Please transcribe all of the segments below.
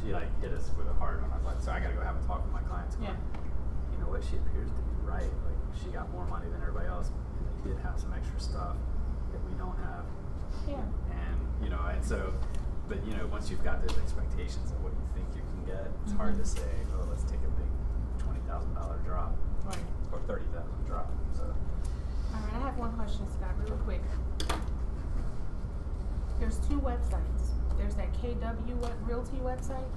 she hit us with a hard one. I was like, so I got to go have a talk with my clients. Yeah. You know what? She appears to be right. Like, she got more money than everybody else, and they did have some extra stuff that we don't have. Yeah. And and so, but once you've got those expectations of what you think you can get, it's hard to say, oh, let's take a big $20,000 drop, right, or $30,000 drop. So. All right, I have one question, Scott, really quick. There's two websites. There's that KW Realty website,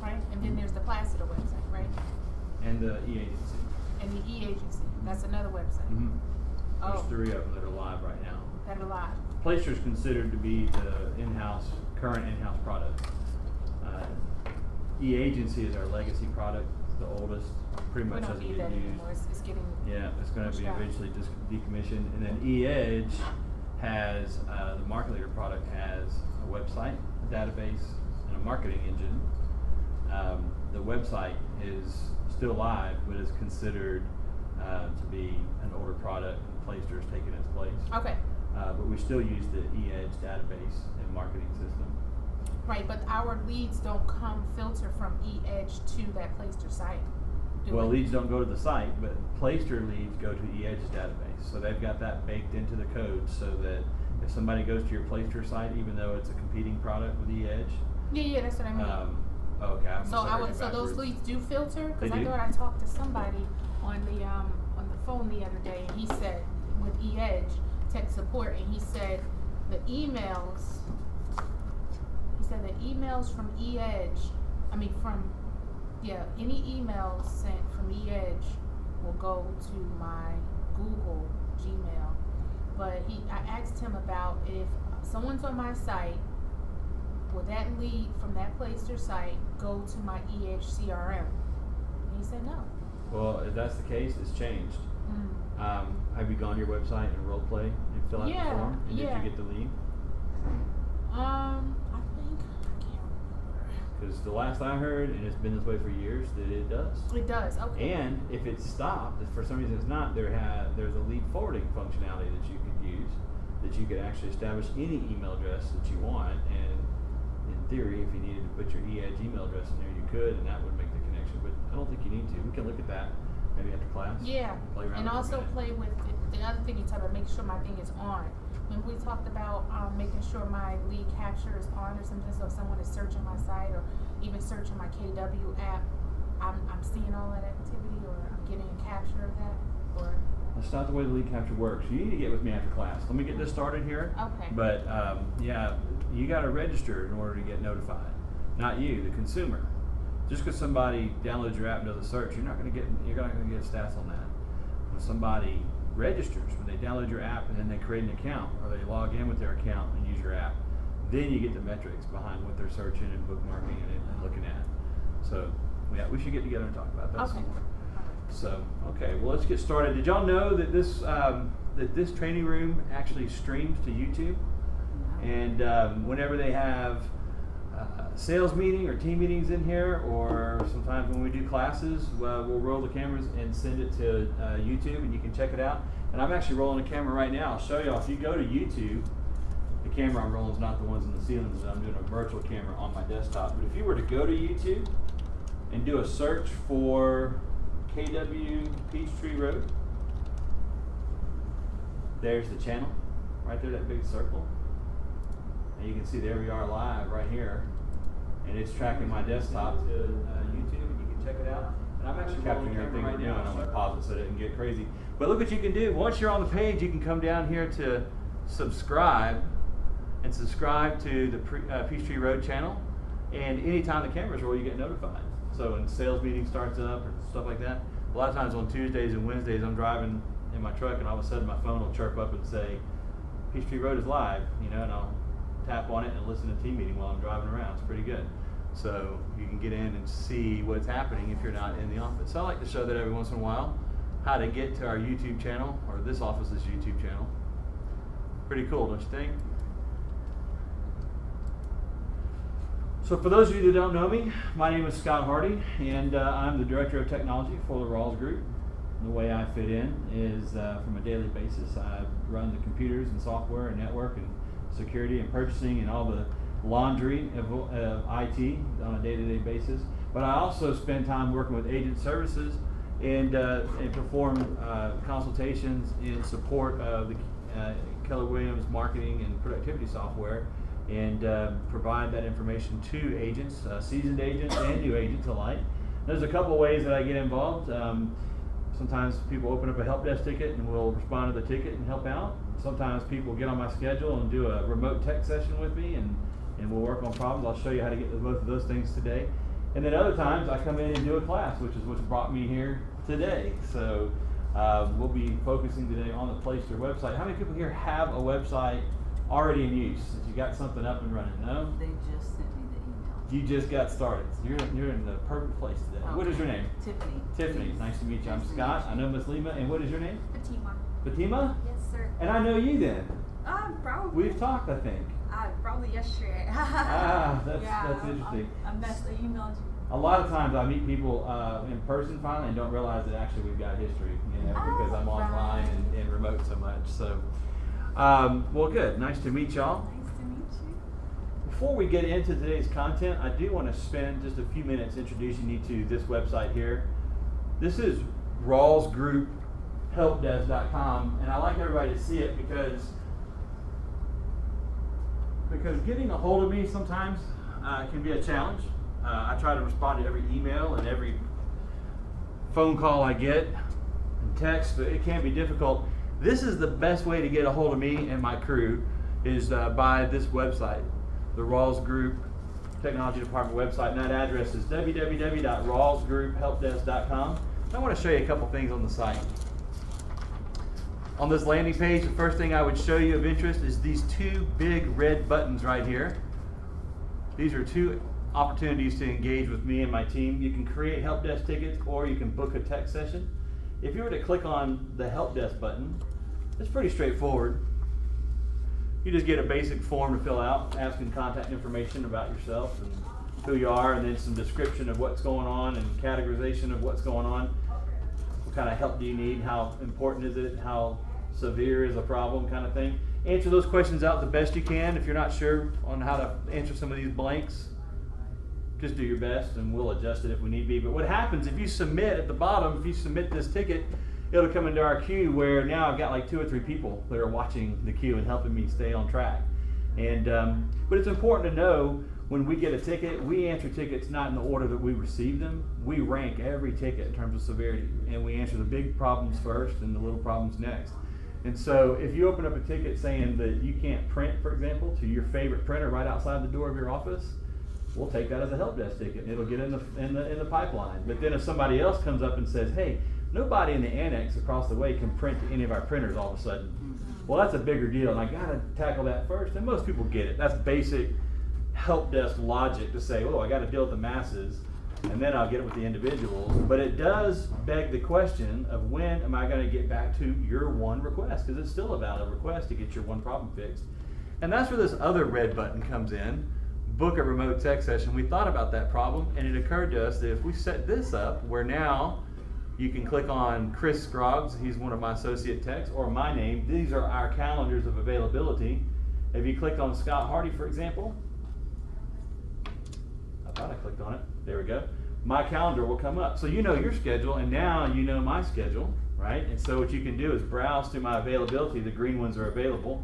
right? And then there's the Placester website, right? And the e-agency. And the e-agency. That's another website. There's 3 of them that are live right now. That are live. Placester is considered to be the current in-house product. E-agency is our legacy product. It's the oldest. Pretty much doesn't get used. Anymore. It's getting it's going to be eventually decommissioned. And then e-edge has the market leader product has a website, a database, and a marketing engine. The website is still live, but is considered to be an older product. Placester is taking its place. Okay. But we still use the e-edge database and marketing system. Right, but our leads don't come filter from e-edge to that Placester site. Leads don't go to the site, but Placester leads go to e-edge's database. So they've got that baked into the code so that if somebody goes to your Placester site, even though it's a competing product with e-edge. Yeah, that's what I mean. Okay. So those leads do filter? Because I thought I talked to somebody on the phone the other day, and he said with e-edge tech support, and he said the emails from e-edge, any emails sent from e-edge will go to my Google Gmail. But I asked him about if someone's on my site, will that lead from that Placester site go to my e-edge CRM? And he said no. Well, if that's the case, it's changed. Have you gone to your website and role play and fill out the form? And did you get the lead? I can't remember. Because the last I heard, and it's been this way for years, that it does. It does, okay. And if it's stopped, if for some reason it's not, there's a lead forwarding functionality that you could use, that you could actually establish any email address that you want, and in theory, if you needed to put your e-edge email address in there, you could, and that would make the connection. But I don't think you need to. We can look at that maybe after class. Yeah, play around and also play with the other thing you talked about, make sure my thing is on. When we talked about making sure my lead capture is on or something, so if someone is searching my site or even searching my KW app, I'm seeing all that activity, or I'm getting a capture of that, or... That's not the way the lead capture works. You need to get with me after class. Let me get this started here. Okay. But you got to register in order to get notified. Not you, the consumer. Just because somebody downloads your app and does a search, you're not going to get stats on that. When somebody registers, when they download your app and then they create an account, or they log in with their account and use your app, then you get the metrics behind what they're searching and bookmarking and looking at. So we should get together and talk about that some more. So well, let's get started. Did y'all know that this training room actually streams to YouTube? And whenever they have sales meeting or team meetings in here, or sometimes when we do classes, we'll roll the cameras and send it to YouTube, and you can check it out. And I'm actually rolling a camera right now. I'll show y'all. If you go to YouTube, the camera I'm rolling is not the ones in the ceilings. I'm doing a virtual camera on my desktop. But if you were to go to YouTube and do a search for KW Peachtree Road, there's the channel right there, that big circle. And you can see there we are live right here. And it's tracking my desktop to YouTube, and you can check it out. And I'm actually capturing everything right now, and I'm going to pause it so it doesn't get crazy. But look what you can do. Once you're on the page, you can come down here to subscribe, and subscribe to the Peachtree Road channel. And anytime the cameras roll, you get notified. So when sales meeting starts up or stuff like that, a lot of times on Tuesdays and Wednesdays, I'm driving in my truck, and all of a sudden my phone will chirp up and say, Peachtree Road is live, and I'll tap on it and listen to team meeting while I'm driving around. It's pretty good. So you can get in and see what's happening if you're not in the office. So I like to show that every once in a while, how to get to our YouTube channel, or this office's YouTube channel. Pretty cool, don't you think? So for those of you that don't know me, my name is Scott Hardy, and I'm the Director of Technology for the Rawls Group. And the way I fit in is from a daily basis. I run the computers and software and network and security and purchasing and all the laundry of IT on a day-to-day basis. But I also spend time working with agent services and perform consultations in support of the Keller Williams marketing and productivity software, and provide that information to agents, seasoned agents and new agents alike. There's a couple ways that I get involved. Sometimes people open up a help desk ticket and we'll respond to the ticket and help out. Sometimes people get on my schedule and do a remote tech session with me, and we'll work on problems. I'll show you how to get to both of those things today. And then other times I come in and do a class, which is what's brought me here today. So we'll be focusing today on the Placester website. How many people here have a website already in use? That you got something up and running? No? They just sent me the email. You just got started. You're in the perfect place today. Okay. What is your name? Tiffany. Tiffany. Nice to meet you. I'm Nice to Scott. meet I you. know Miss Lima. And what is your name? Fatima. Fatima? Yes, sir. And I know you then. Probably. We've talked, I think. Probably yesterday. That's Yeah, interesting. I emailed you. A lot of times I meet people in person finally and don't realize that actually we've got history, because I'm online and remote so much. So, well, good. Nice to meet y'all. Nice to meet you. Before we get into today's content, I do want to spend just a few minutes introducing you to this website here. This is rawlsgrouphelpdesk.com, and I like everybody to see it because getting a hold of me sometimes can be a challenge. I try to respond to every email and every phone call I get and text, but it can be difficult. This is the best way to get a hold of me and my crew is by this website, the Rawls Group Technology Department website, and that address is www.rawlsgrouphelpdesk.com. I want to show you a couple things on the site. On this landing page, the first thing I would show you of interest is these two big red buttons right here. These are two opportunities to engage with me and my team. You can create help desk tickets or you can book a tech session. If you were to click on the help desk button, it's pretty straightforward. You just get a basic form to fill out, asking contact information about yourself and who you are, and then some description of what's going on and categorization of what's going on. What kind of help do you need? How important is it? How severe is a problem, kind of thing. Answer those questions out the best you can. If you're not sure on how to answer some of these blanks, just do your best and we'll adjust it if we need be. But what happens if you submit at the bottom, if you submit this ticket, it'll come into our queue where now I've got like 2 or 3 people that are watching the queue and helping me stay on track. And but it's important to know when we get a ticket, we answer tickets not in the order that we receive them. We rank every ticket in terms of severity, and we answer the big problems first and the little problems next. And so if you open up a ticket saying that you can't print, for example, to your favorite printer right outside the door of your office, we'll take that as a help desk ticket. It'll get in the pipeline. But then if somebody else comes up and says, hey, nobody in the annex across the way can print to any of our printers all of a sudden. Well, that's a bigger deal, and I gotta tackle that first. And most people get it. That's basic help desk logic to say, oh, I gotta deal with the masses, and then I'll get it with the individuals. But it does beg the question of when am I gonna get back to your one request? Because it's still a valid request to get your one problem fixed. And that's where this other red button comes in. Book a remote tech session. We thought about that problem, and it occurred to us that if we set this up where now you can click on Chris Scroggs, he's one of my associate techs, or my name. These are our calendars of availability. If you click on Scott Hardy, for example, I thought I clicked on it. There we go. My calendar will come up. So you know your schedule, and now you know my schedule, right? And so what you can do is browse through my availability. The green ones are available.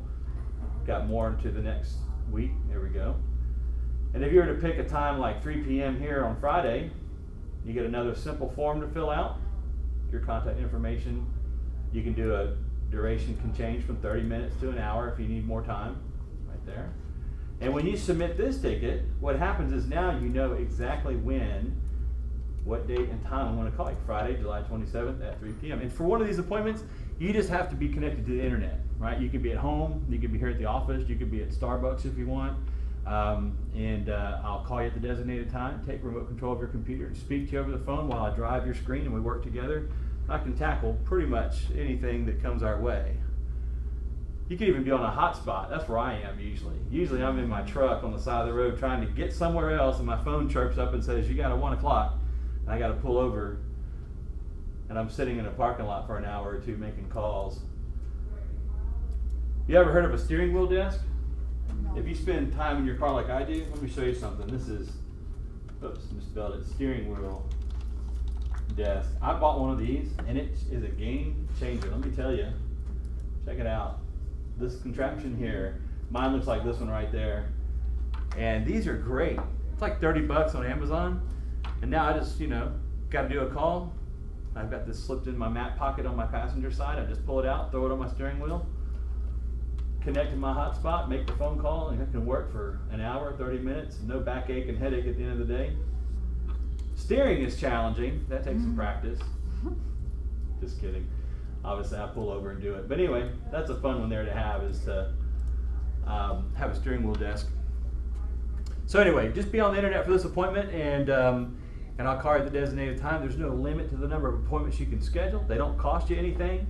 Got more into the next week. There we go. And if you were to pick a time like 3 p.m. here on Friday, you get another simple form to fill out. Your contact information. You can do a duration can change from 30 minutes to an hour if you need more time, right there. And when you submit this ticket, what happens is now you know exactly when, what date and time I want to call you. Friday, July 27th at 3 p.m. And for one of these appointments, you just have to be connected to the internet, right? You could be at home, you could be here at the office, you could be at Starbucks if you want. I'll call you at the designated time, take remote control of your computer, and speak to you over the phone while I drive your screen and we work together. I can tackle pretty much anything that comes our way. You can even be on a hotspot. That's where I am usually. Usually I'm in my truck on the side of the road trying to get somewhere else, and my phone chirps up and says, you got a 1 o'clock, and I got to pull over, and I'm sitting in a parking lot for an hour or two making calls. You ever heard of a steering wheel desk? If you spend time in your car like I do, let me show you something. This is, oops, misspelled it, steering wheel desk. I bought one of these and it is a game changer. Let me tell you, check it out. This contraption here, mine looks like this one right there. And these are great. It's like 30 bucks on Amazon. And now I just, got to do a call. I've got this slipped in my mat pocket on my passenger side. I just pull it out, throw it on my steering wheel, connect to my hotspot, make the phone call, and it can work for an hour, 30 minutes, no backache and headache at the end of the day. Steering is challenging. That takes some practice. Just kidding. Obviously, I pull over and do it. But anyway, that's a fun one there to have, is to have a steering wheel desk. So anyway, just be on the internet for this appointment, and I'll call you at the designated time. There's no limit to the number of appointments you can schedule. They don't cost you anything.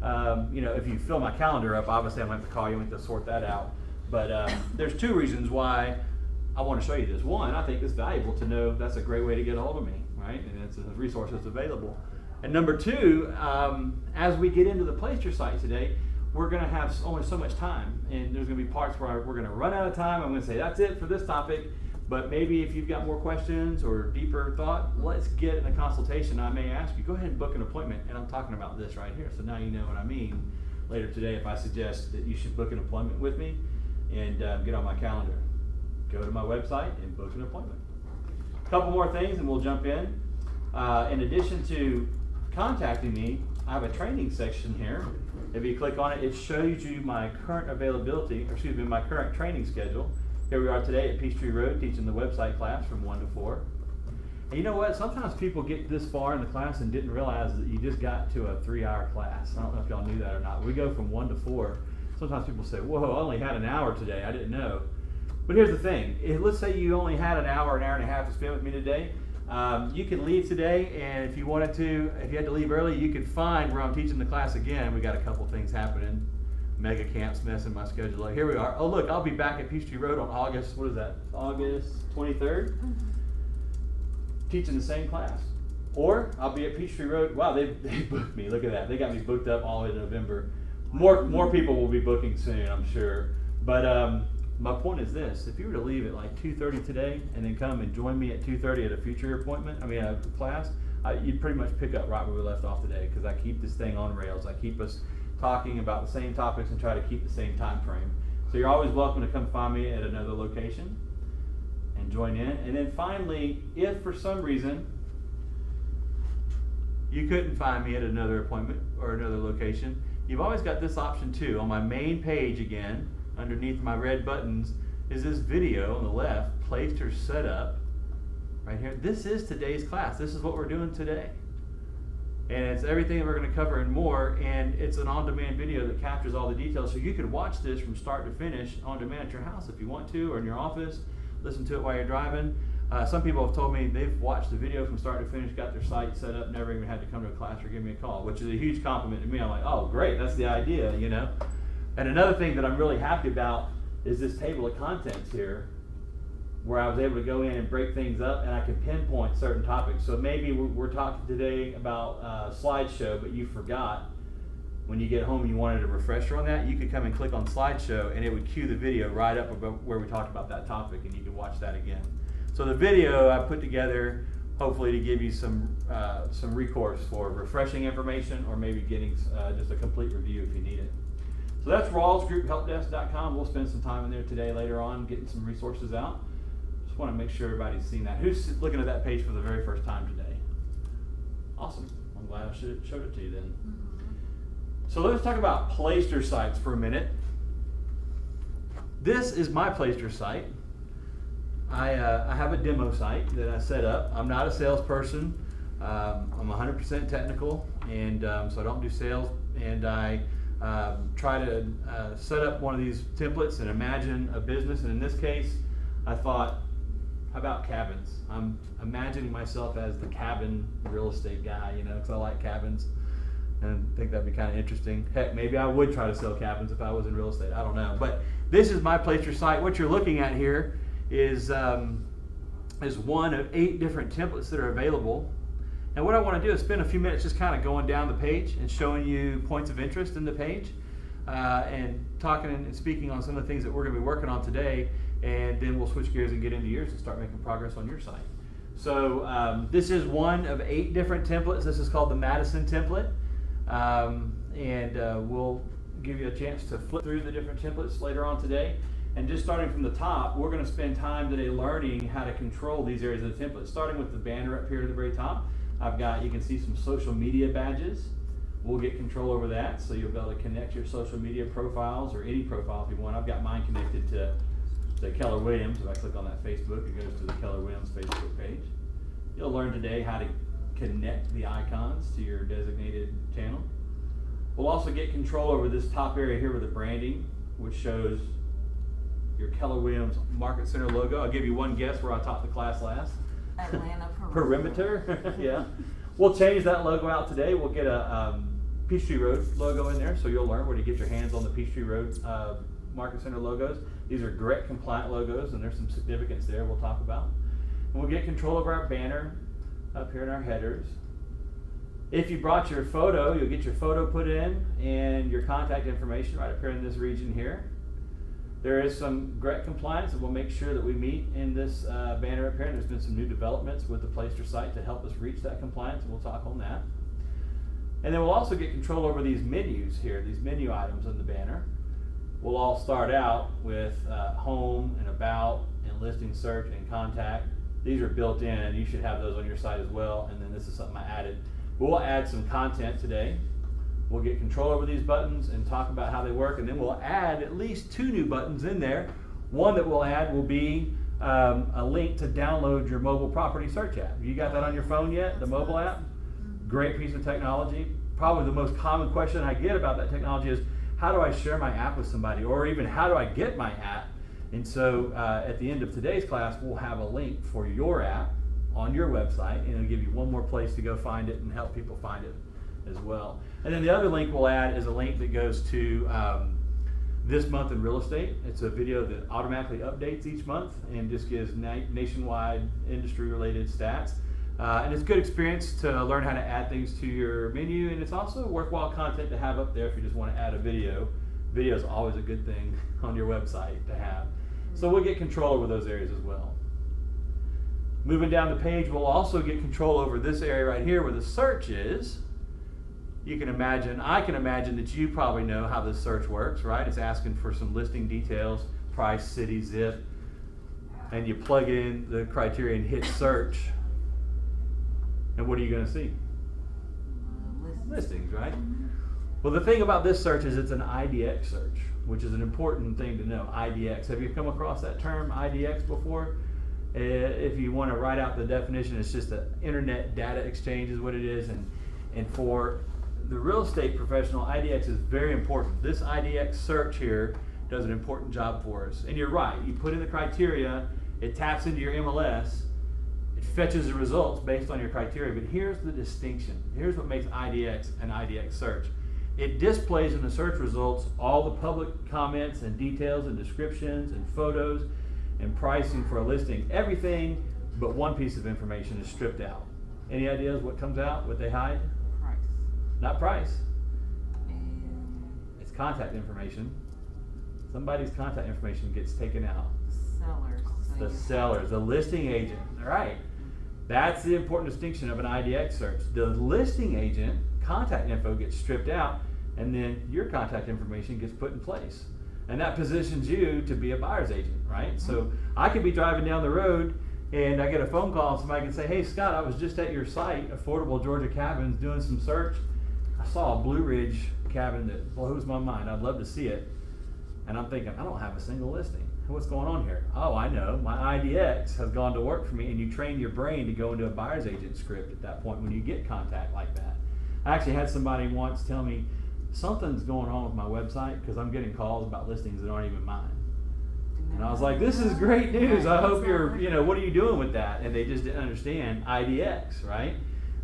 If you fill my calendar up, obviously I'm going to have to call you and have to sort that out. But there's two reasons why I want to show you this. One, I think it's valuable to know that's a great way to get a hold of me, right? And it's a resource that's available. And number two, as we get into the Placester site today, we're going to have only so much time, and there's going to be parts where we're going to run out of time. I'm going to say that's it for this topic, but maybe if you've got more questions or deeper thought, let's get in a consultation. I may ask you, go ahead and book an appointment, and I'm talking about this right here, so now you know what I mean later today if I suggest that you should book an appointment with me and get on my calendar. Go to my website and book an appointment. A couple more things and we'll jump in. In addition to contacting me, I have a training section here. If you click on it, it shows you my current availability, or excuse me, my current training schedule. Here we are today at Peachtree Road teaching the website class from 1 to 4. And you know what? Sometimes people get this far in the class and didn't realize that you just got to a 3-hour class. I don't know if y'all knew that or not. We go from 1 to 4. Sometimes people say, whoa, I only had an hour today. I didn't know. But here's the thing. Let's say you only had an hour and a half to spend with me today. You can leave today, and if you wanted to, if you had to leave early, you could find where I'm teaching the class again. We got a couple things happening. Mega camps messing my schedule up. Here we are. Oh look, I'll be back at Peachtree Road on August 23rd, teaching the same class. Or I'll be at Peachtree Road. Wow, they booked me. Look at that. They got me booked up all the way to November. More people will be booking soon, I'm sure. But my point is this: if you were to leave at like 2:30 today and then come and join me at 2:30 at a future appointment, a class, you'd pretty much pick up right where we left off today, because I keep this thing on rails. I keep us talking about the same topics and try to keep the same time frame. So you're always welcome to come find me at another location and join in. And then finally, if for some reason you couldn't find me at another appointment or another location, you've always got this option too. On my main page again, underneath my red buttons, is this video on the left, Placester Setup, right here. This is today's class. This is what we're doing today. And it's everything that we're going to cover and more, and it's an on-demand video that captures all the details, so you could watch this from start to finish on demand at your house if you want to, or in your office, listen to it while you're driving. Some people have told me they've watched the video from start to finish, got their site set up, never even had to come to a class or give me a call, which is a huge compliment to me. I'm like, oh great, that's the idea, And another thing that I'm really happy about is this table of contents here, where I was able to go in and break things up, and I can pinpoint certain topics. So maybe we're talking today about slideshow, but you forgot when you get home and you wanted a refresher on that, you could come and click on slideshow and it would cue the video right up above where we talked about that topic, and you could watch that again. So the video I put together hopefully to give you some recourse for refreshing information, or maybe getting just a complete review if you need it. So that's rawlsgrouphelpdesk.com. We'll spend some time in there today later on getting some resources out. Just want to make sure everybody's seen that. Who's looking at that page for the very first time today? Awesome. I'm glad I showed it to you then. So let's talk about Placester sites for a minute. This is my Placester site. I have a demo site that I set up. I'm not a salesperson. I'm 100% technical, and so I don't do sales. And I try to set up one of these templates and imagine a business. And in this case, I thought, how about cabins? I'm imagining myself as the cabin real estate guy, because I like cabins and I think that'd be kind of interesting. Heck, maybe I would try to sell cabins if I was in real estate. I don't know. But this is my Placester site. What you're looking at here is one of 8 different templates that are available. And what I want to do is spend a few minutes just kind of going down the page and showing you points of interest in the page. and talking and speaking on some of the things that we're going to be working on today, and then we'll switch gears and get into yours and start making progress on your site. So this is one of 8 different templates. This is called the Madison template, and we'll give you a chance to flip through the different templates later on today. And just starting from the top, we're going to spend time today learning how to control these areas of the template. Starting with the banner up here at the very top, you can see some social media badges. We'll get control over that, so you'll be able to connect your social media profiles or any profile if you want. I've got mine connected to Keller Williams. If I click on that Facebook, it goes to the Keller Williams Facebook page. You'll learn today how to connect the icons to your designated channel. We'll also get control over this top area here with the branding, which shows your Keller Williams Market Center logo. I'll give you one guess where I taught the class last. Atlanta Perimeter. Yeah. We'll change that logo out today. We'll get a Peachtree Road logo in there, so you'll learn where to get your hands on the Peachtree Road Market Center logos. These are GRET compliant logos, and there's some significance there we'll talk about. And we'll get control over our banner up here in our headers. If you brought your photo, you'll get your photo put in and your contact information right up here in this region here. There is some GRET compliance that we'll make sure that we meet in this banner up here. And there's been some new developments with the Placester site to help us reach that compliance, and we'll talk on that. And then we'll also get control over these menus here, these menu items on the banner. We'll all start out with home and about and listing search and contact. These are built in, and you should have those on your site as well. And then this is something I added. We'll add some content today. We'll get control over these buttons and talk about how they work, and then we'll add at least 2 new buttons in there. One that we'll add will be a link to download your mobile property search app. You got that on your phone yet, the mobile app? Great piece of technology. Probably the most common question I get about that technology is, how do I share my app with somebody? Or even, how do I get my app? And so at the end of today's class, we'll have a link for your app on your website, and it'll give you one more place to go find it and help people find it as well. And then the other link we'll add is a link that goes to This Month in Real Estate. It's a video that automatically updates each month and just gives nationwide industry related stats. And it's a good experience to learn how to add things to your menu, and it's also worthwhile content to have up there if you just want to add a video. Video is always a good thing on your website to have. So we'll get control over those areas as well. Moving down the page, we'll also get control over this area right here where the search is. I can imagine that you probably know how this search works, right? It's asking for some listing details, price, city, zip, and you plug in the criteria and hit search. And what are you going to see? Listings, right? Well, the thing about this search is it's an IDX search, which is an important thing to know. IDX. Have you come across that term, IDX, before? If you want to write out the definition, it's just an internet data exchange is what it is. And for the real estate professional, IDX is very important. This IDX search here does an important job for us. And you're right. You put in the criteria, it taps into your MLS, it fetches the results based on your criteria. But here's the distinction. Here's what makes IDX an IDX search. It displays in the search results all the public comments and details and descriptions and photos and pricing for a listing. Everything but one piece of information is stripped out. Any ideas what comes out, what they hide? Price. Not price. And It's contact information. Somebody's contact information gets taken out. sellers. The sellers, the listing agent. All right. That's the important distinction of an IDX search. The listing agent contact info gets stripped out, and then your contact information gets put in place. And that positions you to be a buyer's agent, right? So I could be driving down the road and I get a phone call and somebody can say, hey Scott, I was just at your site, Affordable Georgia Cabins, doing some search. I saw a Blue Ridge cabin that blows my mind. I'd love to see it. And I'm thinking, I don't have a single listing. What's going on here? Oh, I know. My IDX has gone to work for me, and you train your brain to go into a buyer's agent script at that point when you get contact like that. I actually had somebody once tell me, something's going on with my website because I'm getting calls about listings that aren't even mine. And I was like, this is great news. I hope you're, what are you doing with that? And they just didn't understand IDX, right?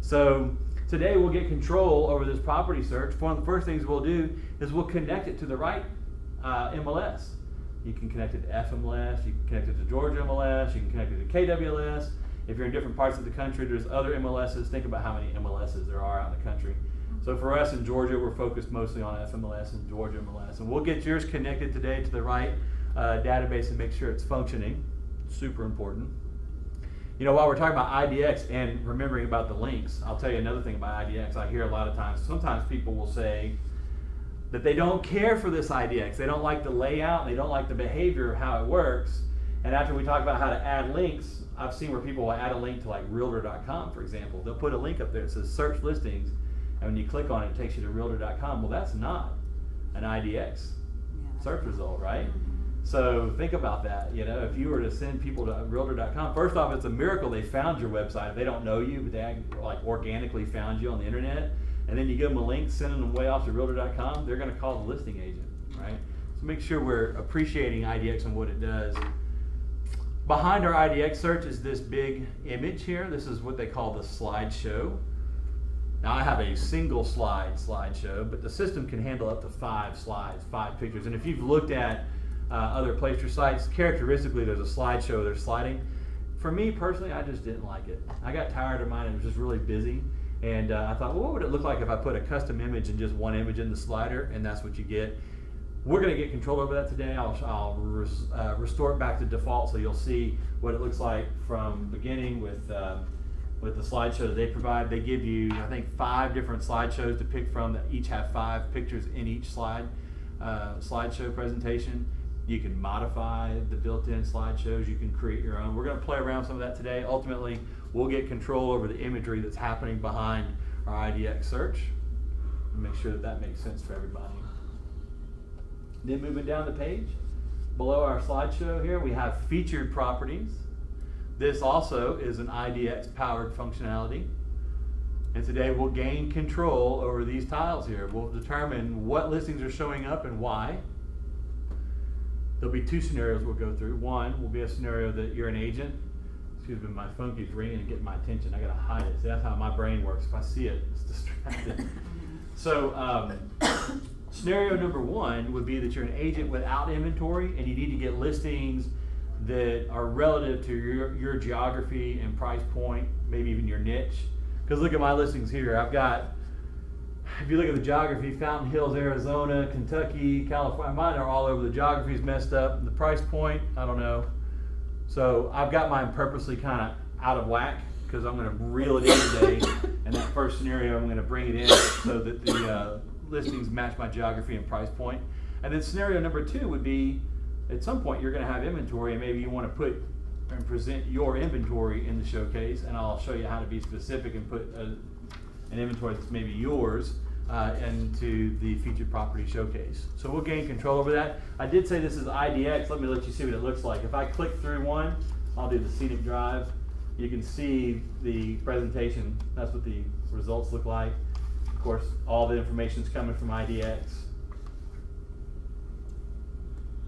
So today we'll get control over this property search. One of the first things we'll do is we'll connect it to the right MLS. You can connect it to FMLS, you can connect it to Georgia MLS, you can connect it to KWLS. If you're in different parts of the country, there's other MLSs. Think about how many MLSs there are out in the country. So for us in Georgia, we're focused mostly on FMLS and Georgia MLS. And we'll get yours connected today to the right database and make sure it's functioning. Super important. You know, while we're talking about IDX and remembering about the links, I'll tell you another thing about IDX. I hear a lot of times, sometimes people will say that they don't care for this IDX. They don't like the layout, and they don't like the behavior of how it works. And after we talk about how to add links, I've seen where people will add a link to like realtor.com, for example. They'll put a link up there that says search listings, and when you click on it, it takes you to realtor.com. Well, that's not an IDX search result, right? So think about that. You know, if you were to send people to realtor.com, first off, it's a miracle they found your website. They don't know you, but they like organically found you on the internet. And then you give them a link, sending them way off to realtor.com, they're going to call the listing agent, right? So make sure we're appreciating IDX and what it does. Behind our IDX search is this big image here. This is what they call the slideshow. Now I have a single slideshow, but the system can handle up to 5 slides, 5 pictures. And if you've looked at other Placester sites, characteristically there's a slideshow, they're sliding. For me personally, I just didn't like it. I got tired of mine, it was just really busy. And I thought, well, what would it look like if I put a custom image and just one image in the slider, and that's what you get. We're going to get control over that today. I'll restore it back to default, so you'll see what it looks like from beginning with the slideshow that they provide. They give you, I think, 5 different slideshows to pick from that each have 5 pictures in each slideshow presentation. You can modify the built-in slideshows. You can create your own. We're going to play around with some of that today. Ultimately, we'll get control over the imagery that's happening behind our IDX search and make sure that that makes sense for everybody. Then moving down the page, below our slideshow here, we have featured properties. This also is an IDX powered functionality. And today we'll gain control over these tiles here. We'll determine what listings are showing up and why. There'll be 2 scenarios we'll go through. One will be a scenario that you're an agent. Excuse me, my phone keeps ringing and getting my attention. I gotta hide it. See, that's how my brain works. If I see it, it's distracted. So scenario number 1 would be that you're an agent without inventory and you need to get listings that are relative to your geography and price point, maybe even your niche. Because look at my listings here. I've got, if you look at the geography, Fountain Hills, Arizona, Kentucky, California, mine are all over. The geography's messed up. The price point, I don't know. So I've got mine purposely kind of out of whack because I'm going to reel it in today. And that first scenario, I'm going to bring it in so that the listings match my geography and price point. And then scenario number 2 would be, at some point you're going to have inventory and maybe you want to put and present your inventory in the showcase, and I'll show you how to be specific and put an inventory that's maybe yours into the featured property showcase. So we'll gain control over that. I did say this is IDX. Let me let you see what it looks like. If I click through one, I'll do the scenic drive. You can see the presentation. That's what the results look like. Of course, all the information is coming from IDX,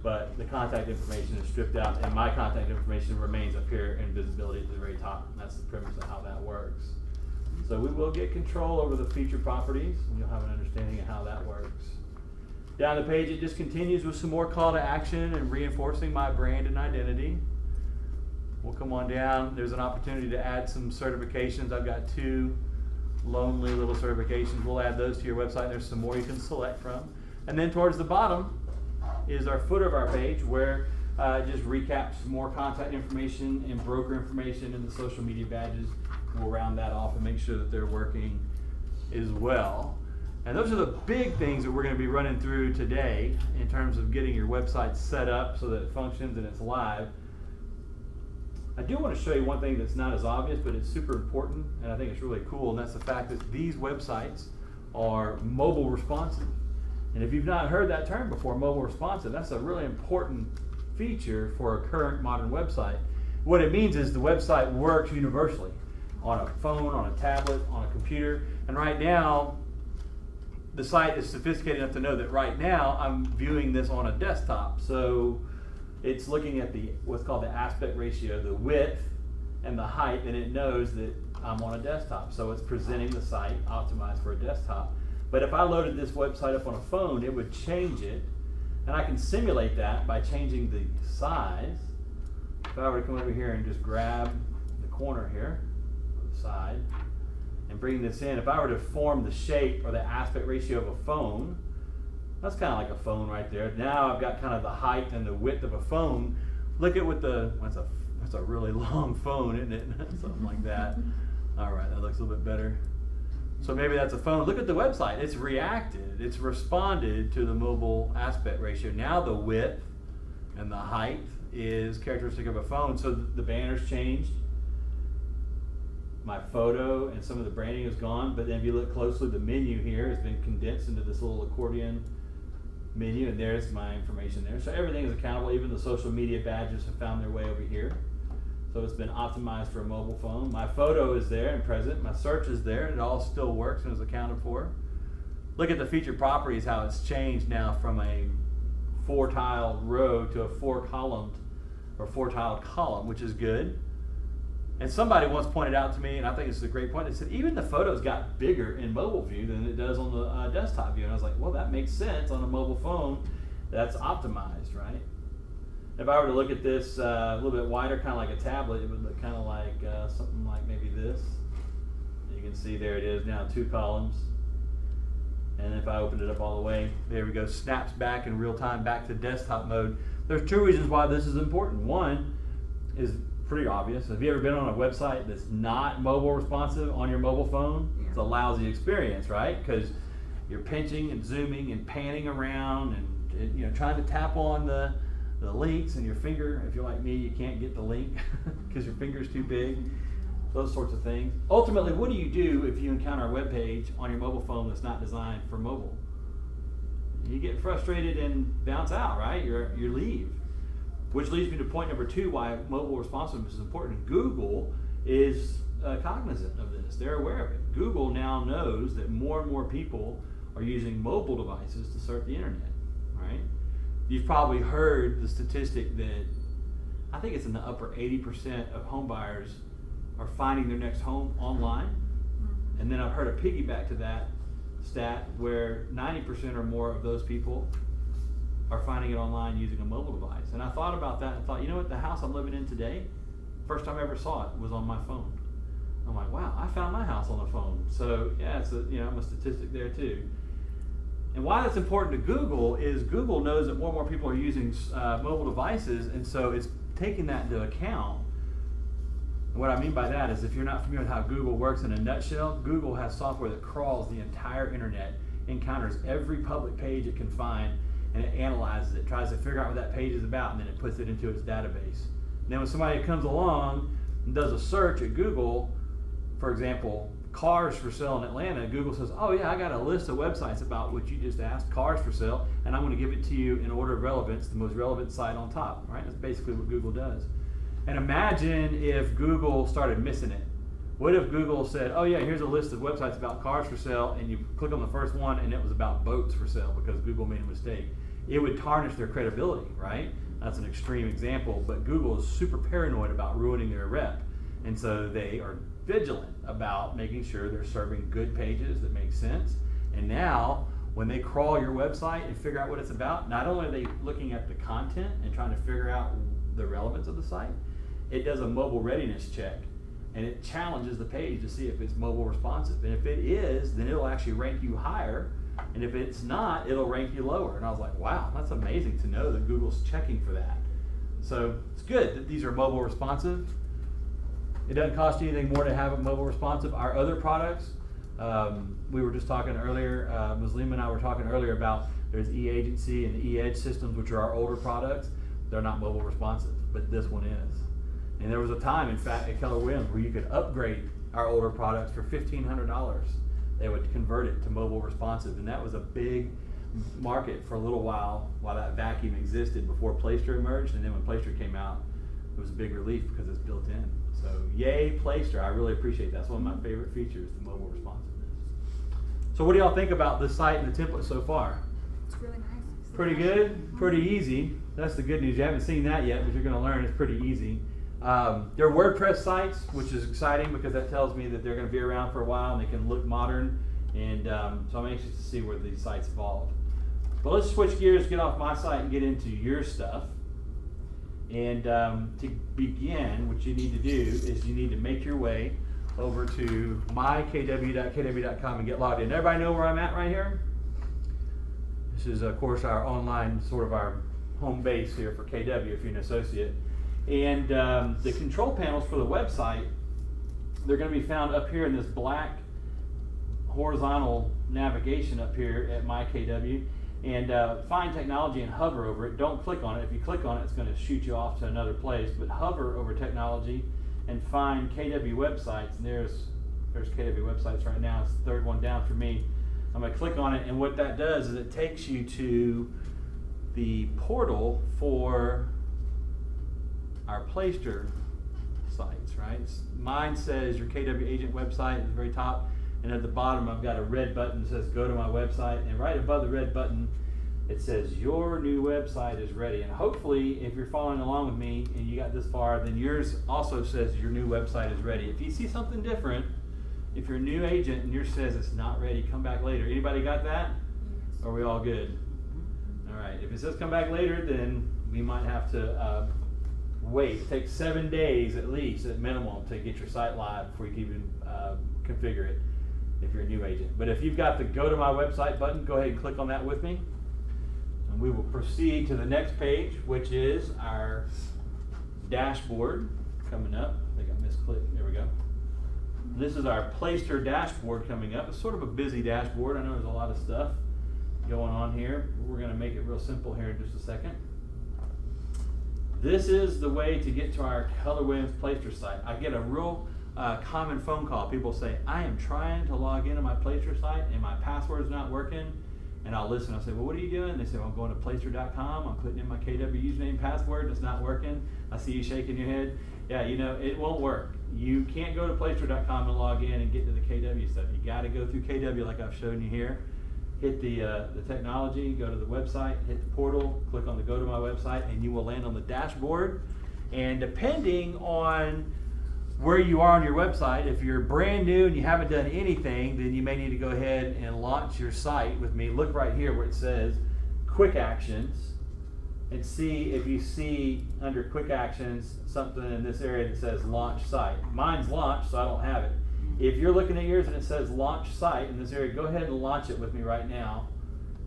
but the contact information is stripped out, and my contact information remains up here in visibility at the very top. And that's the premise of how that works. So we will get control over the featured properties, and you'll have an understanding of how that works. Down the page, it just continues with some more call to action and reinforcing my brand and identity. We'll come on down. There's an opportunity to add some certifications. I've got 2 lonely little certifications. We'll add those to your website. There's some more you can select from. And then towards the bottom is our footer of our page, where it just recaps more contact information and broker information and the social media badges. We'll round that off and make sure that they're working as well. And those are the big things that we're going to be running through today in terms of getting your website set up so that it functions and it's live. I do want to show you one thing that's not as obvious, but it's super important, and I think it's really cool, and that's the fact that these websites are mobile responsive. And if you've not heard that term before, mobile responsive, that's a really important feature for a current modern website. What it means is the website works universally on a phone, on a tablet, on a computer. And right now, the site is sophisticated enough to know that right now I'm viewing this on a desktop. So it's looking at what's called the aspect ratio, the width and the height, and it knows that I'm on a desktop. So it's presenting the site optimized for a desktop. But if I loaded this website up on a phone, it would change it. And I can simulate that by changing the size. If I were to come over here and just grab the corner here, the side, and bringing this in, if I were to form the shape or the aspect ratio of a phone, that's kind of like a phone right there. Now I've got kind of the height and the width of a phone. Look at what that's a really long phone, isn't it? Something like that. All right, that looks a little bit better. So maybe that's a phone. Look at the website. It's reacted. It's responded to the mobile aspect ratio. Now the width and the height is characteristic of a phone. So the banner's changed. My photo and some of the branding is gone. But then if you look closely, the menu here has been condensed into this little accordion menu. And there's my information there. So everything is accountable. Even the social media badges have found their way over here. So it's been optimized for a mobile phone. My photo is there and present. My search is there. It all still works and is accounted for. Look at the featured properties, how it's changed now from a 4-tiled row to a 4-columned or 4-tiled column, which is good. And somebody once pointed out to me, and I think this is a great point, they said even the photos got bigger in mobile view than it does on the desktop view. And I was like, well, that makes sense on a mobile phone. That's optimized, right? If I were to look at this a little bit wider, kind of like a tablet, it would look kind of like something like maybe this. You can see there it is now, 2 columns. And if I open it up all the way, there we go, snaps back in real time back to desktop mode. There's 2 reasons why this is important. One is pretty obvious. Have you ever been on a website that's not mobile responsive on your mobile phone? Yeah. It's a lousy experience, right? Because you're pinching and zooming and panning around and trying to tap on the links, and your finger, if you're like me, you can't get the link because your finger's too big, those sorts of things. Ultimately, what do you do if you encounter a web page on your mobile phone that's not designed for mobile? You get frustrated and bounce out, right? You leave. Which leads me to point number 2, why mobile responsiveness is important. Google is cognizant of this. They're aware of it. Google now knows that more and more people are using mobile devices to surf the internet, right? You've probably heard the statistic that I think it's in the upper 80% of home buyers are finding their next home online. And then I've heard a piggyback to that stat where 90% or more of those people are finding it online using a mobile device. And I thought about that and thought, you know what, the house I'm living in today, first time I ever saw it was on my phone. I'm like, wow, I found my house on the phone. So yeah, I'm a statistic there too. And why that's important to Google is Google knows that more and more people are using mobile devices, and so it's taking that into account. And what I mean by that is if you're not familiar with how Google works in a nutshell, Google has software that crawls the entire internet, encounters every public page it can find, and it analyzes it, tries to figure out what that page is about, and then it puts it into its database. And then when somebody comes along and does a search at Google, for example, cars for sale in Atlanta, Google says, oh yeah, I got a list of websites about what you just asked, cars for sale, and I'm going to give it to you in order of relevance, the most relevant site on top, right? That's basically what Google does. And imagine if Google started missing it. What if Google said, oh yeah, here's a list of websites about cars for sale, and you click on the first one and it was about boats for sale because Google made a mistake. It would tarnish their credibility, right? That's an extreme example, but Google is super paranoid about ruining their rep. And so they are vigilant about making sure they're serving good pages that make sense. And now, when they crawl your website and figure out what it's about, not only are they looking at the content and trying to figure out the relevance of the site, it does a mobile readiness check. And it challenges the page to see if it's mobile responsive. And if it is, then it'll actually rank you higher. And if it's not, it'll rank you lower. And I was like, wow, that's amazing to know that Google's checking for that. So it's good that these are mobile responsive. It doesn't cost you anything more to have it mobile responsive. Our other products, we were just talking earlier, Muslima and I were talking earlier about there's eAgency and eEdge systems, which are our older products. They're not mobile responsive, but this one is. And there was a time, in fact, at Keller Williams where you could upgrade our older products for $1,500. They would convert it to mobile responsive, and that was a big market for a little while that vacuum existed before Placester emerged, and then when Placester came out, it was a big relief because it's built in. So yay, Placester. I really appreciate that. That's one of my favorite features, the mobile responsiveness. So what do y'all think about this site and the template so far? It's really nice. Pretty good, pretty easy. That's the good news. You haven't seen that yet, but you're going to learn it's pretty easy. They're WordPress sites, which is exciting because that tells me that they're going to be around for a while and they can look modern. And so I'm anxious to see where these sites evolve. But let's switch gears, get off my site and get into your stuff. And to begin, what you need to do is you need to make your way over to mykw.kw.com and get logged in. Everybody know where I'm at right here? This is, of course, our online, sort of our home base here for KW if you're an associate. And the control panels for the website, they're going to be found up here in this black horizontal navigation up here at MyKW. And find technology and hover over it. Don't click on it. If you click on it, it's going to shoot you off to another place. But hover over technology and find KW websites. And there's KW websites right now. It's the third one down for me. I'm going to click on it, and what that does is it takes you to the portal for our Placester sites, right? Mine says your KW agent website at the very top, and at the bottom I've got a red button that says go to my website, and right above the red button it says your new website is ready. And hopefully if you're following along with me and you got this far, then yours also says your new website is ready. If you see something different, if you're a new agent and yours says it's not ready, come back later. Anybody got that? Yes. Are we all good? All right, if it says come back later, then we might have to wait. It takes 7 days at least, at minimum, to get your site live before you can even configure it if you're a new agent. But if you've got the go to my website button, go ahead and click on that with me. And we will proceed to the next page, which is our dashboard coming up. I think I misclicked. There we go. This is our Placester dashboard coming up. It's sort of a busy dashboard. I know there's a lot of stuff going on here. We're going to make it real simple here in just a second. This is the way to get to our Keller Williams Placester site. I get a real common phone call. People say, I am trying to log into my Placester site and my password is not working. And I'll listen. I'll say, well, what are you doing? They say, well, I'm going to Placester.com. I'm putting in my KW username password. It's not working. I see you shaking your head. Yeah, you know, it won't work. You can't go to Placester.com and log in and get to the KW stuff. You got to go through KW like I've shown you here. Hit the technology, go to the website, hit the portal, click on the go to my website, and you will land on the dashboard. And depending on where you are on your website, if you're brand new and you haven't done anything, then you may need to go ahead and launch your site with me. Look right here where it says Quick Actions, and see if you see under Quick Actions something in this area that says Launch Site. Mine's launched, so I don't have it. If you're looking at yours and it says Launch Site in this area, go ahead and launch it with me right now.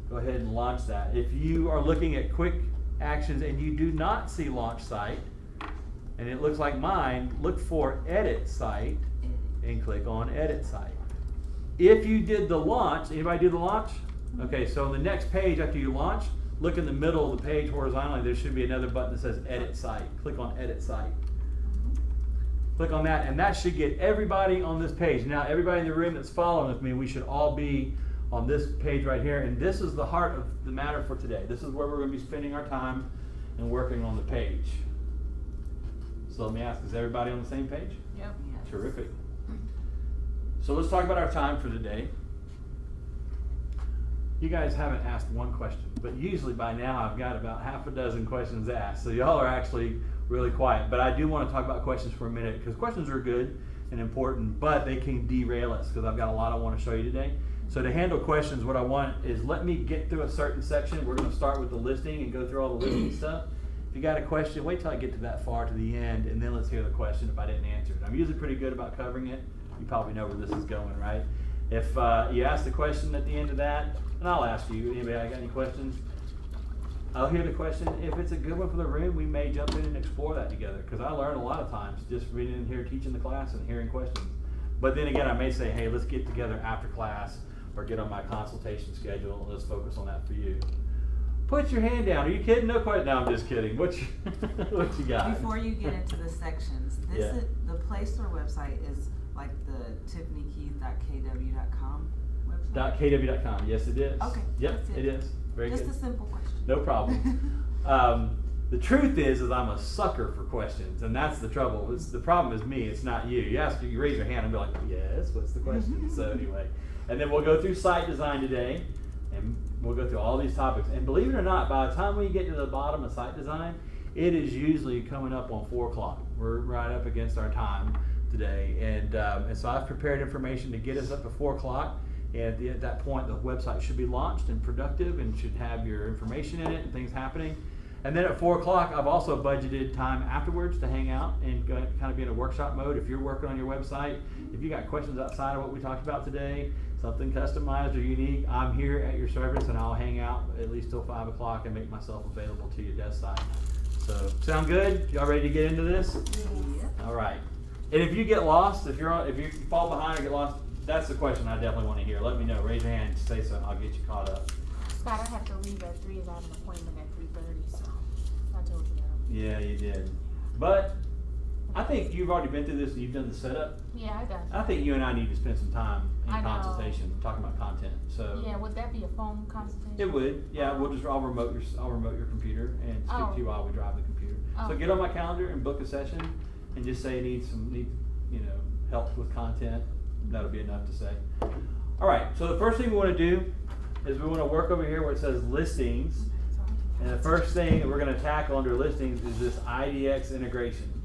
Go ahead and launch that. If you are looking at Quick Actions and you do not see Launch Site, and it looks like mine, look for Edit Site and click on Edit Site. If you did the launch, anybody do the launch? Okay, so on the next page after you launch, look in the middle of the page horizontally, there should be another button that says Edit Site. Click on Edit Site. Click on that, and that should get everybody on this page. Now, everybody in the room that's following with me, we should all be on this page right here, and this is the heart of the matter for today. This is where we're going to be spending our time and working on the page. So let me ask, is everybody on the same page? Yep. Yes. Terrific. So let's talk about our time for today. You guys haven't asked one question, but usually by now I've got about half a dozen questions asked. So y'all are actually really quiet. But I do want to talk about questions for a minute, because questions are good and important, but they can derail us, because I've got a lot I want to show you today. So to handle questions, what I want is let me get through a certain section. We're going to start with the listing and go through all the listing stuff. If you got a question, wait till I get to that far to the end, and then let's hear the question if I didn't answer it. I'm usually pretty good about covering it. You probably know where this is going, right? If you ask the question at the end of that, and I'll ask you, anybody got any questions? I'll hear the question. If it's a good one for the room, we may jump in and explore that together, because I learn a lot of times just reading in here, teaching the class, and hearing questions. But then again, I may say, hey, let's get together after class or get on my consultation schedule, and let's focus on that for you. Put your hand down. Are you kidding? No question. No, I'm just kidding. What you got? Before you get into the sections, Yeah. The Placester website is like the tiffanykeith.kw.com website. .kw.com. Yes, it is. Okay. Yep, that's it is. Very Just good. a simple question. No problem. The truth is I'm a sucker for questions, and that's the trouble. The problem is me. It's not you. You raise your hand and be like, yes, what's the question? So anyway, and then we'll go through site design today, and we'll go through all these topics. And believe it or not, by the time we get to the bottom of site design, it is usually coming up on 4 o'clock. We're right up against our time today, and so I've prepared information to get us up to 4 o'clock. And at that point, the website should be launched and productive and should have your information in it and things happening. And then at 4 o'clock, I've also budgeted time afterwards to hang out and go, kind of be in a workshop mode. If you're working on your website, if you got questions outside of what we talked about today, something customized or unique, I'm here at your service, and I'll hang out at least till 5 o'clock and make myself available to your desk side. So, sound good? Y'all ready to get into this? Yeah. All right. And if you get lost, if you fall behind or get lost, that's the question I definitely want to hear. Let me know. Raise your hand. Say so. I'll get you caught up. Scott, I have to leave at 3 as I have an appointment at 3:30, so I told you that. Yeah, you did. But I think you've already been through this and you've done the setup. Yeah, I got you. I think you and I need to spend some time in I know. consultation talking about content. So Yeah, would that be a phone consultation? it would. Yeah, I'll remote your computer and speak to you while we drive the computer. So get on my calendar and book a session and just say need help with content. That'll be enough to say. All right. So the first thing we want to do is we want to work over here where it says listings. And the first thing that we're going to tackle under listings is this IDX integration.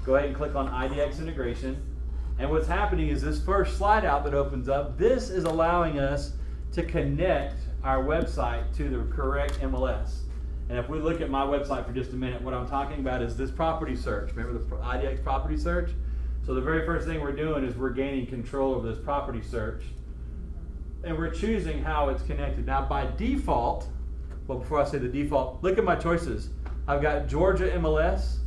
Go ahead and click on IDX integration. And what's happening is this first slide out that opens up, this is allowing us to connect our website to the correct MLS. And if we look at my website for just a minute, what I'm talking about is this property search. Remember the IDX property search? So the very first thing we're doing is we're gaining control of this property search. And we're choosing how it's connected. Now by default, well, before I say the default, look at my choices. I've got Georgia MLS,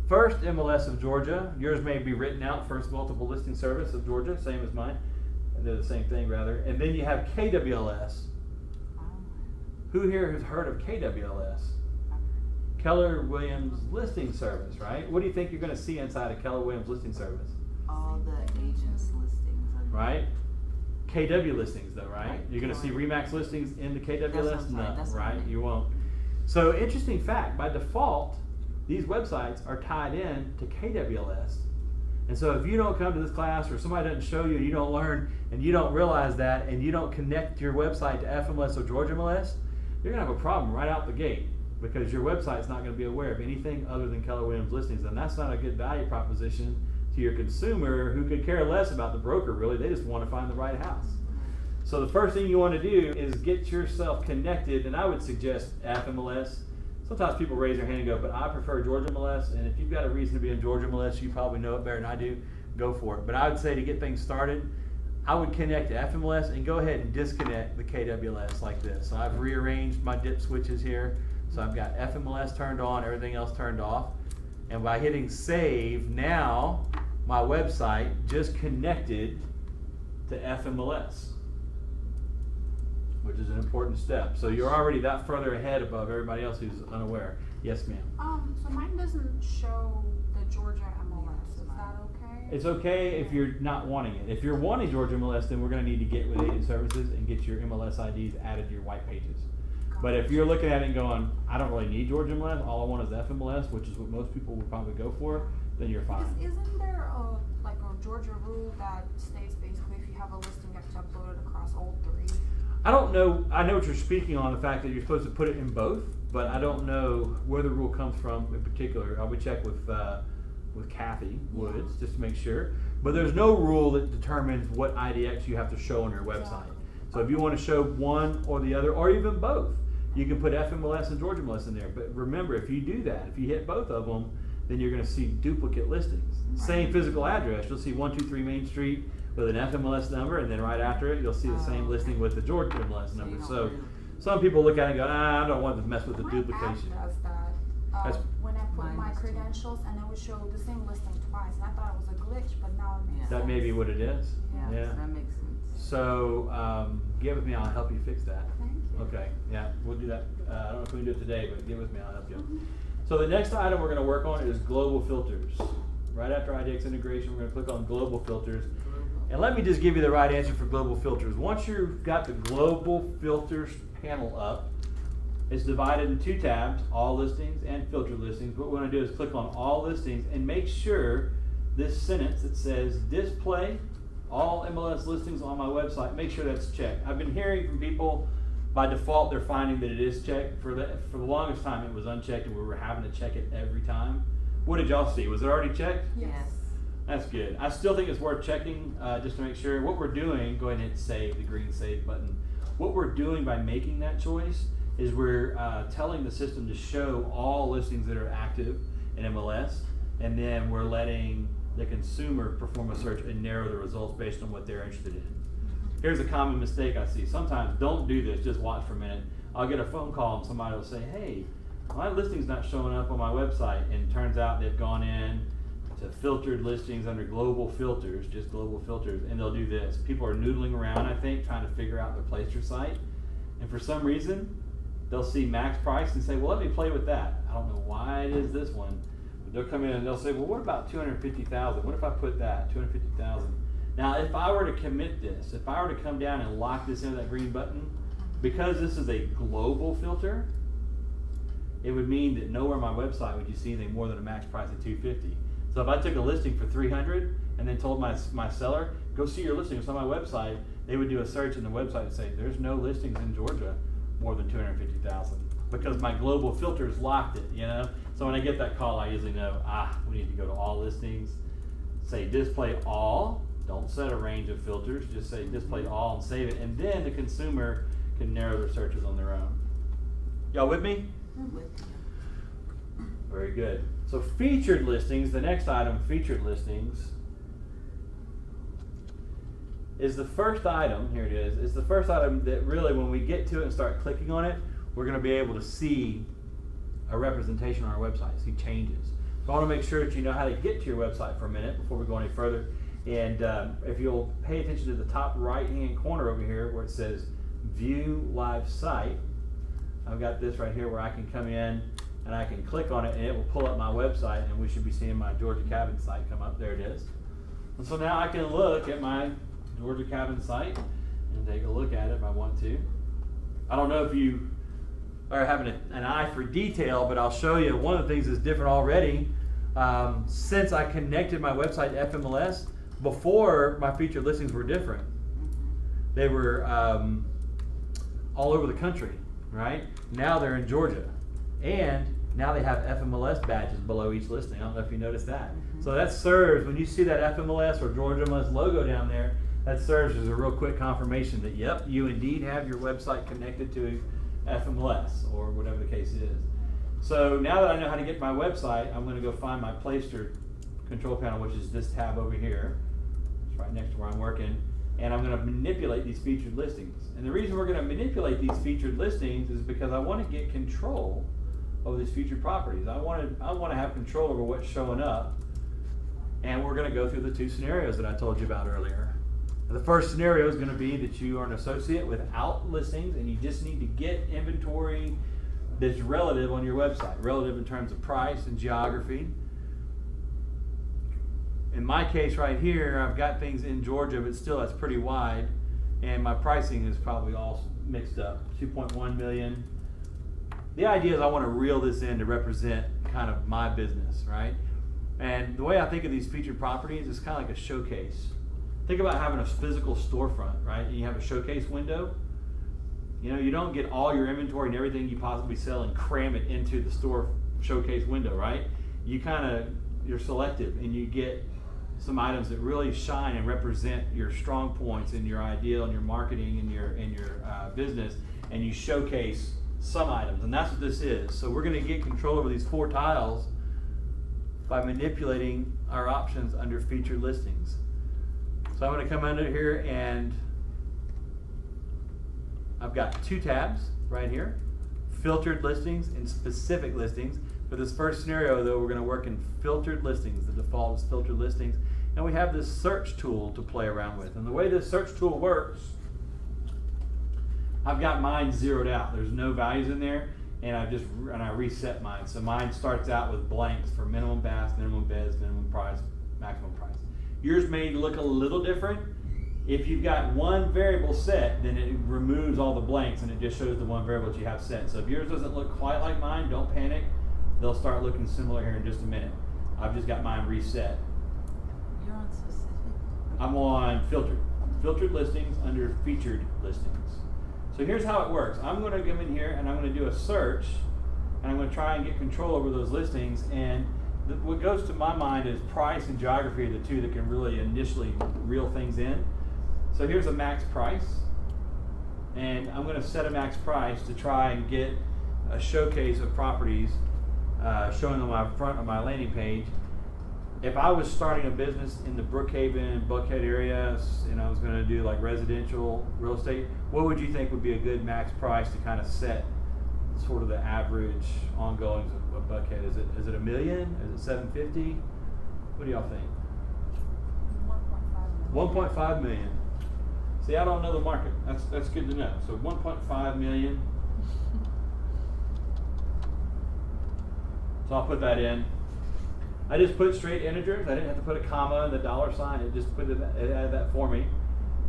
first MLS of Georgia. Yours may be written out, first multiple listing service of Georgia, same as mine. And they're the same thing, rather. And then you have KWLS. Who here has heard of KWLS? Keller Williams Listing Service, right? What do you think you're going to see inside a Keller Williams Listing Service? All the agents' listings. Right? KW listings though, right? Right. You're going to see Remax listings in the KW That's what list? I'm saying. No, That's what I right? meant. You won't. So interesting fact, by default, these websites are tied in to KWLS. And so if you don't come to this class or somebody doesn't show you, you don't learn, and you don't realize that, and you don't connect your website to FMLS or Georgia MLS, you're going to have a problem right out the gate because your website's not going to be aware of anything other than Keller Williams listings. And that's not a good value proposition to your consumer who could care less about the broker, really. They just want to find the right house. So the first thing you want to do is get yourself connected, and I would suggest FMLS. Sometimes people raise their hand and go, but I prefer Georgia MLS, and if you've got a reason to be in Georgia MLS, you probably know it better than I do, go for it. But I would say to get things started, I would connect to FMLS and go ahead and disconnect the KWLS like this. So I've rearranged my dip switches here. So I've got FMLS turned on, everything else turned off. And by hitting save, now my website just connected to FMLS, which is an important step. So you're already that further ahead above everybody else who's unaware. Yes, ma'am. So mine doesn't show the Georgia MLS. Is that okay? It's okay if you're not wanting it. If you're wanting Georgia MLS, then we're going to need to get with agent services and get your MLS IDs added to your white pages. But if you're looking at it and going, I don't really need Georgia MLS, all I want is FMLS, which is what most people would probably go for, then you're fine. Because isn't there a Georgia rule that states basically if you have a listing, you have to upload it across all three? I don't know. I know what you're speaking on, the fact that you're supposed to put it in both, but I don't know where the rule comes from in particular. I would check with Kathy Woods just to make sure. But there's no rule that determines what IDX you have to show on your website. So if you want to show one or the other, or even both, you can put FMLS and Georgia MLS in there. But remember, if you do that, if you hit both of them, then you're going to see duplicate listings. Same physical address. You'll see 123 Main Street with an FMLS number, and then right after it, you'll see the same listing with the Georgia MLS number. So some people look at it and go, I don't want to mess with the duplication. My app does that. That's- When I put Mine my does too. credentials, and it would show the same listing twice, and I thought it was a glitch, but now it makes sense. That may be what it is. Yeah, that makes sense. So get with me, I'll help you fix that. Thank you. Okay, yeah, we'll do that. I don't know if we can do it today, but get with me, I'll help you. So the next item we're going to work on is global filters. Right after IDX integration, we're going to click on global filters. And let me just give you the right answer for global filters. Once you've got the global filters panel up, it's divided in two tabs, all listings and filter listings. What we're going to do is click on all listings and make sure this sentence that says display all MLS listings on my website, make sure that's checked. I've been hearing from people by default they're finding that it is checked. For the longest time it was unchecked and we were having to check it every time. What did y'all see? Was it already checked? Yes. That's good. I still think it's worth checking just to make sure. What we're doing, go ahead and hit save, the green save button. What we're doing by making that choice is we're telling the system to show all listings that are active in MLS, and then we're letting the consumer perform a search and narrow the results based on what they're interested in. Here's a common mistake I see. Sometimes, don't do this, just watch for a minute. I'll get a phone call and somebody will say, hey, my listing's not showing up on my website, and it turns out they've gone in to filtered listings under global filters, just global filters, and they'll do this. People are noodling around, I think, trying to figure out their Placester site, and for some reason, they'll see max price and say, well, let me play with that. I don't know why it is this one, but they'll come in and they'll say, well, what about 250,000? What if I put that, 250,000? Now, if I were to commit this, if I were to come down and lock this into that green button, because this is a global filter, it would mean that nowhere on my website would you see anything more than a max price of 250. So if I took a listing for 300 and then told my seller, go see your listing, it's on my website, they would do a search in the website and say, there's no listings in Georgia more than 250,000 because my global filters locked it, you know? So when I get that call, I usually know, we need to go to all listings, say display all, don't set a range of filters, just say display all and save it, and then the consumer can narrow their searches on their own. Y'all with me? I'm with you. Very good. So featured listings, the next item, featured listings, is the first item, here it is the first item that really when we get to it and start clicking on it, we're going to be able to see a representation on our website, see changes. So I want to make sure that you know how to get to your website for a minute before we go any further. And if you'll pay attention to the top right-hand corner over here where it says View Live Site, I've got this right here where I can come in and I can click on it and it will pull up my website, and we should be seeing my Georgia Cabin site come up. There it is. And so now I can look at my Georgia Cabin site and take a look at it if I want to. I don't know if you are having an eye for detail, but I'll show you one of the things that's different already. Since I connected my website to FMLS, before my featured listings were different. They were all over the country, right? Now they're in Georgia. And now they have FMLS badges below each listing. I don't know if you noticed that. So that serves, when you see that FMLS or Georgia MLS logo down there, that serves as a real quick confirmation that, yep, you indeed have your website connected to FMLS or whatever the case is. So now that I know how to get my website, I'm going to go find my Placester control panel, which is this tab over here. It's right next to where I'm working. And I'm going to manipulate these featured listings. And the reason we're going to manipulate these featured listings is because I want to get control over these featured properties. I want to have control over what's showing up. And we're going to go through the two scenarios that I told you about earlier. And the first scenario is going to be that you are an associate without listings and you just need to get inventory that's relative on your website, relative in terms of price and geography. In my case right here, I've got things in Georgia, but still that's pretty wide, and my pricing is probably all mixed up. 2.1 million. The idea is I want to reel this in to represent kind of my business, right? And the way I think of these featured properties is kind of like a showcase. Think about having a physical storefront, right? And you have a showcase window. You know, you don't get all your inventory and everything you possibly sell and cram it into the store showcase window, right? You're selective and you get some items that really shine and represent your strong points in your ideal and your marketing and your business, and you showcase some items, and that's what this is. So we're going to get control over these 4 tiles by manipulating our options under featured listings. So I'm going to come under here and I've got 2 tabs right here, filtered listings and specific listings. For this first scenario though, we're going to work in filtered listings. The default is filtered listings. And we have this search tool to play around with. And the way this search tool works, I've got mine zeroed out. There's no values in there, and I reset mine. So mine starts out with blanks for minimum baths, minimum beds, minimum price, maximum price. Yours may look a little different. If you've got one variable set, then it removes all the blanks and it just shows the one variable that you have set. So if yours doesn't look quite like mine, don't panic. They'll start looking similar here in just a minute. I've just got mine reset. You're on specific? I'm on filtered listings under featured listings. So here's how it works. I'm going to come in here and I'm going to do a search, and I'm going to try and get control over those listings. And what goes to my mind is price and geography are the two that can really initially reel things in. So here's a max price. and I'm going to set a max price to try and get a showcase of properties showing on my front of my landing page. If I was starting a business in the Brookhaven, Buckhead area, and I was going to do like residential real estate, what would you think would be a good max price to kind of set sort of the average ongoings of Buckhead? Is it $1 million? Is it $750? What do y'all think? 1.5 million. 1.5 million. See, I don't know the market. That's good to know. So 1.5 million. So I'll put that in. I just put straight integers. I didn't have to put a comma and the dollar sign. It just it added that for me.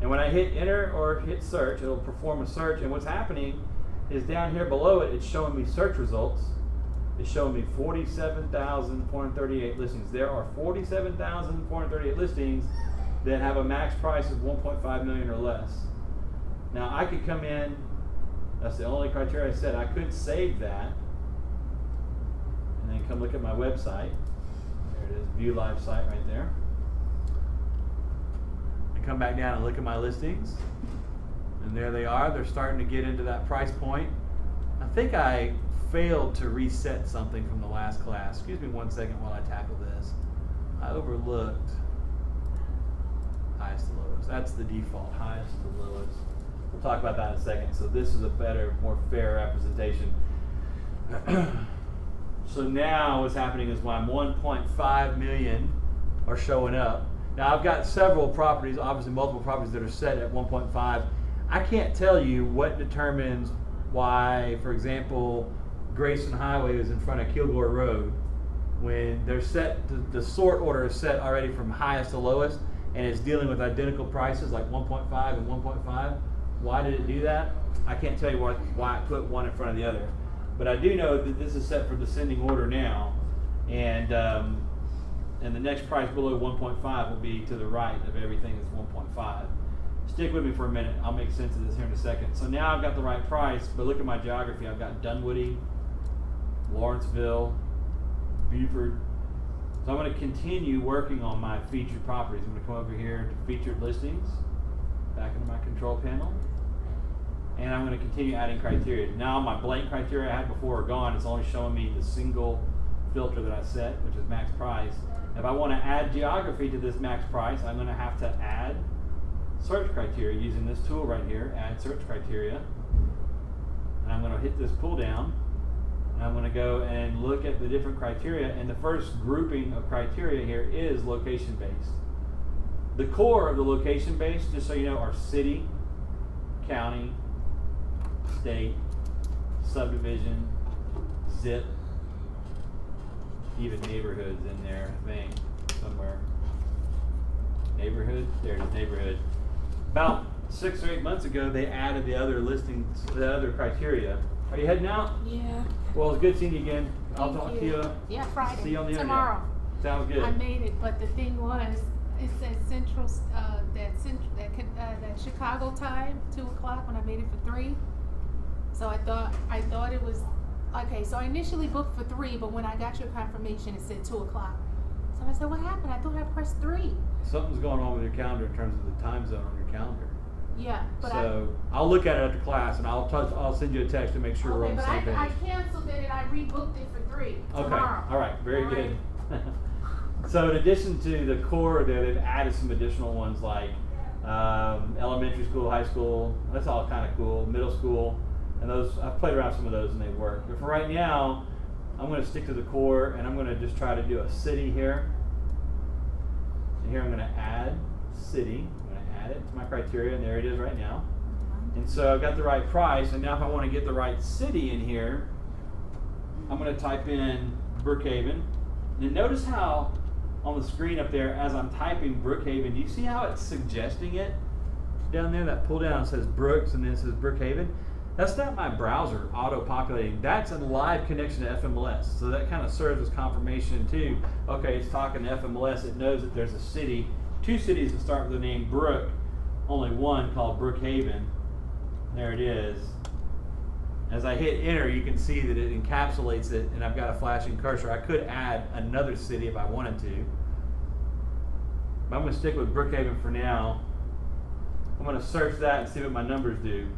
And when I hit enter or hit search, it'll perform a search. And what's happening is down here below it, it's showing me search results. It's showing me 47,438 listings. There are 47,438 listings that have a max price of 1.5 million or less. Now I could come in, that's the only criteria I said, I could save that and then come look at my website. There it is, view live site right there. And come back down and look at my listings. And there they are, they're starting to get into that price point. I think I failed to reset something from the last class. Excuse me one second while I tackle this. I overlooked highest to lowest. That's the default, highest to lowest. We'll talk about that in a second. So this is a better, more fair representation. So now what's happening is my 1.5 million are showing up. Now I've got several properties, obviously multiple properties that are set at 1.5. I can't tell you what determines why, for example, Grayson Highway is in front of Kilgore Road. When they're set, the sort order is set already from highest to lowest, and it's dealing with identical prices like 1.5 and 1.5. Why did it do that? I can't tell you why I put one in front of the other. But I do know that this is set for descending order now, and the next price below 1.5 will be to the right of everything that's 1.5. Stick with me for a minute. I'll make sense of this here in a second. So now I've got the right price, but look at my geography. I've got Dunwoody, Lawrenceville, Beaufort. So I'm going to continue working on my featured properties. I'm going to come over here to featured listings, back into my control panel, and I'm going to continue adding criteria. Now my blank criteria I had before are gone. It's only showing me the single filter that I set, which is max price. If I want to add geography to this max price, I'm going to have to add search criteria using this tool right here, add search criteria. And I'm going to hit this pull down. I'm going to go and look at the different criteria, and the first grouping of criteria here is location-based. The core of the location-based, just so you know, are city, county, state, subdivision, zip, even neighborhoods in there, I think, somewhere. Neighborhood, there it is, neighborhood. About 6 or 8 months ago, they added the other listings, the other criteria. Are you heading out? Yeah. Well, it's good seeing you again. I'll Thank talk to you. Yeah, Friday. See you on the tomorrow. internet. Sounds good. I made it, but the thing was, it said that Chicago time, 2:00 when I made it for 3. So I thought it was okay. So I initially booked for 3, but when I got your confirmation, it said 2:00. So I said, what happened? I thought I pressed 3. Something's going on with your calendar in terms of the time zone on your calendar. Yeah, but so I'll look at it after class, and I'll send you a text to make sure we're on the same page. I canceled it and I rebooked it for 3 tomorrow. Okay. All right. Very All good. So in addition to the core there, they've added some additional ones like elementary school, high school. That's all kind of cool. Middle school, and those I've played around with some of those and they work. But for right now, I'm going to stick to the core, and I'm going to just try to do a city here. And here I'm going to add city. I'm going to add it to my criteria, and there it is right now. And so I've got the right price, and now if I want to get the right city in here, I'm going to type in Brookhaven. And notice how on the screen up there, as I'm typing Brookhaven, do you see how it's suggesting it? Down there, that pull down says Brooks, and then it says Brookhaven. That's not my browser auto-populating. That's a live connection to FMLS. So that kind of serves as confirmation too. Okay, it's talking to FMLS. It knows that there's a city, 2 cities that start with the name Brook, only one called Brookhaven. There it is. As I hit enter, you can see that it encapsulates it, and I've got a flashing cursor. I could add another city if I wanted to. But I'm going to stick with Brookhaven for now. I'm going to search that and see what my numbers do.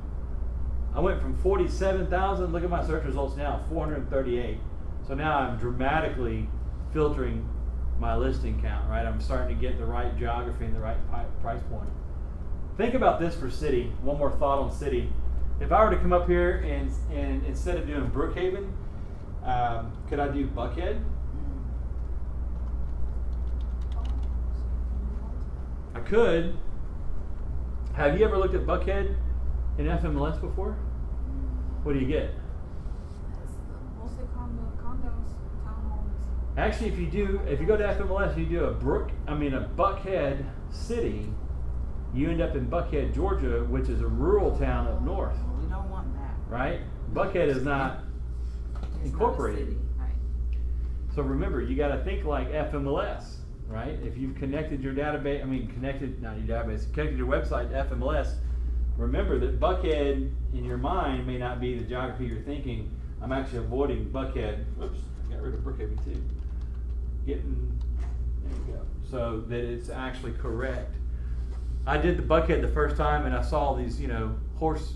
I went from 47,000, look at my search results now, 438. So now I'm dramatically filtering my listing count, right? I'm starting to get the right geography and the right price point. Think about this for city. One more thought on city. If I were to come up here and instead of doing Brookhaven, could I do Buckhead? I could. Have you ever looked at Buckhead in FMLS before? What do you get? It's mostly condos, townhomes. Actually, if you go to FMLS, you do a Buckhead city, you end up in Buckhead, Georgia, which is a rural town up north, We don't want that. right? Buckhead is not It's incorporated. Not a city. Right. So remember, you got to think like FMLS, right? If you've connected your database, connected your website to FMLS, remember that Buckhead in your mind may not be the geography you're thinking. I'm actually avoiding Buckhead. Oops, I got rid of Brookhaven too. There we go. So that it's actually correct. I did the Buckhead the first time and I saw these, horse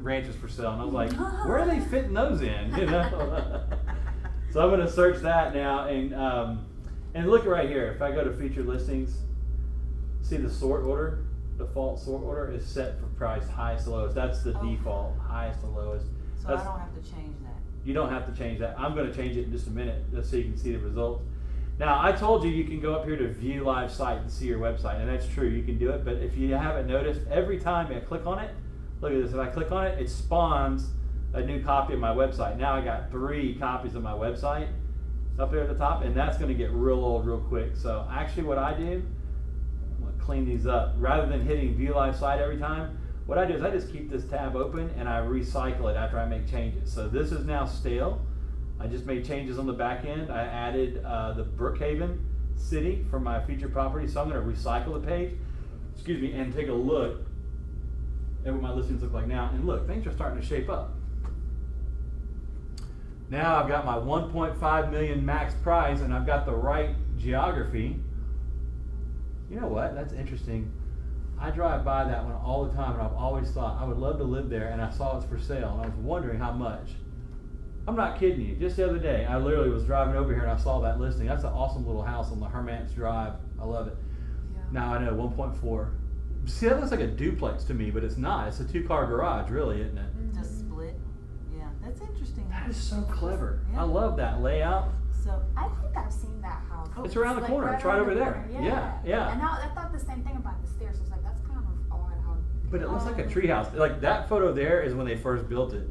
ranches for sale, and I was like, where are they fitting those in? So I'm going to search that now, and look right here. If I go to featured listings, see the sort order, default sort order is set for price highest to lowest. That's the default, highest to lowest. So I don't have to change that. You don't have to change that. I'm going to change it in just a minute, just so you can see the results. Now, I told you can go up here to view live site and see your website, and that's true, you can do it, but if you haven't noticed, every time I click on it, look at this, if I click on it, it spawns a new copy of my website. Now I got 3 copies of my website up there at the top, and that's going to get real old real quick. So actually what I do, I'm going to clean these up. Rather than hitting view live site every time, what I do is I just keep this tab open and I recycle it after I make changes. So this is now stale. I just made changes on the back end. I added the Brookhaven city for my featured property. So I'm going to recycle the page, and take a look at what my listings look like now. And look, things are starting to shape up. Now I've got my 1.5 million max price and I've got the right geography. You know what? That's interesting. I drive by that one all the time and I've always thought I would love to live there, and I saw it's for sale and I was wondering how much. I'm not kidding you. Just the other day, I literally was driving over here and I saw that listing. That's an awesome little house on the Hermance Drive. I love it. Yeah. Now I know, 1.4. See, that looks like a duplex to me, but it's not. It's a 2-car garage, really, isn't it? Just split. Yeah, that's interesting. That is so clever. Yeah. I love that layout. So I think I've seen that house. It's around the corner. It's right around over the there. corner. Yeah. And now I thought the same thing about the stairs. I was like, that's kind of odd how. But it looks like a treehouse. Like that photo there is when they first built it.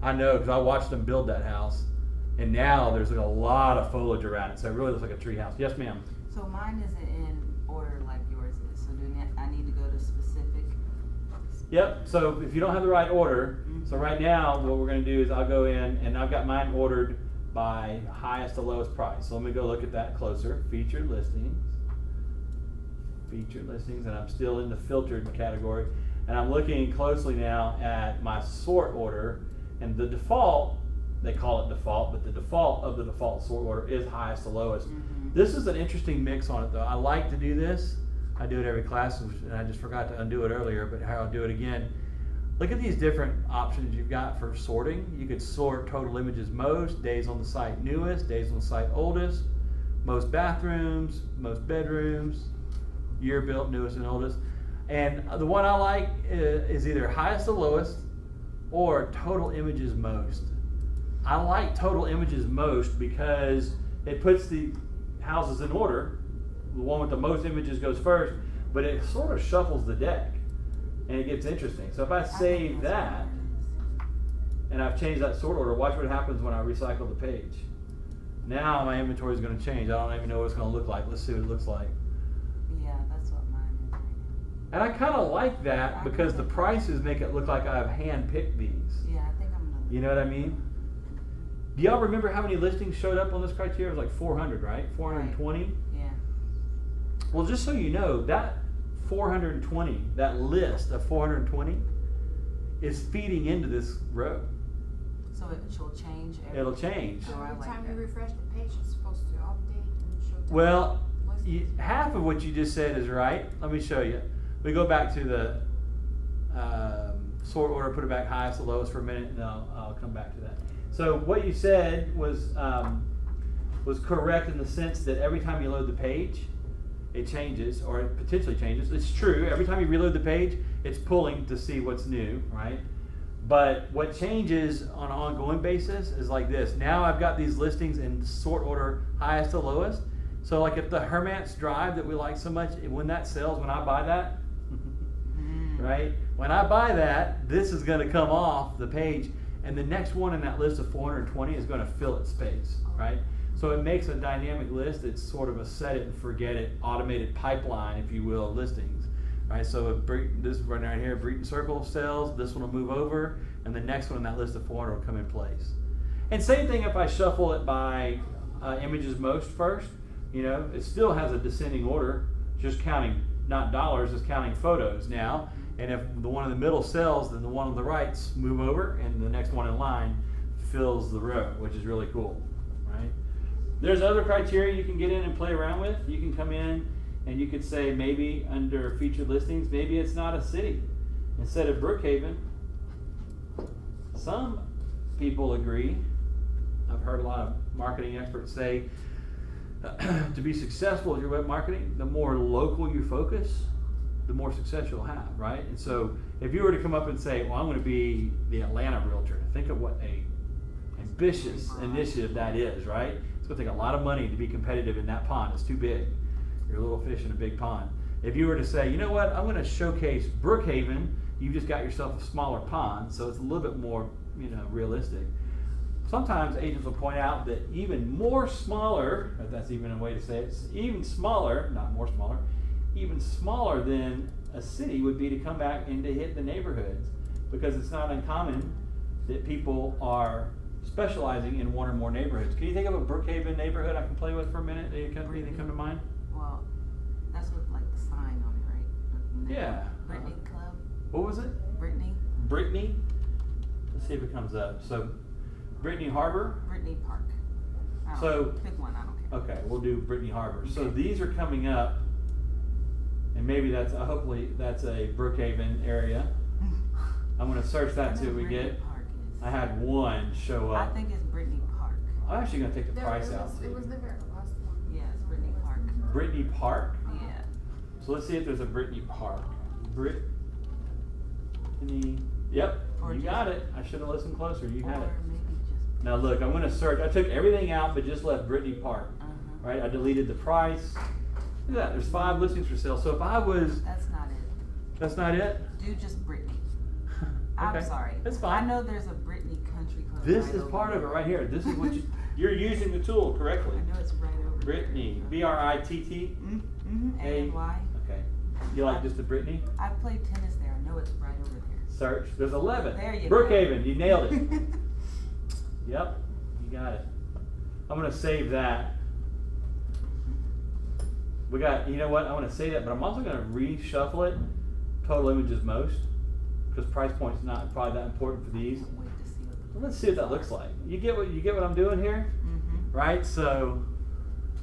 I know because I watched them build that house, and now there's like a lot of foliage around it, so it really looks like a treehouse. Yes, ma'am. So mine isn't in order like yours is. So do I need to go to specific? Yep. So if you don't have the right order, so right now what we're going to do is I'll go in and I've got mine ordered by highest to lowest price. So let me go look at that closer. Featured listings, and I'm still in the filtered category, and I'm looking closely now at my sort order, and the default, they call it default, but the default of the default sort order is highest to lowest. This is an interesting mix on it though. I like to do this. I do it every class, and I just forgot to undo it earlier, but I'll do it again. Look at these different options you've got for sorting. You could sort total images most, days on the site newest, days on the site oldest, most bathrooms, most bedrooms, year built, newest and oldest. And the one I like is either highest to lowest or total images most. I like total images most because it puts the houses in order. The one with the most images goes first, but it sort of shuffles the deck and it gets interesting. So if I save that and I've changed that sort order, watch what happens when I recycle the page. Now my inventory is going to change. I don't even know what it's going to look like. Let's see what it looks like. Yeah, that's what mine is right now. And I kind of like that because the prices make it look like I've hand-picked these. Yeah, I think I'm gonna. You know what I mean? Do y'all remember how many listings showed up on this criteria? It was like 400, right? 420? Yeah. Well, just so you know, that 420, that list of 420 is feeding into this row. So will change. It'll change. Oh, I Every like time that. you refresh the page, it's supposed to update and show. the Well, listings. half of what you just said is right. Let me show you. We go back to the sort order, put it back highest to lowest for a minute, and I'll come back to that. So what you said was correct in the sense that every time you load the page, it changes, or it potentially changes. It's true. Every time you reload the page, it's pulling to see what's new, right? But what changes on an ongoing basis is like this. Now I've got these listings in sort order highest to lowest. So like if the Hermance Drive that we like so much, when that sells, when I buy that, right? When I buy that, this is going to come off the page, and the next one in that list of 420 is going to fill its space, right? So it makes a dynamic list. It's sort of a set it and forget it, automated pipeline, if you will, of listings, right? So this one right here, Breton Circle sells, this one will move over, and the next one in that list of 400 will come in place. And same thing if I shuffle it by images most first, you know, it still has a descending order, just counting, not dollars, it's counting photos now. And if the one in the middle sells, then the one on the right move over, and the next one in line fills the row, which is really cool, right? There's other criteria you can get in and play around with. You can come in and you could say maybe under featured listings, maybe it's not a city. Instead of Brookhaven, some people agree, I've heard a lot of marketing experts say, to be successful with your web marketing, the more local you focus, the more success you'll have, right? And so if you were to come up and say, well, I'm going to be the Atlanta realtor, think of what a ambitious initiative that is, right? It's going to take a lot of money to be competitive in that pond. It's too big. You're a little fish in a big pond. If you were to say, you know what, I'm going to showcase Brookhaven, you've just got yourself a smaller pond, so it's a little bit more, you know, realistic. Sometimes agents will point out that even more smaller, if that's even a way to say it, it's even smaller, not more smaller, even smaller than a city would be to come back and to hit the neighborhoods, because it's not uncommon that people are specializing in one or more neighborhoods. Can you think of a Brookhaven neighborhood I can play with for a minute? Anything come to mind? Well, that's with like the sign on it, right? Yeah. Brittany Club. What was it? Brittany. Brittany. Let's see if it comes up. So, Brittany Harbor. Brittany Park. So pick one. I don't care. Okay, we'll do Brittany Harbor. Okay. So these are coming up, and maybe that's hopefully that's a Brookhaven area. I'm going to search that and see what we get. Park is. I had one show up. I think it's Brittany Park. I'm actually going to take the price out. It was the very last one. Yeah, it's Brittany Park. Brittany Park. Yeah. So let's see if there's a Brittany Park. Brittany. Yep, Or you just- got it. I should have listened closer. You had it. Or maybe just. Now look, I'm going to search. I took everything out, but just left Brittany Park. Right? I deleted the price. Look at that. There's 5 listings for sale. So if I was, That's not it. that's not it. Do just Brittany. Okay. I'm sorry. That's fine. I know there's a Brittany Country Club. This right is over part of it there. right here. This is what you're using the tool correctly. I know it's right over Brittany, B-R-I-T-T. Mm-hmm. A- A-N-Y. Okay. You like just the Brittany? I played tennis there. I know it's right over there. Search. There's 11. There you Brookhaven. go. You nailed it. Yep. You got it. I'm going to save that. We got, you know what? I'm going to say that, but I'm also going to reshuffle it. Total images most, because price point's not probably that important for these. Can't wait to see what the Let's see what that looks like. You get what I'm doing here, Mm-hmm. right? So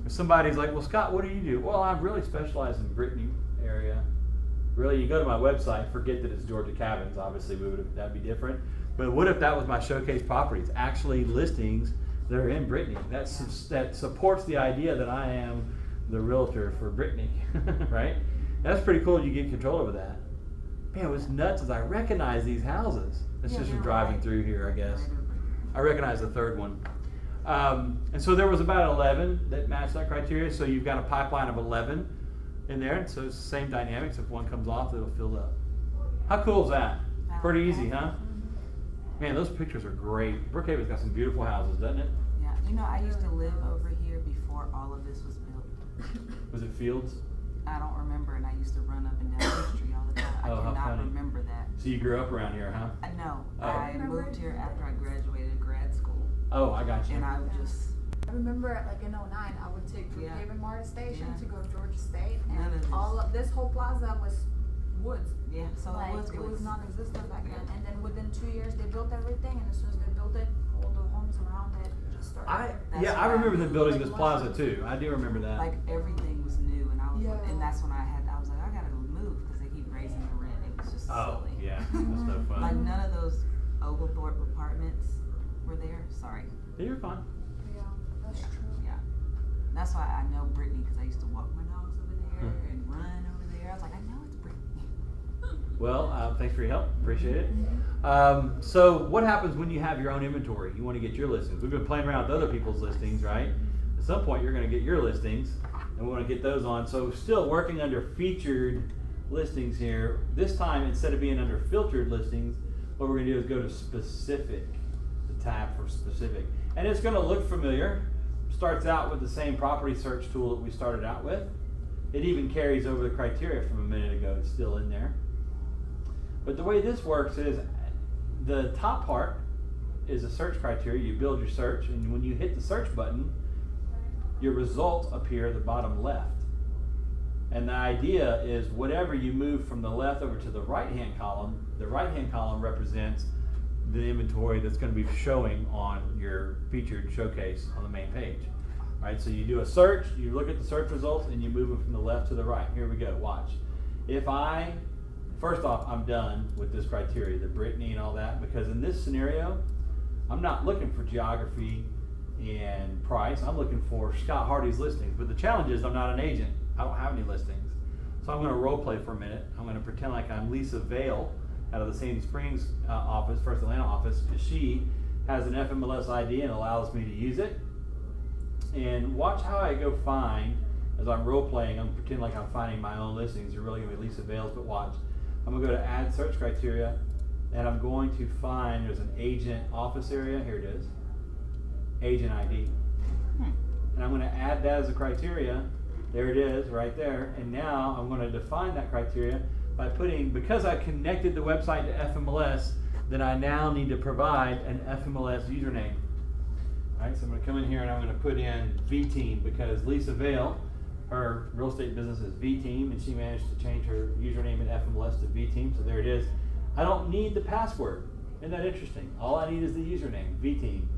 if somebody's like, well, Scott, what do you do? Well, I really specialize in Brittany area. Really, you go to my website, forget that it's Georgia Cabins. Obviously, that'd be different. But what if that was my showcase properties? Actually, listings that are in Brittany. That supports the idea that I am the realtor for Brittany, right? That's pretty cool. You get control over that. Man, what's nuts is I recognize these houses. It's Yeah, just from you're driving right. through here, I guess. Right over here. I recognize the third one. And so there was about 11 that matched that criteria. So you've got a pipeline of 11 in there. And so it's the same dynamics. If one comes off, it'll fill up. How cool is that? Pretty easy, huh? Man, those pictures are great. Brookhaven's got some beautiful houses, doesn't it? Yeah, you know, I used to live over here before all of this was built. Was it Fields? I don't remember, and I used to run up and down the street all the time. I Oh, how cannot funny. remember that. So you grew up around here, huh? No, Oh. I moved here after I graduated grad school, Oh, I got you. and I just I remember like in '09, I would take Yeah. Brookhaven Mart Station Yeah. to go to Georgia State, None of and this. all of this whole plaza was woods. yeah. So Like, it was it was woods. non-existent back then. Yeah. And then within 2 years, they built everything, and as soon as they built it, all the homes around it just started. That's I why remember them building like this plaza mushrooms. too. I do remember that. Like everything was new, and I was, Yeah. and that's when I was like, I gotta move because they keep raising the rent. It was just Oh, silly. yeah, that's no fun. Like none of those Oglethorpe apartments were there. Sorry. You're fine. Yeah, that's Yeah. true. Yeah. That's why I know Brittany, because I used to walk my dogs over there Hmm. and run over there. I was like, I know it's Brittany. Well, thanks for your help. Appreciate it. So what happens when you have your own inventory? You want to get your listings. We've been playing around with other people's listings, right? At some point, you're going to get your listings, and we want to get those on. So still working under featured listings here. This time, instead of being under filtered listings, what we're going to do is go to specific, the tab for specific. And it's going to look familiar. Starts out with the same property search tool that we started out with. It even carries over the criteria from a minute ago. It's still in there. But the way this works is the top part is a search criteria. You build your search, and when you hit the search button, your results appear at the bottom left. And the idea is whatever you move from the left over to the right-hand column, the right-hand column represents the inventory that's going to be showing on your featured showcase on the main page. All right, so you do a search, you look at the search results, and you move them from the left to the right. Here we go, watch. First off, I'm done with this criteria, the Brittany and all that, because in this scenario, I'm not looking for geography and price. I'm looking for Scott Hardy's listings. But the challenge is I'm not an agent. I don't have any listings. So I'm going to role play for a minute. I'm going to pretend like I'm Lisa Vale out of the Sandy Springs office, First Atlanta office, because she has an FMLS ID and allows me to use it. And watch how I go find, as I'm role playing, I'm pretending like I'm finding my own listings. You're really going to be Lisa Vale's, but watch. I'm going to go to add search criteria, and I'm going to find, there's an agent office area. Here it is. Agent ID. And I'm going to add that as a criteria. There it is, right there. And now I'm going to define that criteria by putting, because I connected the website to FMLS, then I now need to provide an FMLS username. All right, so I'm going to come in here and I'm going to put in V-Team, because Lisa Vale, her real estate business is V-Team, and she managed to change her username in FMLS to V-Team, so there it is. I don't need the password. Isn't that interesting? All I need is the username, V-Team.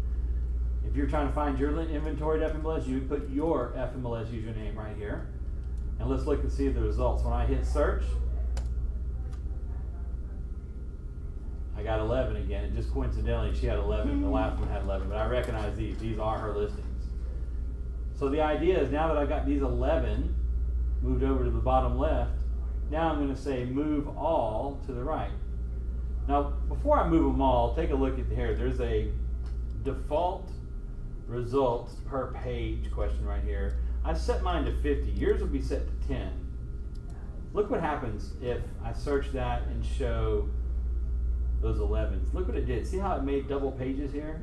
If you're trying to find your inventory at FMLS, you would put your FMLS username right here. And let's look and see the results. When I hit search, I got 11 again. And just coincidentally, she had 11. The last one had 11, but I recognize these. These are her listings. So the idea is, now that I've got these 11 moved over to the bottom left, now I'm going to say move all to the right. Now, before I move them all, take a look at here. There's a default results per page question right here. I set mine to 50. Yours will be set to 10. Look what happens if I search that and show those 11s. Look what it did. See how it made double pages here?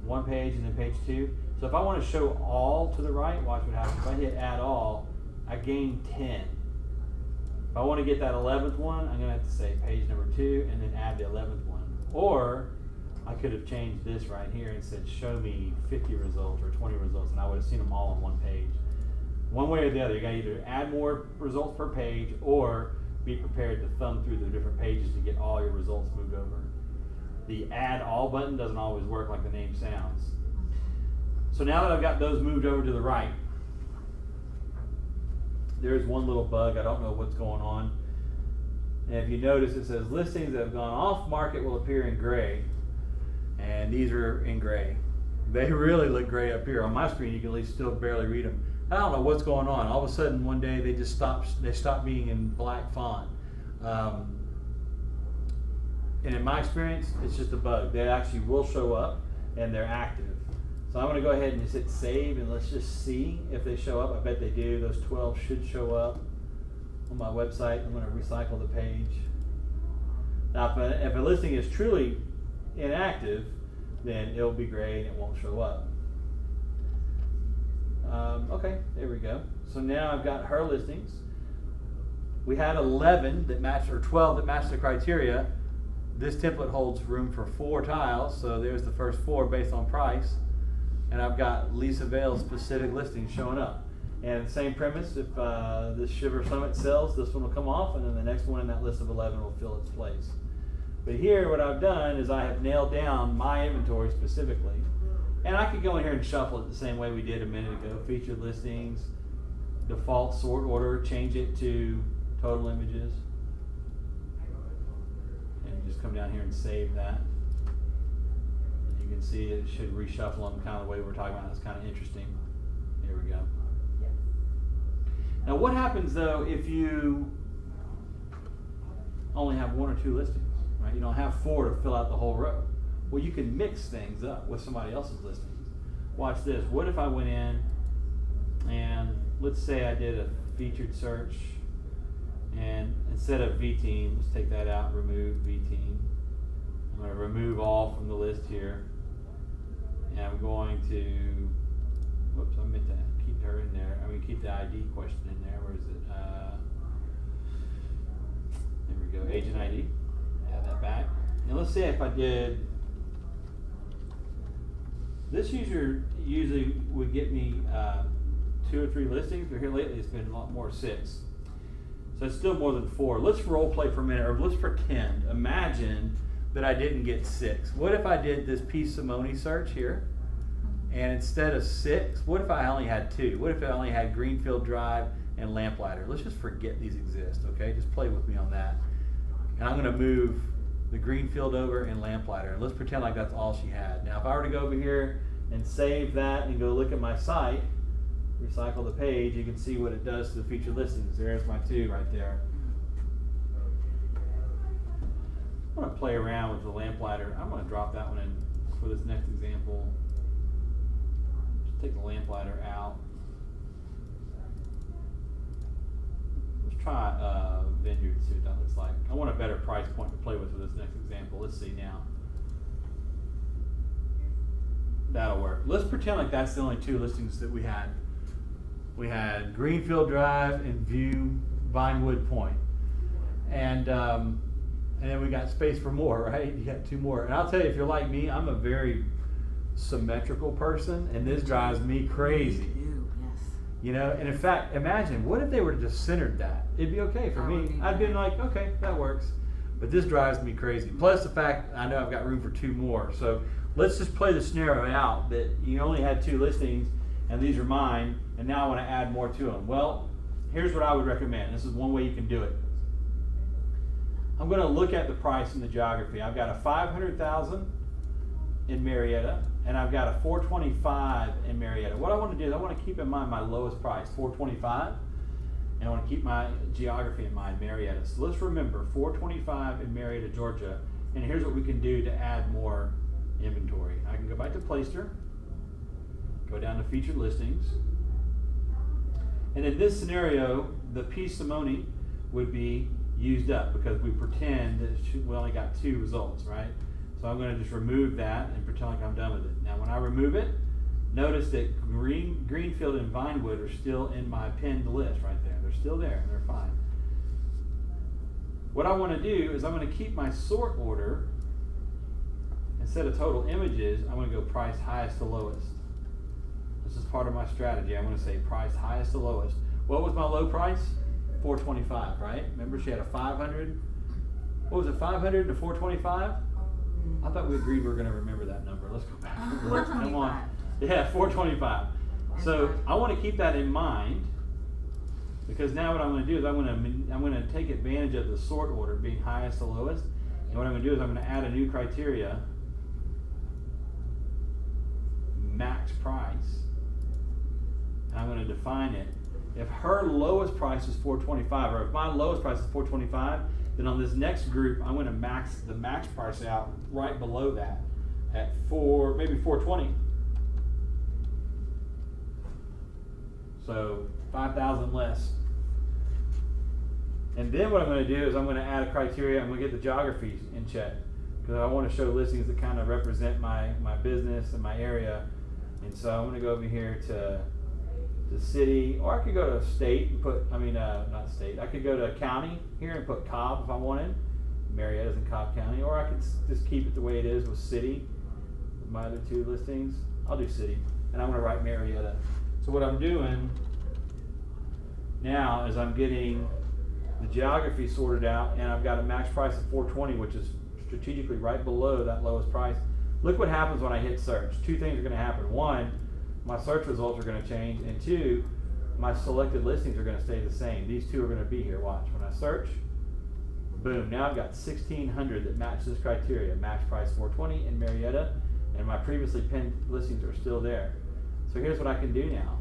One page and then page 2. So if I want to show all to the right, watch what happens. If I hit add all, I gain 10. If I want to get that 11th one, I'm going to have to say page number 2 and then add the 11th one. Or I could have changed this right here and said show me 50 results or 20 results, and I would have seen them all on one page. One way or the other, you got to either add more results per page or be prepared to thumb through the different pages to get all your results moved over. The add all button doesn't always work like the name sounds. So now that I've got those moved over to the right, there's one little bug. I don't know what's going on. And if you notice, it says listings that have gone off market will appear in gray. And these are in gray. They really look gray up here. On my screen, you can at least still barely read them. I don't know what's going on. All of a sudden, one day, they just stopped being in black font. And in my experience, it's just a bug. They actually will show up, and they're active. So I'm going to go ahead and just hit save, and let's just see if they show up. I bet they do. Those 12 should show up on my website. I'm going to recycle the page. Now, if a listing is truly inactive, then it'll be gray and it won't show up. Okay, there we go. So now I've got her listings. We had 11 that matched, or 12 that matched the criteria. This template holds room for 4 tiles, so there's the first 4 based on price. And I've got Lisa Vale's specific listings showing up. And same premise, if this Shiver Summit sells, this one will come off, and then the next one in that list of 11 will fill its place. But here, what I've done is I have nailed down my inventory specifically. And I could go in here and shuffle it the same way we did a minute ago. Featured listings, default sort order, change it to total images. just come down here and save that. And you can see it should reshuffle them kind of the way we're talking about. It's kind of interesting. Here we go. Now what happens though if you only have 1 or 2 listings, right? You don't have 4 to fill out the whole row. Well, you can mix things up with somebody else's listings. Watch this. What if I went in and let's say I did a featured search, and instead of V-Team, let's take that out, remove V-Team. I'm going to remove all from the list here. And I'm going to, whoops, I meant to keep her in there. I'm going to keep the ID question in there. Where is it? There we go, agent ID. Add that back. And let's say if I did, this user usually would get me 2 or 3 listings, but here lately it's been a lot more, 6. So it's still more than 4. Let's role play for a minute, or let's pretend, imagine that I didn't get 6. What if I did this P. Simone search here, and instead of 6, what if I only had 2? What if I only had Greenfield Drive and Lamplighter? Let's just forget these exist, okay? Just play with me on that. And I'm gonna move the Greenfield over and Lamplighter, and let's pretend like that's all she had. Now if I were to go over here and save that and go look at my site, recycle the page, you can see what it does to the featured listings. There's my 2 right there. I'm going to play around with the Lamplighter. I'm going to drop that one in for this next example. Just take the Lamplighter out. Let's try Vineyard and see what that looks like. I want a better price point to play with for this next example. Let's see now. That'll work. Let's pretend like that's the only 2 listings that we had. We had Greenfield Drive and View Vinewood Point. And then we got space for more, right? You got 2 more. And I'll tell you, if you're like me, I'm a very symmetrical person, and this drives me crazy. You know, and in fact, imagine, what if they were just centered that? It'd be okay for me. I'd be like, okay, that works. But this drives me crazy. Plus the fact I know I've got room for 2 more. So let's just play the scenario out that you only had 2 listings, and these are mine, and now I want to add more to them. Well, here's what I would recommend. This is one way you can do it. I'm going to look at the price and the geography. I've got a 500,000 in Marietta, and I've got a 425 in Marietta. What I want to do is I want to keep in mind my lowest price, 425, and I want to keep my geography in mind, Marietta. So let's remember 425 in Marietta, Georgia, and here's what we can do to add more inventory. I can go back to Placester, go down to featured listings, and in this scenario, the P. Simone would be used up because we pretend that we only got 2 results, right? So I'm going to just remove that and pretend like I'm done with it. Now when I remove it, notice that Greenfield and Vinewood are still in my pinned list right there. They're still there, they're fine. What I want to do is I'm going to keep my sort order. Instead of total images, I'm going to go price highest to lowest. This is part of my strategy. I'm going to say price highest to lowest. What was my low price? 425, right? Remember she had a 500. What was it, 500 to 425? I thought we agreed we were going to remember that number. Let's go back. 425. Come on. Yeah, 425. So I want to keep that in mind, because now what I'm going to do is I'm going to take advantage of the sort order being highest to lowest. And what I'm going to do is I'm going to add a new criteria, max price, and I'm going to define it. If her lowest price is 425, or if my lowest price is 425, then on this next group, I'm going to max the max price out right below that at maybe 420. So 5,000 less. And then what I'm going to do is I'm going to add a criteria. I'm going to get the geography in check, because I want to show listings that kind of represent my business and my area. And so I'm going to go over here to city, or I could go to state and put, not state, I could go to county here and put Cobb if I wanted. Marietta's in Cobb County. Or I could just keep it the way it is with city, with my other 2 listings. I'll do city, and I'm going to write Marietta. So what I'm doing now is I'm getting the geography sorted out, and I've got a max price of 420, which is strategically right below that lowest price. Look what happens when I hit search. 2 things are going to happen. 1, my search results are going to change, and 2, my selected listings are going to stay the same. These 2 are going to be here. Watch. When I search, Boom, now I've got 1,600 that match this criteria, max price 420 in Marietta, and my previously pinned listings are still there. So here's what I can do now.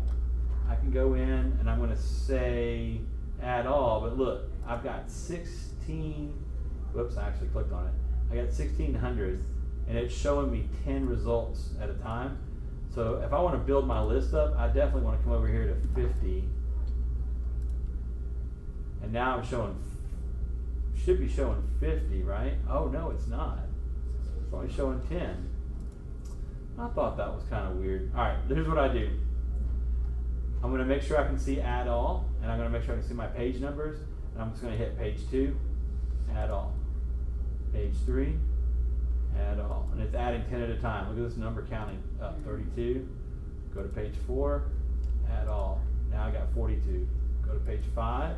I can go in and I'm gonna say add all, but look, I've got 16, whoops, I actually clicked on it. I got 1,600 and it's showing me 10 results at a time. So if I wanna build my list up, I definitely wanna come over here to 50. And now I'm showing, should be showing 50, right? Oh no, it's not. It's only showing 10. I thought that was kind of weird. All right, here's what I do. I'm gonna make sure I can see add all, and I'm gonna make sure I can see my page numbers, and I'm just gonna hit page 2, add all. Page 3, add all. And it's adding 10 at a time. Look at this number counting up, 32. Go to page 4, add all. Now I got 42. Go to page 5,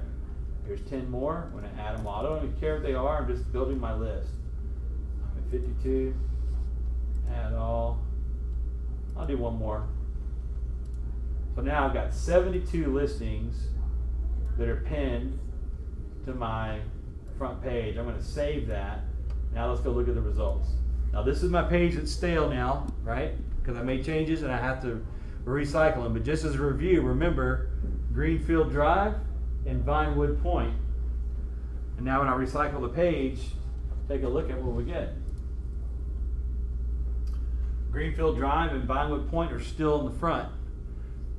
here's 10 more. I'm gonna add them all. I don't even care what they are, I'm just building my list. I'm at 52, add all. I'll do one more. So now I've got 72 listings that are pinned to my front page. I'm going to save that. Now let's go look at the results. Now this is my page that's stale now, right? Because I made changes and I have to recycle them. But just as a review, remember Greenfield Drive and Vinewood Point. And now when I recycle the page, take a look at what we get. Greenfield Drive and Vinewood Point are still in the front.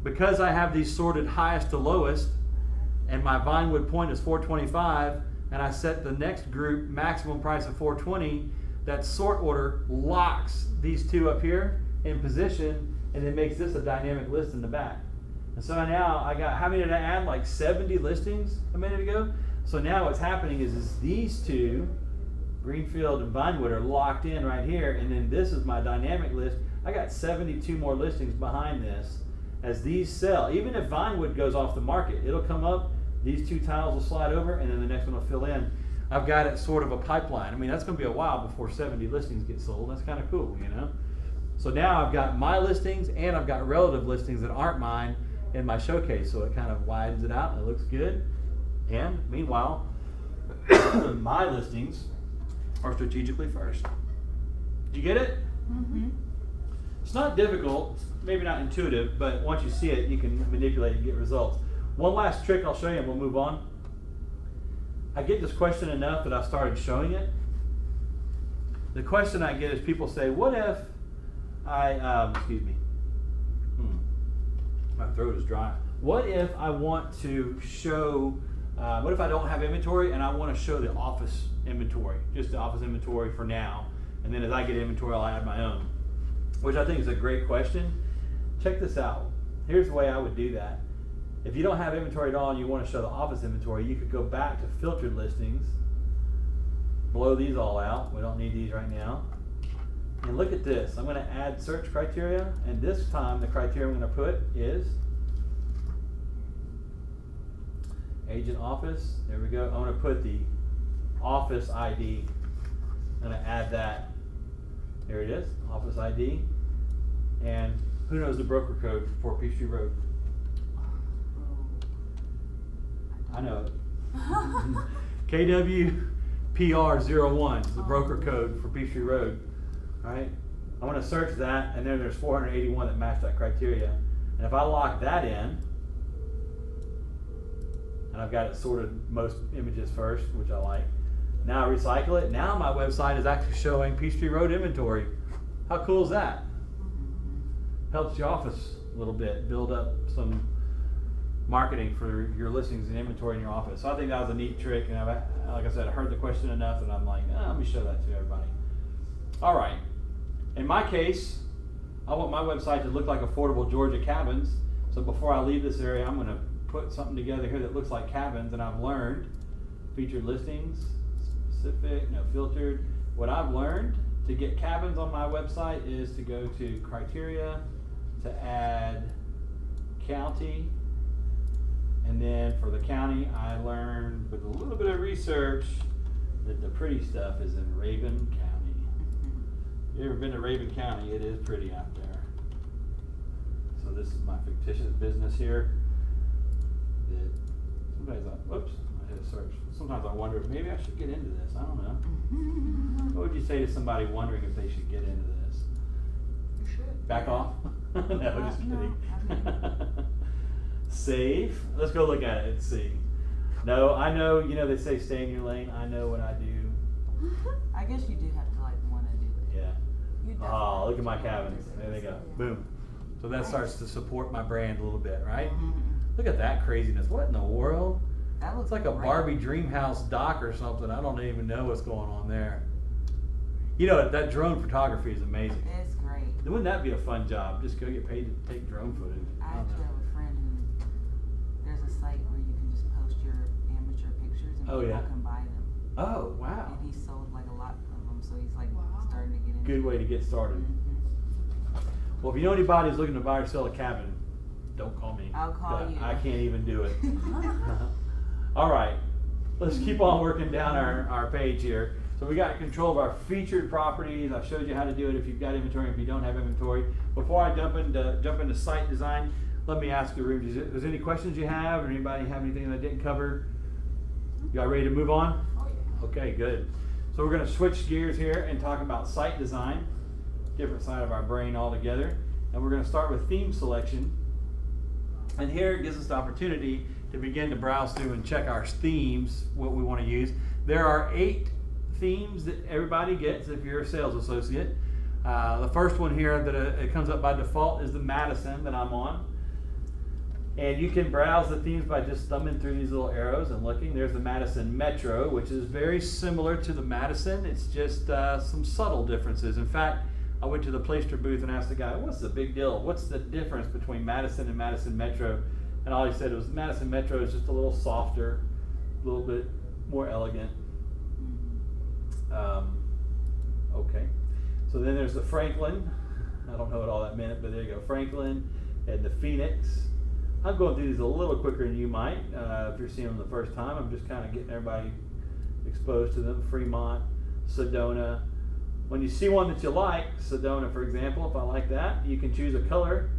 Because I have these sorted highest to lowest, and my Vinewood Point is 425, and I set the next group maximum price of 420, that sort order locks these two up here in position, and it makes this a dynamic list in the back. And so now I got, how many did I add? Like 70 listings a minute ago? So now what's happening is these two, Greenfield and Vinewood, are locked in right here, and then this is my dynamic list. I got 72 more listings behind this. As these sell, even if Vinewood goes off the market, it'll come up, these two tiles will slide over, and then the next one will fill in. I've got it sort of a pipeline. I mean, that's gonna be a while before 70 listings get sold. That's kind of cool, you know? So now I've got my listings and I've got relative listings that aren't mine in my showcase, so it kind of widens it out and it looks good. And meanwhile, my listings are strategically first. Do you get it? Mm-hmm. It's not difficult, maybe not intuitive, but once you see it, you can manipulate and get results. One last trick I'll show you and we'll move on. I get this question enough that I started showing it. The question I get is people say, what if I, excuse me, my throat is dry. What if I want to show, what if I don't have inventory and I want to show the office inventory, just the office inventory for now, and then as I get inventory, I'll add my own. Which I think is a great question. Check this out. Here's the way I would do that. If you don't have inventory at all and you want to show the office inventory, you could go back to filtered listings, blow these all out. We don't need these right now. And look at this. I'm going to add search criteria, and this time the criteria I'm going to put is agent office. There we go. I'm going to put the office ID. I'm going to add that. There it is, office ID. And who knows the broker code for Peachtree Road? I know it. KWPR01, the broker code for Peachtree Road. Right? I want to search that, and then there's 481 that match that criteria. And if I lock that in, and I've got it sorted most images first, which I like. Now I recycle it. Now my website is actually showing Peachtree Road inventory. How cool is that? Helps your office a little bit, build up some marketing for your listings and inventory in your office. So I think that was a neat trick, and like I said, I heard the question enough that I'm like, let me show that to everybody. All right. In my case, I want my website to look like affordable Georgia cabins. So before I leave this area, I'm going to put something together here that looks like cabins, and I've learned featured listings, specific, no, filtered. What I've learned to get cabins on my website is to go to criteria, to add county, and then for the county, I learned with a little bit of research that the pretty stuff is in Raven County. You ever been to Raven County? It is pretty out there. So this is my fictitious business here. That somebody's like, whoops, I hit a search. sometimes I wonder if maybe I should get into this. I don't know. What would you say to somebody wondering if they should get into this? You should. Back off? No, just No, kidding. I mean- Save. Let's go look at it and see. No, I know, they say stay in your lane. I know what I do. I guess you do have to like want to do it. Yeah. You Oh, definitely look at my have to cabins. do There they this. go. Yeah. Boom. So that starts to support my brand a little bit, right? Mhm. Look at that craziness. What in the world? That looks It's like a great. Barbie dream house dock or something. I don't even know what's going on there. That drone photography is amazing. It's great. Wouldn't that be a fun job? Just go get paid to take drone footage. I don't actually know. have a friend who there's a site where you can just post your amateur pictures and Oh, people yeah. can buy them. Oh, wow. And he sold like a lot of them, so he's like Wow. starting to get into Good way to get started. Well, if you know anybody who's looking to buy or sell a cabin, don't call me. I'll call you. I can't even do it. All right, let's keep on working down our page here. So we got control of our featured properties. I showed you how to do it if you've got inventory, if you don't have inventory. Before I jump into site design, let me ask you, Ruby, is there any questions you have, or anybody have anything that I didn't cover? Y'all ready to move on? Oh, yeah. Okay, good. So we're going to switch gears here and talk about site design, different side of our brain altogether. And we're going to start with theme selection. And here it gives us the opportunity to begin to browse through and check our themes, what we want to use. There are 8 themes that everybody gets if you're a sales associate. The first one here that it comes up by default is the Madison that I'm on. And you can browse the themes by just thumbing through these little arrows and looking. There's the Madison Metro, which is very similar to the Madison. It's just some subtle differences. In fact, I went to the Placester booth and asked the guy, what's the big deal? What's the difference between Madison and Madison Metro? And all he said was Madison Metro is just a little softer, a little bit more elegant. Okay. So then there's the Franklin. I don't know what all that meant, but there you go. Franklin and the Phoenix. I'm going through these a little quicker than you might if you're seeing them the first time. I'm just kind of getting everybody exposed to them. Fremont, Sedona. When you see one that you like, Sedona for example, if I like that, you can choose a color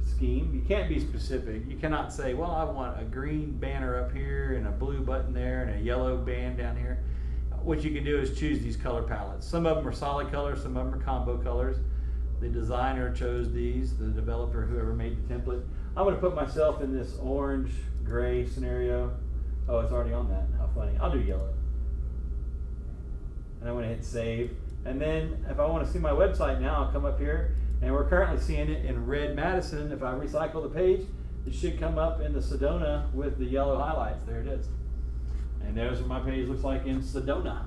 scheme. You can't be specific. You cannot say, well, I want a green banner up here and a blue button there and a yellow band down here. What you can do is choose these color palettes. Some of them are solid colors, some of them are combo colors. The designer chose these, the developer, whoever made the template. I'm going to put myself in this orange gray scenario. Oh, it's already on that. How funny. I'll do yellow. And I'm going to hit save. And then if I want to see my website now, I'll come up here, and we're currently seeing it in red Madison. If I recycle the page, it should come up in the Sedona with the yellow highlights. There it is. And there's what my page looks like in Sedona.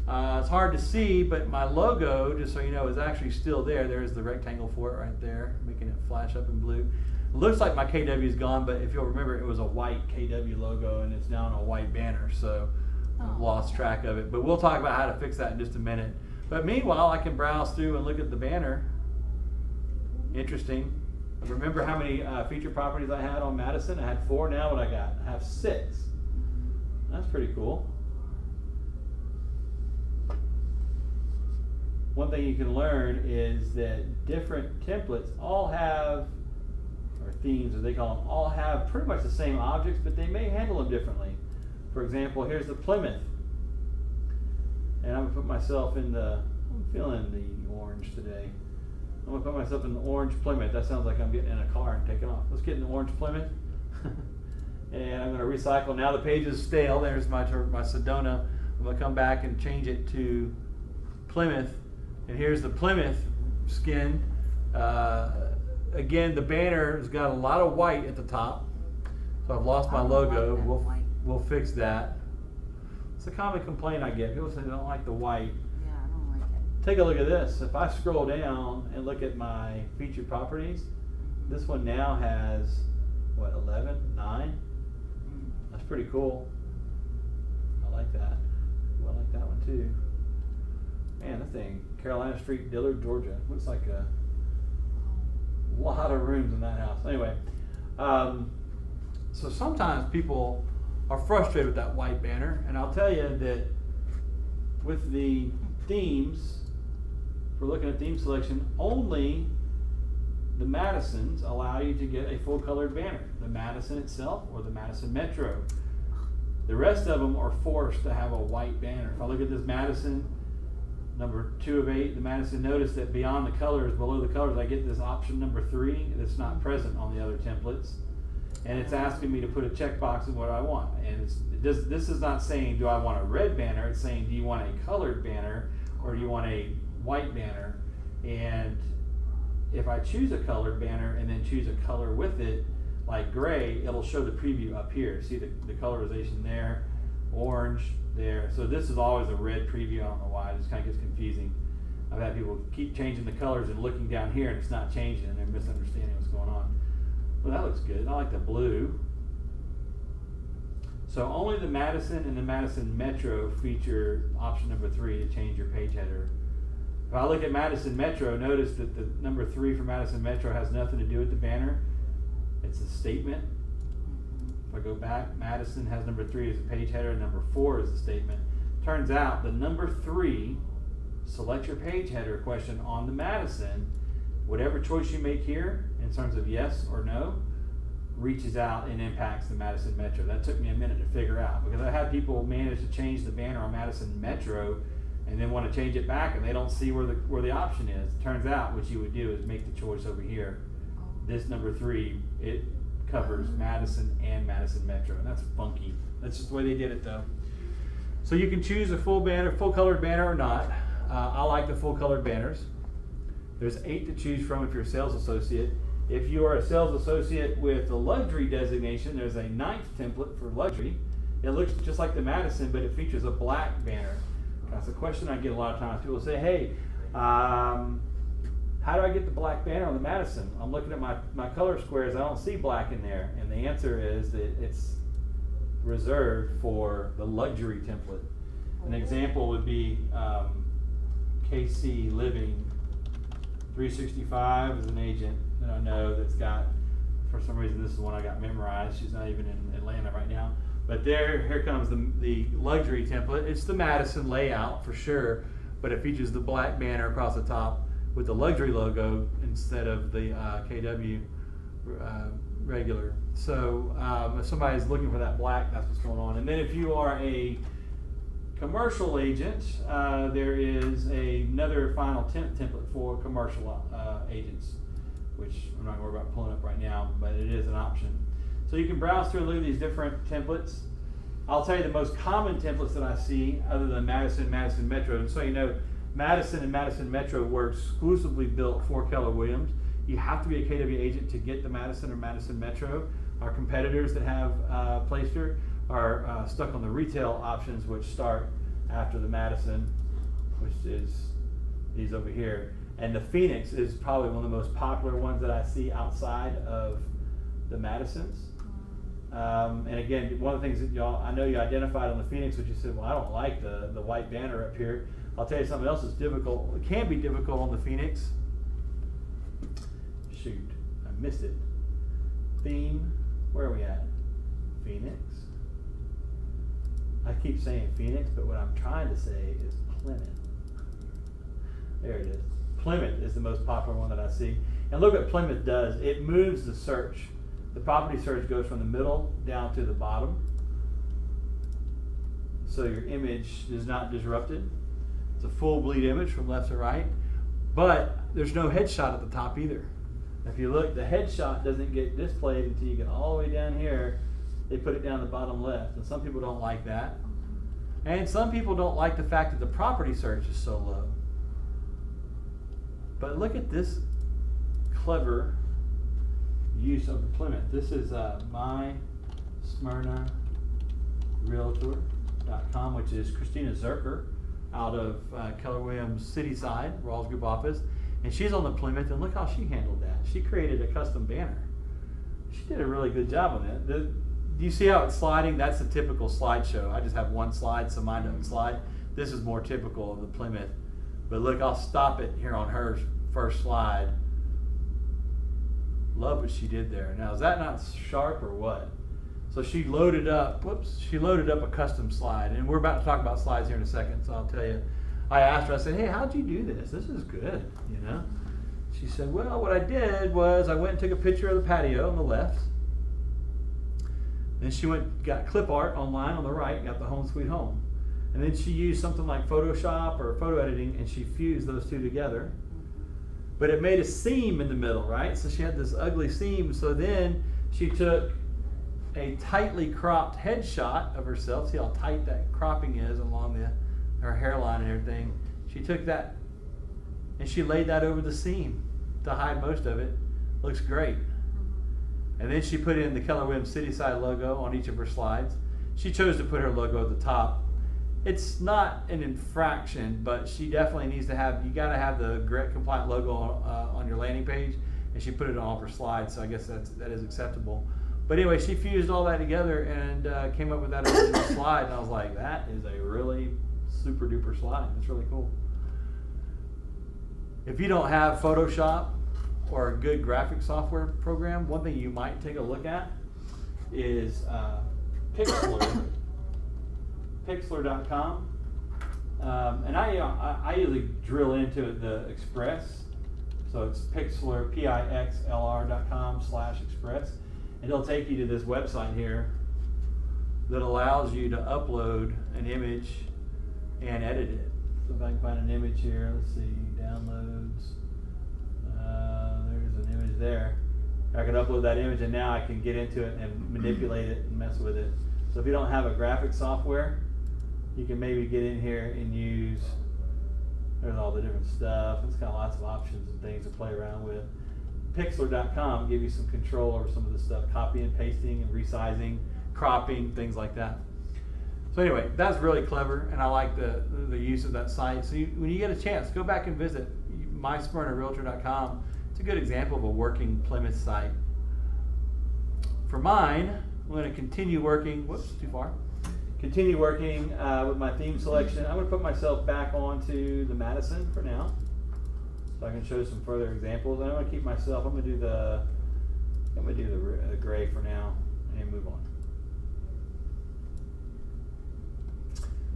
It's hard to see, but my logo, just so you know, is actually still there. There's the rectangle for it right there, making it flash up in blue. It looks like my KW is gone, but if you'll remember, it was a white KW logo, and it's now on a white banner, so I've lost track of it. But we'll talk about how to fix that in just a minute. But meanwhile, I can browse through and look at the banner. Interesting. Remember how many feature properties I had on Madison? I had 4. Now what I got? I have 6. That's pretty cool. One thing you can learn is that different templates all have, or themes as they call them, all have pretty much the same objects, but they may handle them differently. For example, here's the Plymouth. And I'm going to put myself in I'm feeling the orange today. I'm going to put myself in the orange Plymouth. That sounds like I'm getting in a car and taking off. Let's get in the orange Plymouth. And I'm going to recycle. Now the page is stale. There's my Sedona. I'm going to come back and change it to Plymouth. And here's the Plymouth skin. Again, the banner has got a lot of white at the top. So I've lost my I don't logo. like that white. We'll fix that. It's a common complaint I get. People say they don't like the white. Yeah, I don't like that. Take a look at this. If I scroll down and look at my featured properties, this one now has, what, 11, 9? That's pretty cool. I like that. Ooh, I like that one too. Man, that thing, Carolina Street, Dillard, Georgia. Looks like a lot of rooms in that house. Anyway, so sometimes people are frustrated with that white banner, and I'll tell you that with the themes, if we're looking at theme selection, only the Madisons allow you to get a full colored banner. The Madison itself or the Madison Metro. The rest of them are forced to have a white banner. If I look at this Madison, number 2 of 8, the Madison, notice that beyond the colors, below the colors, I get this option number 3 that's not present on the other templates. And it's asking me to put a checkbox in what I want. And this is not saying, do I want a red banner? It's saying, do you want a colored banner or do you want a white banner? And if I choose a colored banner and then choose a color with it, like gray, it'll show the preview up here. See the colorization there, orange there. So this is always a red preview. I don't know why, it just kind of gets confusing. I've had people keep changing the colors and looking down here and it's not changing and they're misunderstanding what's going on. Well, that looks good. I like the blue. So only the Madison and the Madison Metro feature option number 3 to change your page header. If I look at Madison Metro, notice that the number 3 for Madison Metro has nothing to do with the banner. It's a statement. If I go back, Madison has number 3 as a page header, and number 4 is a statement. Turns out the number 3, select your page header question on the Madison, whatever choice you make here in terms of yes or no, reaches out and impacts the Madison Metro. That took me a minute to figure out because I had people manage to change the banner on Madison Metro and then want to change it back and they don't see where the option is. Turns out what you would do is make the choice over here. This number 3, it covers Madison and Madison Metro, and that's funky. That's just the way they did it though. So you can choose a full banner, full colored banner or not. I like the full colored banners. There's 8 to choose from if you're a sales associate. If you are a sales associate with the luxury designation, there's a 9th template for luxury. It looks just like the Madison, but it features a black banner. That's a question I get a lot of times. People say, hey, how do I get the black banner on the Madison? I'm looking at my color squares, I don't see black in there. And the answer is that it's reserved for the luxury template. An example would be KC Living 365 is an agent that I know that's got, for some reason this is one I got memorized. She's not even in Atlanta right now. But here comes the luxury template. It's the Madison layout for sure, but it features the black banner across the top with the luxury logo instead of the KW regular. So if somebody's looking for that black, that's what's going on. And then if you are a commercial agent, there is another final template for commercial agents, which I'm not going to worry about pulling up right now, but it is an option. So you can browse through and look at these different templates. I'll tell you the most common templates that I see, other than Madison, Madison Metro. And so you know, Madison and Madison Metro were exclusively built for Keller Williams. You have to be a KW agent to get the Madison or Madison Metro. Our competitors that have Placester are stuck on the retail options, which start after the Madison, which is these over here. And the Phoenix is probably one of the most popular ones that I see outside of the Madisons. And again, one of the things that I know you identified on the Phoenix, which you said, well, I don't like the white banner up here. I'll tell you something else that's difficult. It can be difficult on the Phoenix. Shoot, I missed it. Theme, where are we at? Phoenix. I keep saying Phoenix, but what I'm trying to say is Plymouth. There it is. Plymouth is the most popular one that I see. And look what Plymouth does. It moves the search. The property search goes from the middle down to the bottom. So your image is not disrupted. It's a full bleed image from left to right. But there's no headshot at the top either. If you look, the headshot doesn't get displayed until you get all the way down here. They put it down the bottom left. And some people don't like that. And some people don't like the fact that the property search is so low. But look at this clever use of the Plymouth. This is mysmyrnarealtor.com, which is Christina Zerker out of Keller Williams Cityside, Rawls Group office. And she's on the Plymouth, and look how she handled that. She created a custom banner. She did a really good job on that. Do you see how it's sliding? That's the typical slideshow. I just have one slide, so mine doesn't slide. This is more typical of the Plymouth. But look, I'll stop it here on her first slide. Love what she did there. Now, is that not sharp or what? So she loaded up, she loaded up a custom slide. And we're about to talk about slides here in a second, so I'll tell you. I asked her, I said, hey, how'd you do this? This is good, you know? She said, well, what I did was I went and took a picture of the patio on the left. Then she got clip art online on the right, got the home sweet home. And then she used something like Photoshop or photo editing, and she fused those two together. But it made a seam in the middle, right? So she had this ugly seam. So then she took a tightly cropped headshot of herself. See how tight that cropping is along her hairline and everything. She took that and she laid that over the seam to hide most of it. Looks great. And then she put in the Keller Williams Cityside logo on each of her slides. She chose to put her logo at the top. It's not an infraction, but she definitely needs to have, you got to have the GRET compliant logo on your landing page, and she put it on all of her slides, so I guess that is acceptable. But anyway, she fused all that together and came up with that original slide, and I was like, that is a really super duper slide. It's really cool. If you don't have Photoshop or a good graphic software program, one thing you might take a look at is Pixlr. Pixlr.com. And I usually drill into the Express. So it's Pixlr, Pixlr.com/Express. And it'll take you to this website here that allows you to upload an image and edit it. So if I can find an image here, let's see, downloads. There's an image there. I can upload that image and now I can get into it and manipulate it and mess with it. So if you don't have a graphic software, you can maybe get in here and use, there's all the different stuff. It's got lots of options and things to play around with. Pixlr.com give you some control over some of this stuff, copying, pasting, and resizing, cropping, things like that. So anyway, that's really clever, and I like the use of that site. So when you get a chance, go back and visit mysmyrnarealtor.com. It's a good example of a working Plymouth site. For mine, I'm going to continue working, continue working with my theme selection. I'm going to put myself back onto the Madison for now, so I can show some further examples. And I'm going to keep myself, I'm going to do the gray for now and move on.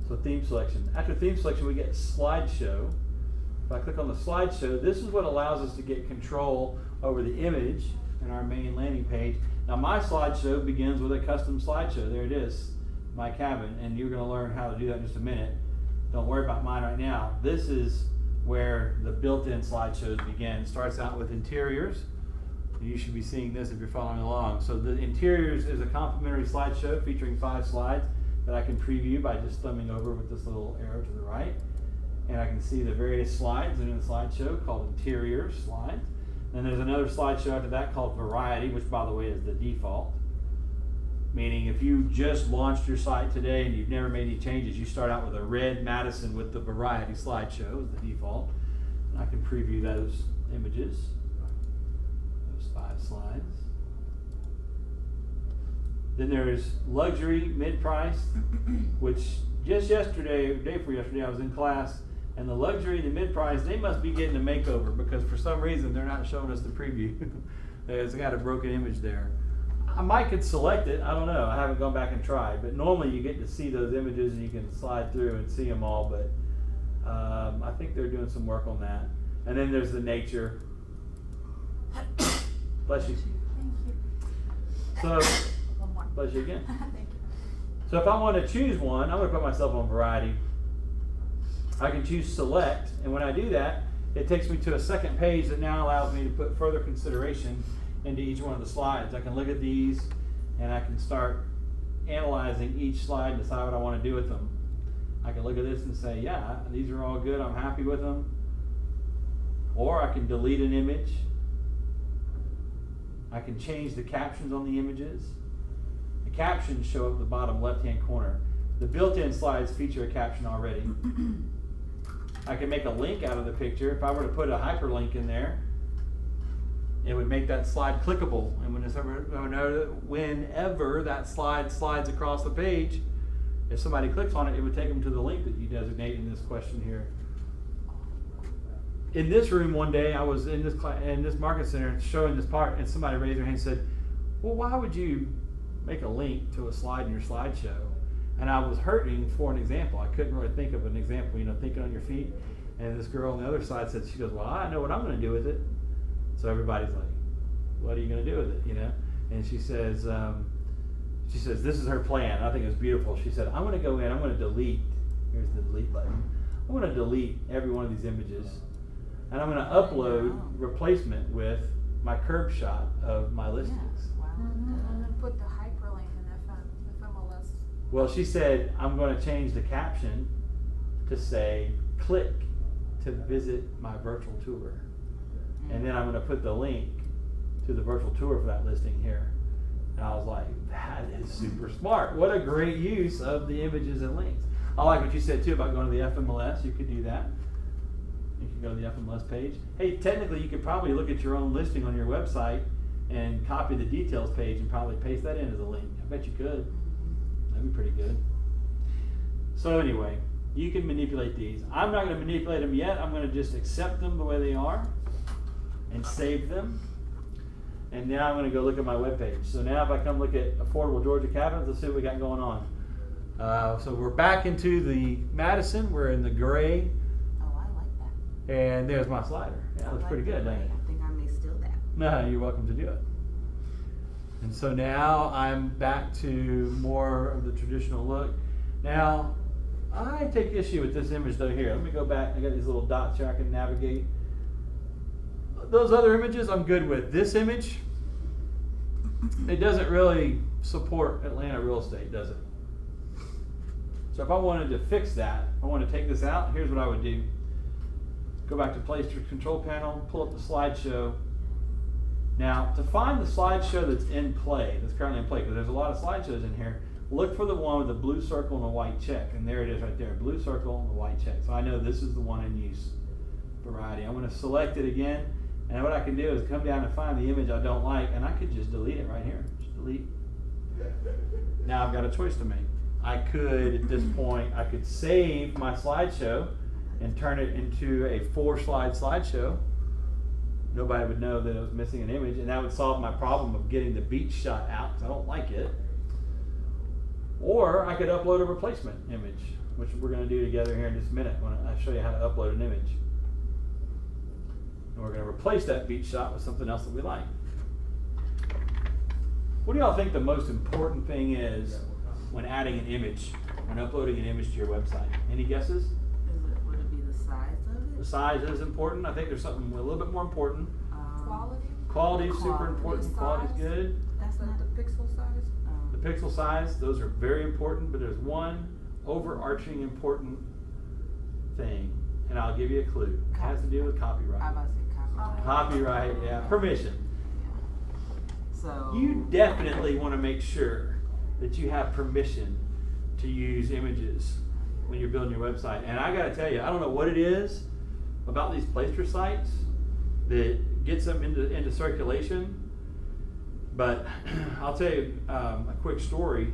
So theme selection. After theme selection, we get slideshow. If I click on the slideshow, this is what allows us to get control over the image in our main landing page. Now my slideshow begins with a custom slideshow. There it is, my cabin, and you're going to learn how to do that in just a minute. Don't worry about mine right now. This is where the built-in slideshows begin. It starts out with interiors. You should be seeing this if you're following along. So the interiors is a complimentary slideshow featuring 5 slides that I can preview by just thumbing over with this little arrow to the right. And I can see the various slides in the slideshow called interior slides. Then there's another slideshow after that called variety, which by the way is the default. Meaning if you just launched your site today and you've never made any changes, you start out with a red Madison with the variety slideshow as the default. And I can preview those images, those 5 slides. Then there's luxury, mid-price, which just yesterday, day before yesterday, I was in class, and the luxury and the mid-price, they must be getting a makeover because for some reason they're not showing us the preview. It's got a broken image there. I might could select it, I don't know, I haven't gone back and tried, but normally you get to see those images and you can slide through and see them all, but I think they're doing some work on that. And then there's the nature. Bless you. Thank you. So, One more. bless you again. Thank you. So if I want to choose one, I'm going to put myself on variety. I can choose select, and when I do that, it takes me to a second page that now allows me to put further consideration into each one of the slides. I can look at these and I can start analyzing each slide and decide what I want to do with them. I can look at this and say, yeah, these are all good, I'm happy with them. Or I can delete an image. I can change the captions on the images. The captions show up at the bottom left-hand corner. The built-in slides feature a caption already. I can make a link out of the picture. If I were to put a hyperlink in there, it would make that slide clickable. And whenever that slide slides across the page, if somebody clicks on it, it would take them to the link that you designate in this question here. In this room one day, I was in this market center showing this part, and somebody raised their hand and said, well, why would you make a link to a slide in your slideshow? And I was hurting for an example. I couldn't really think of an example, thinking on your feet. And this girl on the other side said, she goes, well, I know what I'm going to do with it. So everybody's like, what are you going to do with it, And she says, she says, this is her plan. I think it was beautiful. She said, I'm going to go in, I'm going to delete, here's the delete button. I'm going to delete every one of these images, and I'm going to upload replacement with my curb shot of my listings. Wow. And then put the hyperlink in FMLS. Well, she said, I'm going to change the caption to say, click to visit my virtual tour. And then I'm going to put the link to the virtual tour for that listing here. And I was like, that is super smart. What a great use of the images and links. I like what you said too about going to the FMLS. You could do that. You can go to the FMLS page. Hey, technically you could probably look at your own listing on your website and copy the details page and probably paste that in as a link. I bet you could. That'd be pretty good. So anyway, you can manipulate these. I'm not going to manipulate them yet. I'm going to just accept them the way they are and save them. And now I'm going to go look at my webpage. So now if I come look at affordable Georgia cabins, let's see what we got going on. So we're back into the Madison. We're in the gray. Oh, I like that. And there's my slider. Yeah, that looks pretty good, doesn't it? I think I may steal that. No, you're welcome to do it. And so now I'm back to more of the traditional look. Now, I take issue with this image though here. Let me go back. I got these little dots here I can navigate. Those other images I'm good with. This image, it doesn't really support Atlanta real estate, does it? So if I wanted to fix that, I want to take this out, here's what I would do. Go back to Placester control panel, pull up the slideshow. Now, to find the slideshow that's in play, that's currently in play, because there's a lot of slideshows in here, look for the one with the blue circle and the white check. And there it is right there, blue circle and the white check. So I know this is the one in use. Variety. I'm going to select it again. And what I can do is come down and find the image I don't like, and I could just delete it right here. Just delete. Now I've got a choice to make. I could, at this point, I could save my slideshow and turn it into a 4-slide slideshow. Nobody would know that I was missing an image, and that would solve my problem of getting the beach shot out, because I don't like it. Or I could upload a replacement image, which we're going to do together here in just a minute when I show you how to upload an image. And we're going to replace that beach shot with something else that we like. What do y'all think the most important thing is when adding an image, when uploading an image to your website? Any guesses? Would it be the size of it? The size is important. I think there's something a little bit more important. Quality? Quality is super Quality. important. Quality's good. That's not The pixel size? The pixel size, those are very important, but there's one overarching important thing, and I'll give you a clue. It has to do with copyright. I was about to say copyright. Copyright, yeah. Permission. So You definitely want to make sure that you have permission to use images when you're building your website. And I got to tell you, I don't know what it is about these Placester sites that gets them into circulation, but I'll tell you a quick story.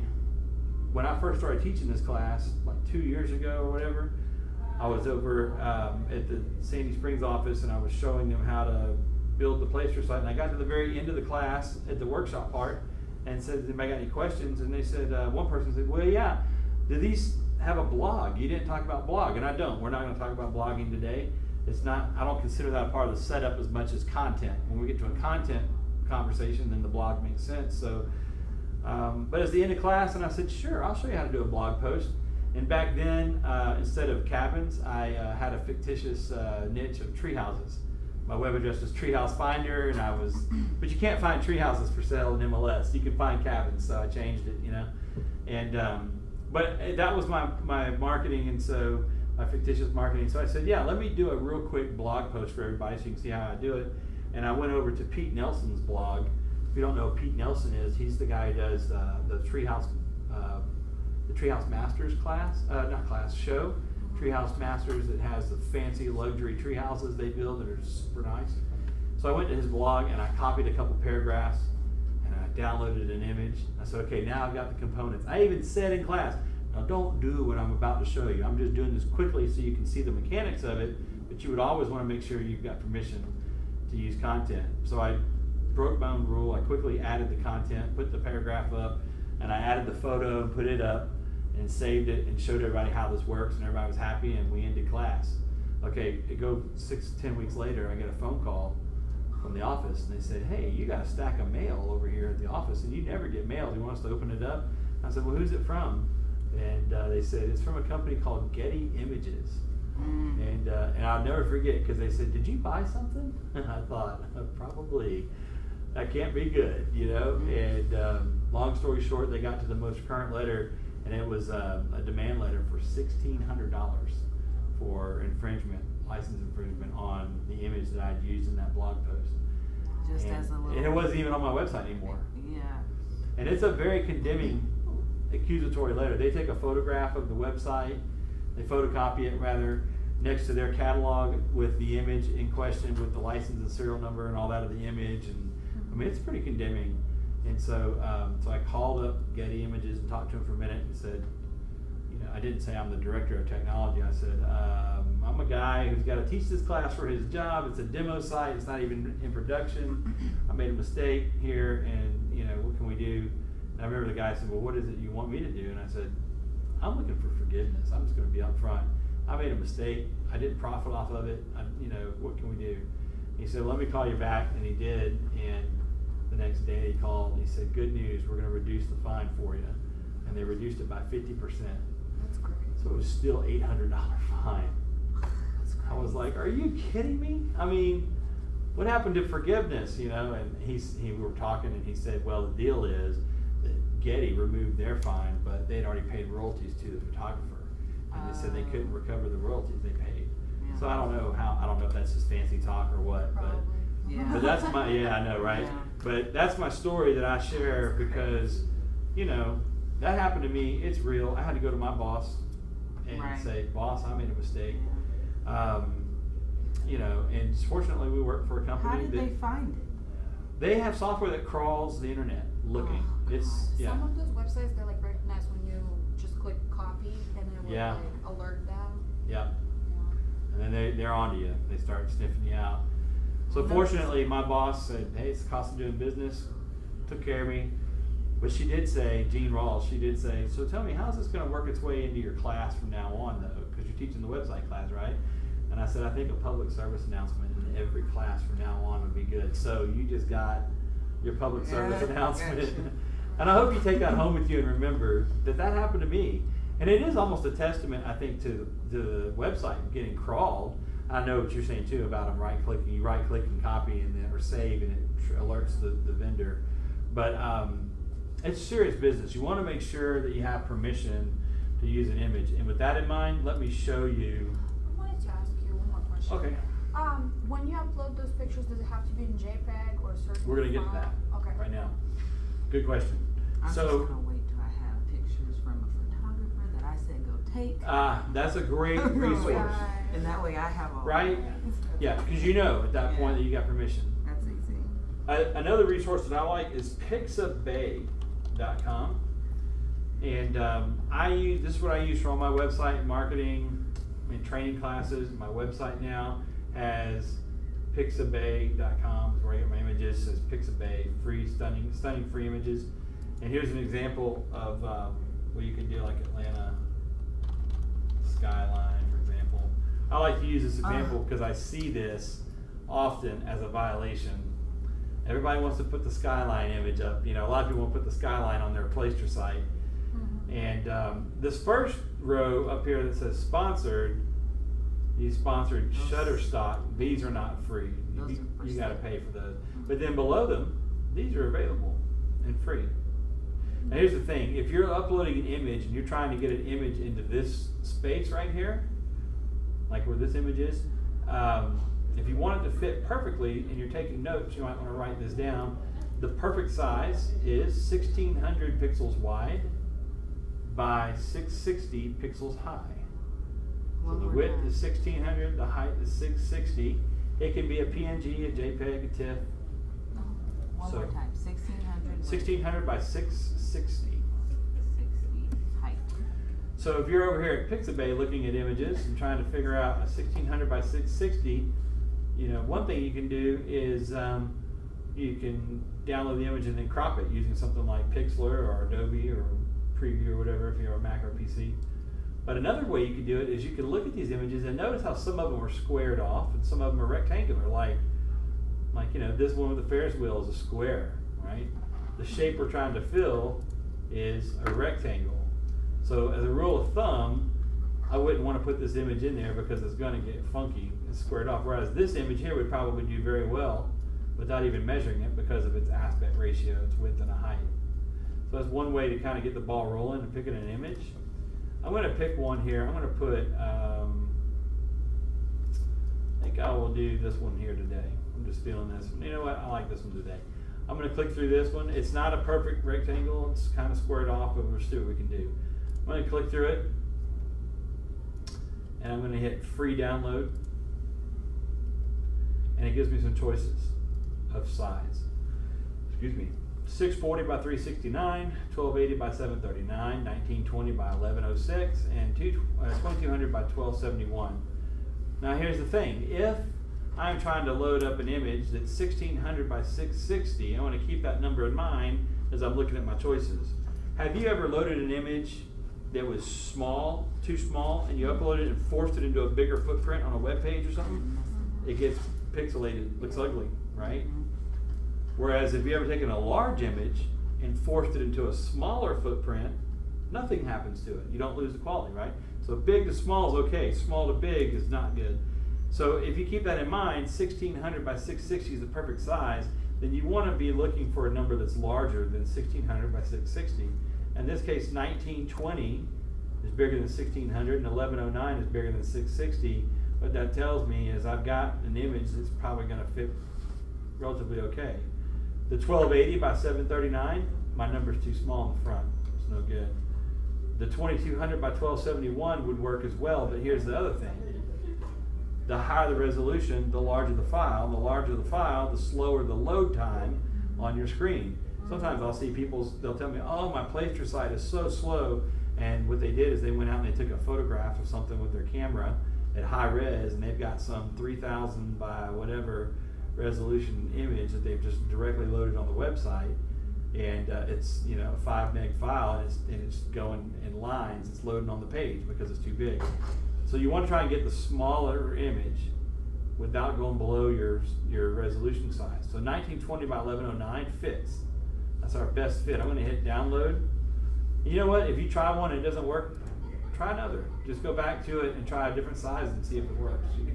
When I first started teaching this class, like 2 years ago or whatever, I was over at the Sandy Springs office, and I was showing them how to build the Placester site. And I got to the very end of the class at the workshop part and said, "Does anybody got any questions?" And they said, one person said, "Well, yeah, do these have a blog? You didn't talk about blog." And I don't. We're not going to talk about blogging today. It's not. I don't consider that a part of the setup as much as content. When we get to a content conversation, then the blog makes sense. So, but it's the end of class, and I said, "Sure, I'll show you how to do a blog post." And back then, instead of cabins, I had a fictitious niche of tree houses. My web address was Treehouse Finder, and but you can't find tree houses for sale in MLS. You can find cabins, so I changed it, you know. And but that was my marketing, and so my fictitious marketing. So I said, yeah, let me do a real quick blog post for everybody so you can see how I do it. And I went over to Pete Nelson's blog. If you don't know who Pete Nelson is, he's the guy who does the Treehouse Masters show. Treehouse Masters, that has the fancy luxury tree houses they build that are super nice. So I went to his blog and I copied a couple paragraphs and I downloaded an image. I said, okay, now I've got the components. I even said in class, now don't do what I'm about to show you. I'm just doing this quickly so you can see the mechanics of it, but you would always want to make sure you've got permission to use content. So I broke my own rule. I quickly added the content, put the paragraph up, and I added the photo and put it up, and saved it and showed everybody how this works, and everybody was happy, and we ended class. Okay, it go 6-10 weeks later, I get a phone call from the office, and they said, "Hey, you got a stack of mail over here at the office, and you never get mail. Do you want us to open it up?" I said, "Well, who's it from?" And they said it's from a company called Getty Images. And I'll never forget because they said, "Did you buy something?" And I thought, probably. That can't be good, you know. And long story short, they got to the most current letter, and it was a demand letter for $1,600 for infringement, license infringement on the image that I'd used in that blog post. Just as a little. And it wasn't even on my website anymore. Yeah. And it's a very condemning, accusatory letter. They take a photograph of the website, they photocopy it rather, next to their catalog with the image in question, with the license and serial number and all that of the image. And I mean, it's pretty condemning. And so, so I called up Getty Images and talked to him for a minute and said, you know, I didn't say I'm the director of technology. I said, I'm a guy who's got to teach this class for his job. It's a demo site. It's not even in production. I made a mistake here, and you know, what can we do? And I remember the guy said, well, what is it you want me to do? And I said, I'm looking for forgiveness. I'm just going to be up front. I made a mistake. I didn't profit off of it. You know, what can we do? He said, let me call you back, and he did. And the next day he called and he said, good news, we're going to reduce the fine for you. And they reduced it by 50%. That's great. So it was still $800 fine. I was like, are you kidding me? I mean, what happened to forgiveness, you know? And we were talking, and he said, well, the deal is that Getty removed their fine, but they'd already paid royalties to the photographer. And they said they couldn't recover the royalties they paid. Yeah. So I don't know if that's just fancy talk or what, Probably. but that's my, I know, right? Yeah. But that's my story that I share because, you know, that happened to me. It's real. I had to go to my boss and Right. say, boss, I made a mistake. You know, and fortunately we work for a company How did that they find it? they have software that crawls the internet looking. Oh, It's, God. yeah. Some of those websites, they're like recognized when you just click copy and it will Yeah. like alert them. Yeah. Yeah. And then they're onto you. They start sniffing you out. So Well, fortunately, my boss said, hey, it's the cost of doing business. Took care of me. But she did say, Jean Rawls, she did say, so tell me, how's this going to work its way into your class from now on, though? Because you're teaching the website class, right? And I said, I think a public service announcement in every class from now on would be good. So you just got your public service Yeah, announcement. gotcha. And I hope you take that home with you and remember that that happened to me. And it is almost a testament, I think, to the website getting crawled. I know what you're saying too about them right-clicking. You right-click and copy and then or save, and it alerts the vendor. But it's serious business. You want to make sure that you have permission to use an image. And with that in mind, let me show you. I wanted to ask you one more question. Okay. When you upload those pictures, does it have to be in JPEG or a certain We're going to get to that file? Okay. right now. Good question. I'm So, just gonna wait till I have pictures from a photographer that I said go take. that's a great resource. Right. And that way I have all. Right? Yeah, because you know at that point that you got permission. That's easy. Another resource that I like is pixabay.com. And this is what I use for all my website marketing and training classes. My website now has pixabay.com is where I get my images. It says Pixabay, free, stunning free images. And here's an example of what you can do, like Atlanta skyline, for example. I like to use this example because I see this often as a violation. Everybody wants to put the skyline image up. You know, a lot of people want to put the skyline on their Placester site. Mm-hmm. And this first row up here that says sponsored, these sponsored Shutterstock, these are not free. Those You, are for you got to sale. pay for those. But then below them, these are available and free. Now here's the thing, if you're uploading an image and you're trying to get an image into this space right here, like where this image is, if you want it to fit perfectly and you're taking notes, you might want to write this down. The perfect size is 1600 pixels wide by 660 pixels high. So One the more width time. is 1600, the height is 660. It can be a PNG, a JPEG, a TIFF. One So- more time. 1600. 1600 by 660. 60 height. So if you're over here at Pixabay looking at images and trying to figure out a 1600 by 660, you know, one thing you can do is you can download the image and then crop it using something like Pixlr or Adobe or Preview or whatever if you're a Mac or PC. But another way you could do it is you could look at these images and notice how some of them are squared off and some of them are rectangular. Like Like, this one with the Ferris wheel is a square, right? The shape we're trying to fill is a rectangle. So as a rule of thumb, I wouldn't want to put this image in there because it's going to get funky and squared off. Whereas this image here would probably do very well without even measuring it because of its aspect ratio, its width and a height. So that's one way to kind of get the ball rolling and picking an image. I'm going to pick one here. I'm going to put, I think I will do this one here today. I'm just feeling this one. You know what? I like this one today. I'm going to click through this one. It's not a perfect rectangle. It's kind of squared off, but we'll see what we can do. I'm going to click through it. And I'm going to hit free download. And it gives me some choices of size. Excuse me. 640 by 369, 1280 by 739, 1920 by 1106, and 2200 by 1271. Now here's the thing. If I'm trying to load up an image that's 1600 by 660, I want to keep that number in mind as I'm looking at my choices. Have you ever loaded an image that was small, too small, and you uploaded it and forced it into a bigger footprint on a web page or something? It gets pixelated, looks ugly, right? Whereas if you ever taken a large image and forced it into a smaller footprint, nothing happens to it. You don't lose the quality, right? So big to small is okay. Small to big is not good. So if you keep that in mind, 1600 by 660 is the perfect size, then you want to be looking for a number that's larger than 1600 by 660. In this case, 1920 is bigger than 1600 and 1109 is bigger than 660. What that tells me is I've got an image that's probably going to fit relatively okay. The 1280 by 739, my number's too small in the front. It's no good. The 2200 by 1271 would work as well, but here's the other thing. The higher the resolution, the larger the file. The larger the file, the slower the load time on your screen. Sometimes I'll see they'll tell me, oh, my Placester site is so slow. And what they did is they went out and they took a photograph of something with their camera at high res, and they've got some 3000 by whatever resolution image that they've just directly loaded on the website, and it's a 5 meg file, and it's going in lines. It's loading on the page because it's too big. So you want to try and get the smaller image without going below your resolution size. So 1920 by 1109 fits. That's our best fit. I'm going to hit download. You know what? If you try one and it doesn't work, try another. Just go back to it and try a different size and see if it works. You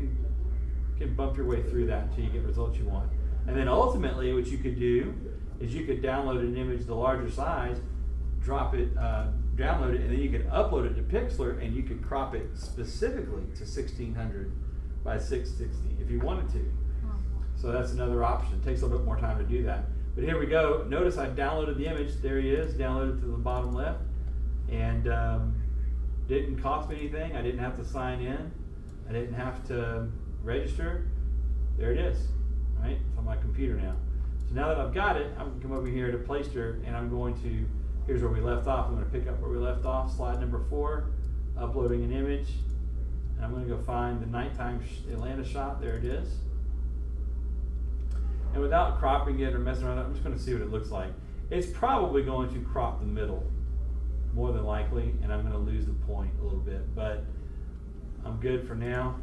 can bump your way through that until you get results you want. And then ultimately what you could do is you could download an image the larger size, drop it, download it, and then you could upload it to Pixlr and you could crop it specifically to 1600 by 660 if you wanted to. So that's another option. It takes a little bit more time to do that. But here we go. Notice I downloaded the image. There he is, downloaded to the bottom left. And didn't cost me anything. I didn't have to sign in. I didn't have to register. There it is, right? It's on my computer now. So now that I've got it, I'm going to come over here to Placester, and I'm going to, here's where we left off. I'm going to pick up where we left off, slide number 4, uploading an image. And I'm going to go find the nighttime Atlanta shot. There it is. And without cropping it or messing around, I'm just going to see what it looks like. It's probably going to crop the middle, more than likely, and I'm going to lose the point a little bit. But I'm good for now.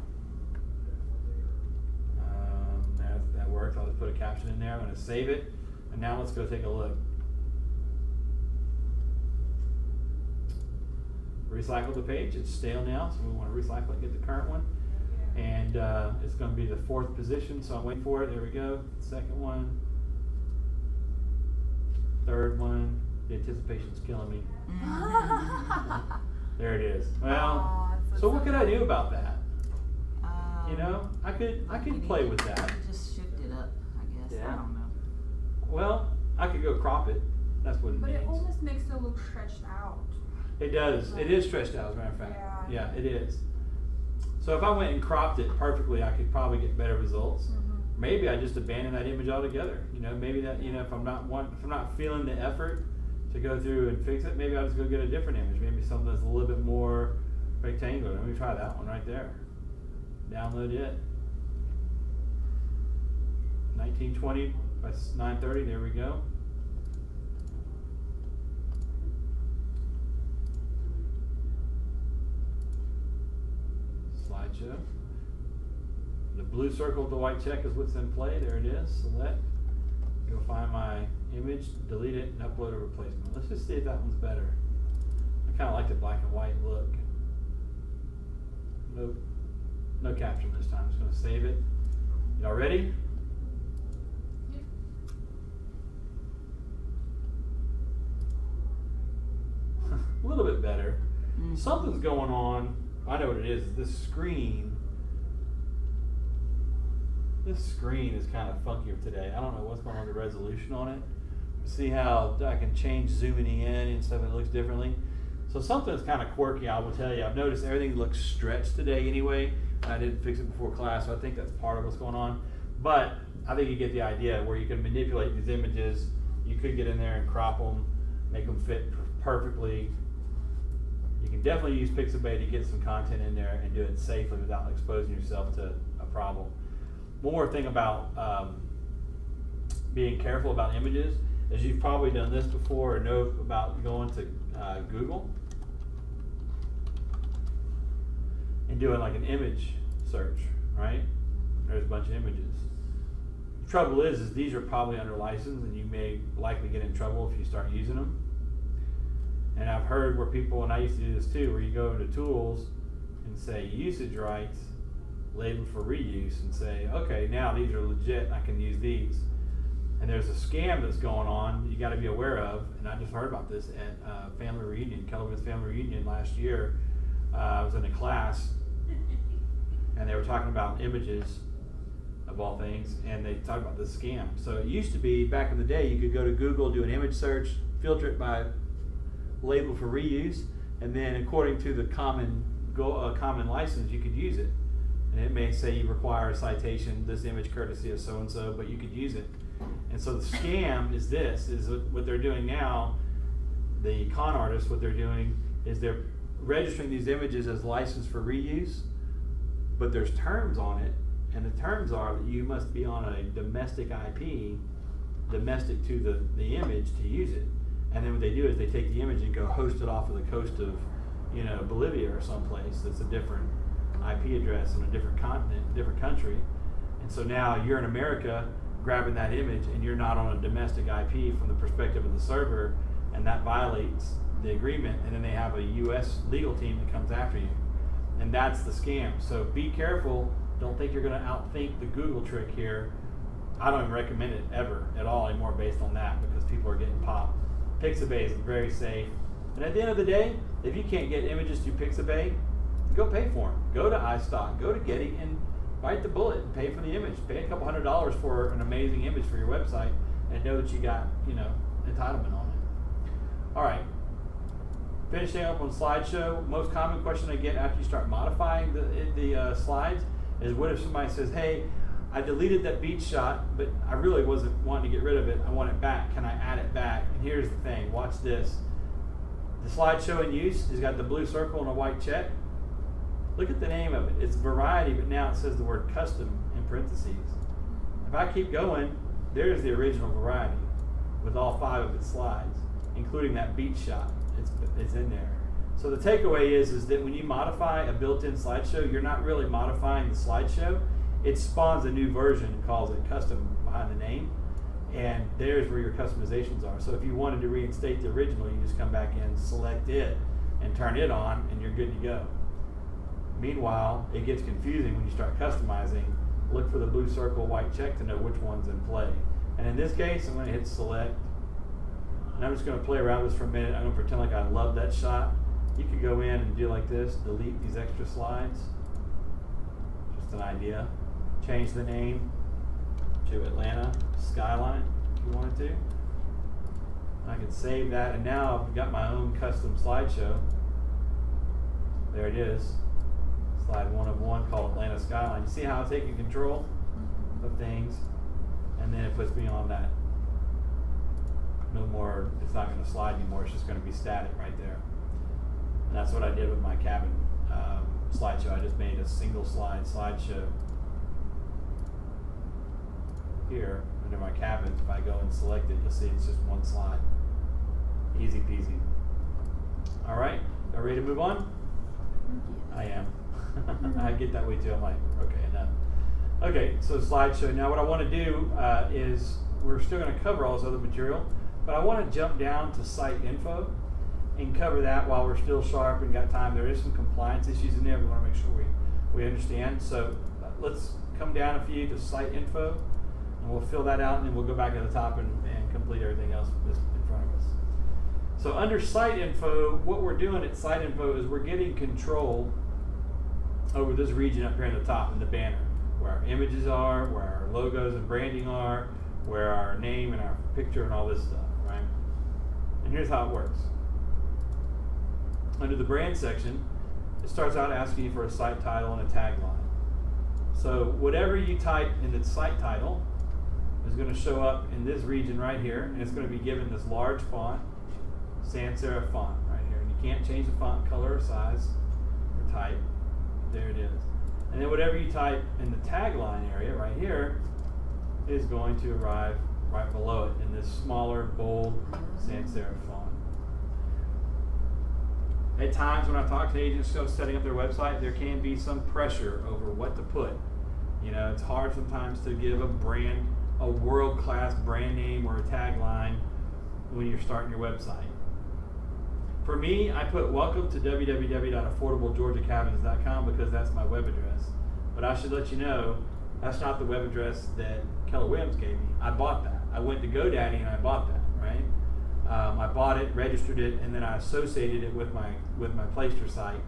That works. I'll just put a caption in there. I'm going to save it. And now let's go take a look. Recycle the page. It's stale now, so we want to recycle it and get the current one. And it's going to be the 4th position, so I'm waiting for it. There we go. 2nd one. 3rd one. The anticipation's killing me. There it is. Well, so what could I do about that? I could play with that. Just shift it up, I guess. Yeah. I don't know. Well, I could go crop it. That's what it But means. it almost makes it look stretched out. It does. It is stretched out, as a matter of fact. Yeah, it is. So if I went and cropped it perfectly, I could probably get better results. Mm-hmm. Maybe I just abandon that image altogether. Maybe that if I'm not feeling the effort to go through and fix it, maybe I'll just go get a different image. Maybe something that's a little bit more rectangular. Let me try that one right there. Download it. 1920 by 930. There we go. Slideshow. The blue circle with the white check is what's in play. There it is. Select. Go find my image, delete it, and upload a replacement. Let's just see if that one's better. I kind of like the black and white look. Nope. No caption this time. I'm just going to save it. Y'all ready? Yep. A little bit better. Something's going on. I know what it is. This screen is kind of funkier today. I don't know what's going on with the resolution on it. See how I can change zooming in and stuff, it looks differently. So something's kind of quirky, I will tell you. I've noticed everything looks stretched today anyway. I didn't fix it before class, so I think that's part of what's going on. But I think you get the idea where you can manipulate these images. You could get in there and crop them, make them fit perfectly. You can definitely use Pixabay to get some content in there and do it safely without exposing yourself to a problem. One more thing about being careful about images is you've probably done this before or know about going to Google and doing like an image search, right? There's a bunch of images. The trouble is these are probably under license and you may likely get in trouble if you start using them. And I've heard where people, and I used to do this too, where you go into tools and say usage rights, label for reuse, and say, okay, now these are legit and I can use these. And there's a scam that's going on that you got to be aware of. And I just heard about this at family reunion, Kelvin's family reunion last year. I was in a class and they were talking about images of all things, and they talked about this scam. So it used to be back in the day, you could go to Google, do an image search, filter it by label for reuse, and then according to the common license, you could use it. And it may say you require a citation, this image courtesy of so-and-so, but you could use it. And so the scam is what they're doing now, the con artists, what they're doing is they're registering these images as licensed for reuse, but there's terms on it, and the terms are that you must be on a domestic IP, domestic to the image to use it. And then what they do is they take the image and go host it off of the coast of, Bolivia or someplace that's a different IP address in a different continent, different country. And so now you're in America grabbing that image and you're not on a domestic IP from the perspective of the server, and that violates the agreement. And then they have a US legal team that comes after you. And that's the scam. So be careful. Don't think you're going to outthink the Google trick here. I don't even recommend it ever at all anymore based on that, because people are getting popped. Pixabay is very safe. And at the end of the day, if you can't get images through Pixabay, go pay for them. Go to iStock, go to Getty, and bite the bullet and pay for the image. Pay a couple $100s for an amazing image for your website, and know that you got, entitlement on it. All right. Finishing up on slideshow, most common question I get after you start modifying the slides is, what if somebody says, hey, I deleted that beach shot, but I really wasn't wanting to get rid of it. I want it back. Can I add it back? And here's the thing. Watch this. The slideshow in use has got the blue circle and a white check. Look at the name of it. It's variety, but now it says the word custom in parentheses. If I keep going, there's the original variety with all 5 of its slides, including that beach shot. It's in there. So the takeaway is that when you modify a built-in slideshow, you're not really modifying the slideshow. It spawns a new version and calls it custom behind the name. And there's where your customizations are. So if you wanted to reinstate the original, you just come back in, select it, and turn it on, and you're good to go. Meanwhile, it gets confusing when you start customizing. Look for the blue circle, white check to know which one's in play. And in this case, I'm going to hit select. And I'm just going to play around with this for a minute. I'm going to pretend like I love that shot. You could go in and do like this, delete these extra slides. Just an idea. Change the name to Atlanta Skyline if you wanted to. I can save that, and now I've got my own custom slideshow. There it is. Slide 1 of 1 called Atlanta Skyline. You see how I'm taking control of things, and then it puts me on that. No more, it's not going to slide anymore, it's just going to be static right there. And that's what I did with my cabin slideshow. I just made a single slide slideshow here under my cabin. If I go and select it, you'll see it's just one slide. Easy peasy. All right, are we ready to move on? I am. I get that way too. I'm like, okay, enough. Okay, so slideshow. Now what I want to do is, we're still going to cover all this other material, but I want to jump down to site info and cover that while we're still sharp and got time. There is some compliance issues in there. We want to make sure we understand. So let's come down a few to site info, and we'll fill that out, and then we'll go back to the top and complete everything else that's in front of us. So under site info, what we're doing at site info is we're getting control over this region up here in the top in the banner, where our images are, where our logos and branding are, where our name and our picture and all this stuff, right? And here's how it works. Under the brand section, it starts out asking you for a site title and a tagline. So whatever you type in the site title is going to show up in this region right here, and it's going to be given this large font, sans serif font right here. And you can't change the font color or size or type. There it is. And then whatever you type in the tagline area right here is going to arrive right below it in this smaller, bold, sans serif font. At times when I talk to agents setting up their website, there can be some pressure over what to put. You know, it's hard sometimes to give a world-class brand name or a tagline when you're starting your website. For me, I put welcome to www.affordablegeorgiacabins.com because that's my web address. But I should let you know, that's not the web address that Keller Williams gave me. I bought that. I went to GoDaddy and I bought that, right? I bought it, registered it, and then I associated it with my Placester site,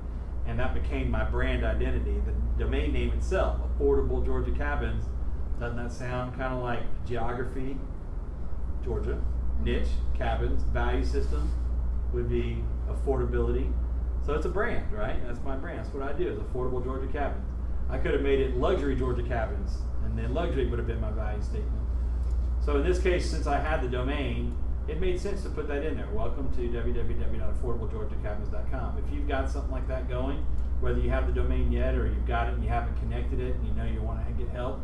and that became my brand identity. The domain name itself, Affordable Georgia Cabins, doesn't that sound kind of like geography, Georgia, niche, cabins, value system would be affordability. So it's a brand, right? That's my brand. That's what I do, is Affordable Georgia Cabins. I could have made it Luxury Georgia Cabins, and then luxury would have been my value statement. So in this case, since I had the domain, it made sense to put that in there. Welcome to www.affordablegeorgiacabins.com. If you've got something like that going, whether you have the domain yet or you've got it and you haven't connected it and you know you want to get help,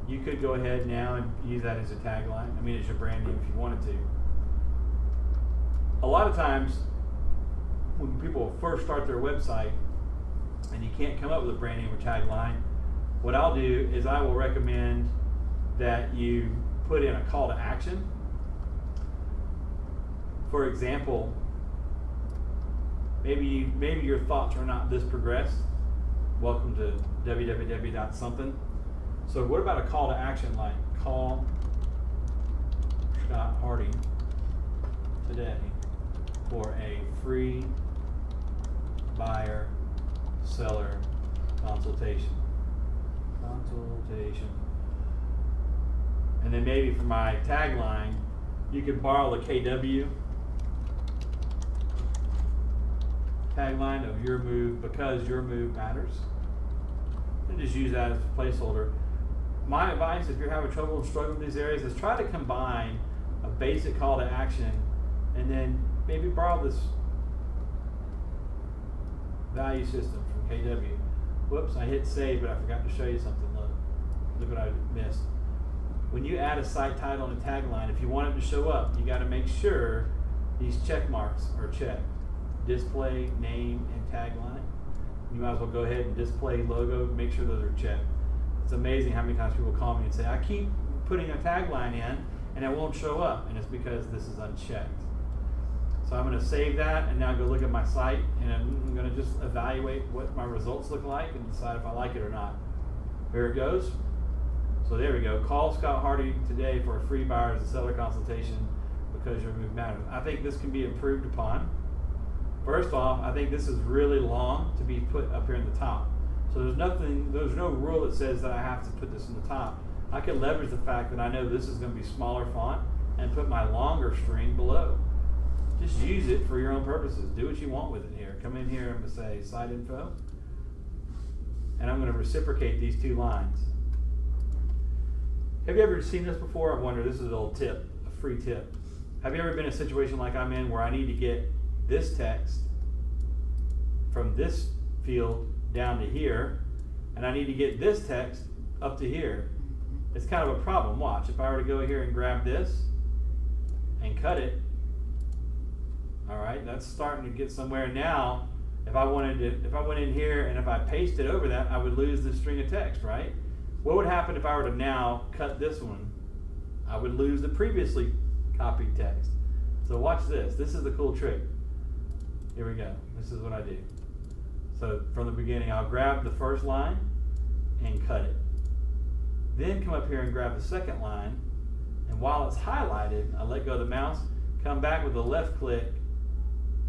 you could go ahead now and use that as a tagline. I mean, as your brand name if you wanted to. A lot of times, when people first start their website and you can't come up with a brand name or tagline, what I'll do is I will recommend that you put in a call to action. For example, maybe your thoughts are not this progressed. Welcome to www.something. So what about a call to action like call Scott Harding today for a free buyer seller consultation. And then maybe for my tagline, you could borrow the KW tagline of your move because your move matters, and just use that as a placeholder. My advice, if you're having trouble and struggling with these areas, is try to combine a basic call to action and then maybe borrow this value system from KW. Whoops, I hit save, but I forgot to show you something. Look what I missed. When you add a site title and a tagline, if you want it to show up, you got to make sure these check marks are checked. Display, name, and tagline. You might as well go ahead and display logo, make sure those are checked. It's amazing how many times people call me and say, I keep putting a tagline in and it won't show up, and it's because this is unchecked. So I'm going to save that and now go look at my site, and I'm going to just evaluate what my results look like and decide if I like it or not. Here it goes. So there we go. Call Scott Hardy today for a free buyer's and seller consultation because your move matters. I think this can be improved upon. First off, I think this is really long to be put up here in the top. So there's no rule that says that I have to put this in the top. I can leverage the fact that I know this is going to be smaller font and put my longer string below. Just use it for your own purposes. Do what you want with it here. Come in here and say site info. And I'm going to reciprocate these two lines. Have you ever seen this before? I wonder, this is a little tip, a free tip. Have you ever been in a situation like I'm in where I need to get this text from this field down to here, and I need to get this text up to here? It's kind of a problem. Watch, if I were to go here and grab this and cut it, all right, that's starting to get somewhere. Now, if I went in here and if I pasted over that, I would lose this string of text, right? What would happen if I were to now cut this one? I would lose the previously copied text. So watch this. This is the cool trick. Here we go. This is what I do. So from the beginning, I'll grab the first line and cut it. Then come up here and grab the second line, and while it's highlighted, I let go of the mouse, come back with the left click,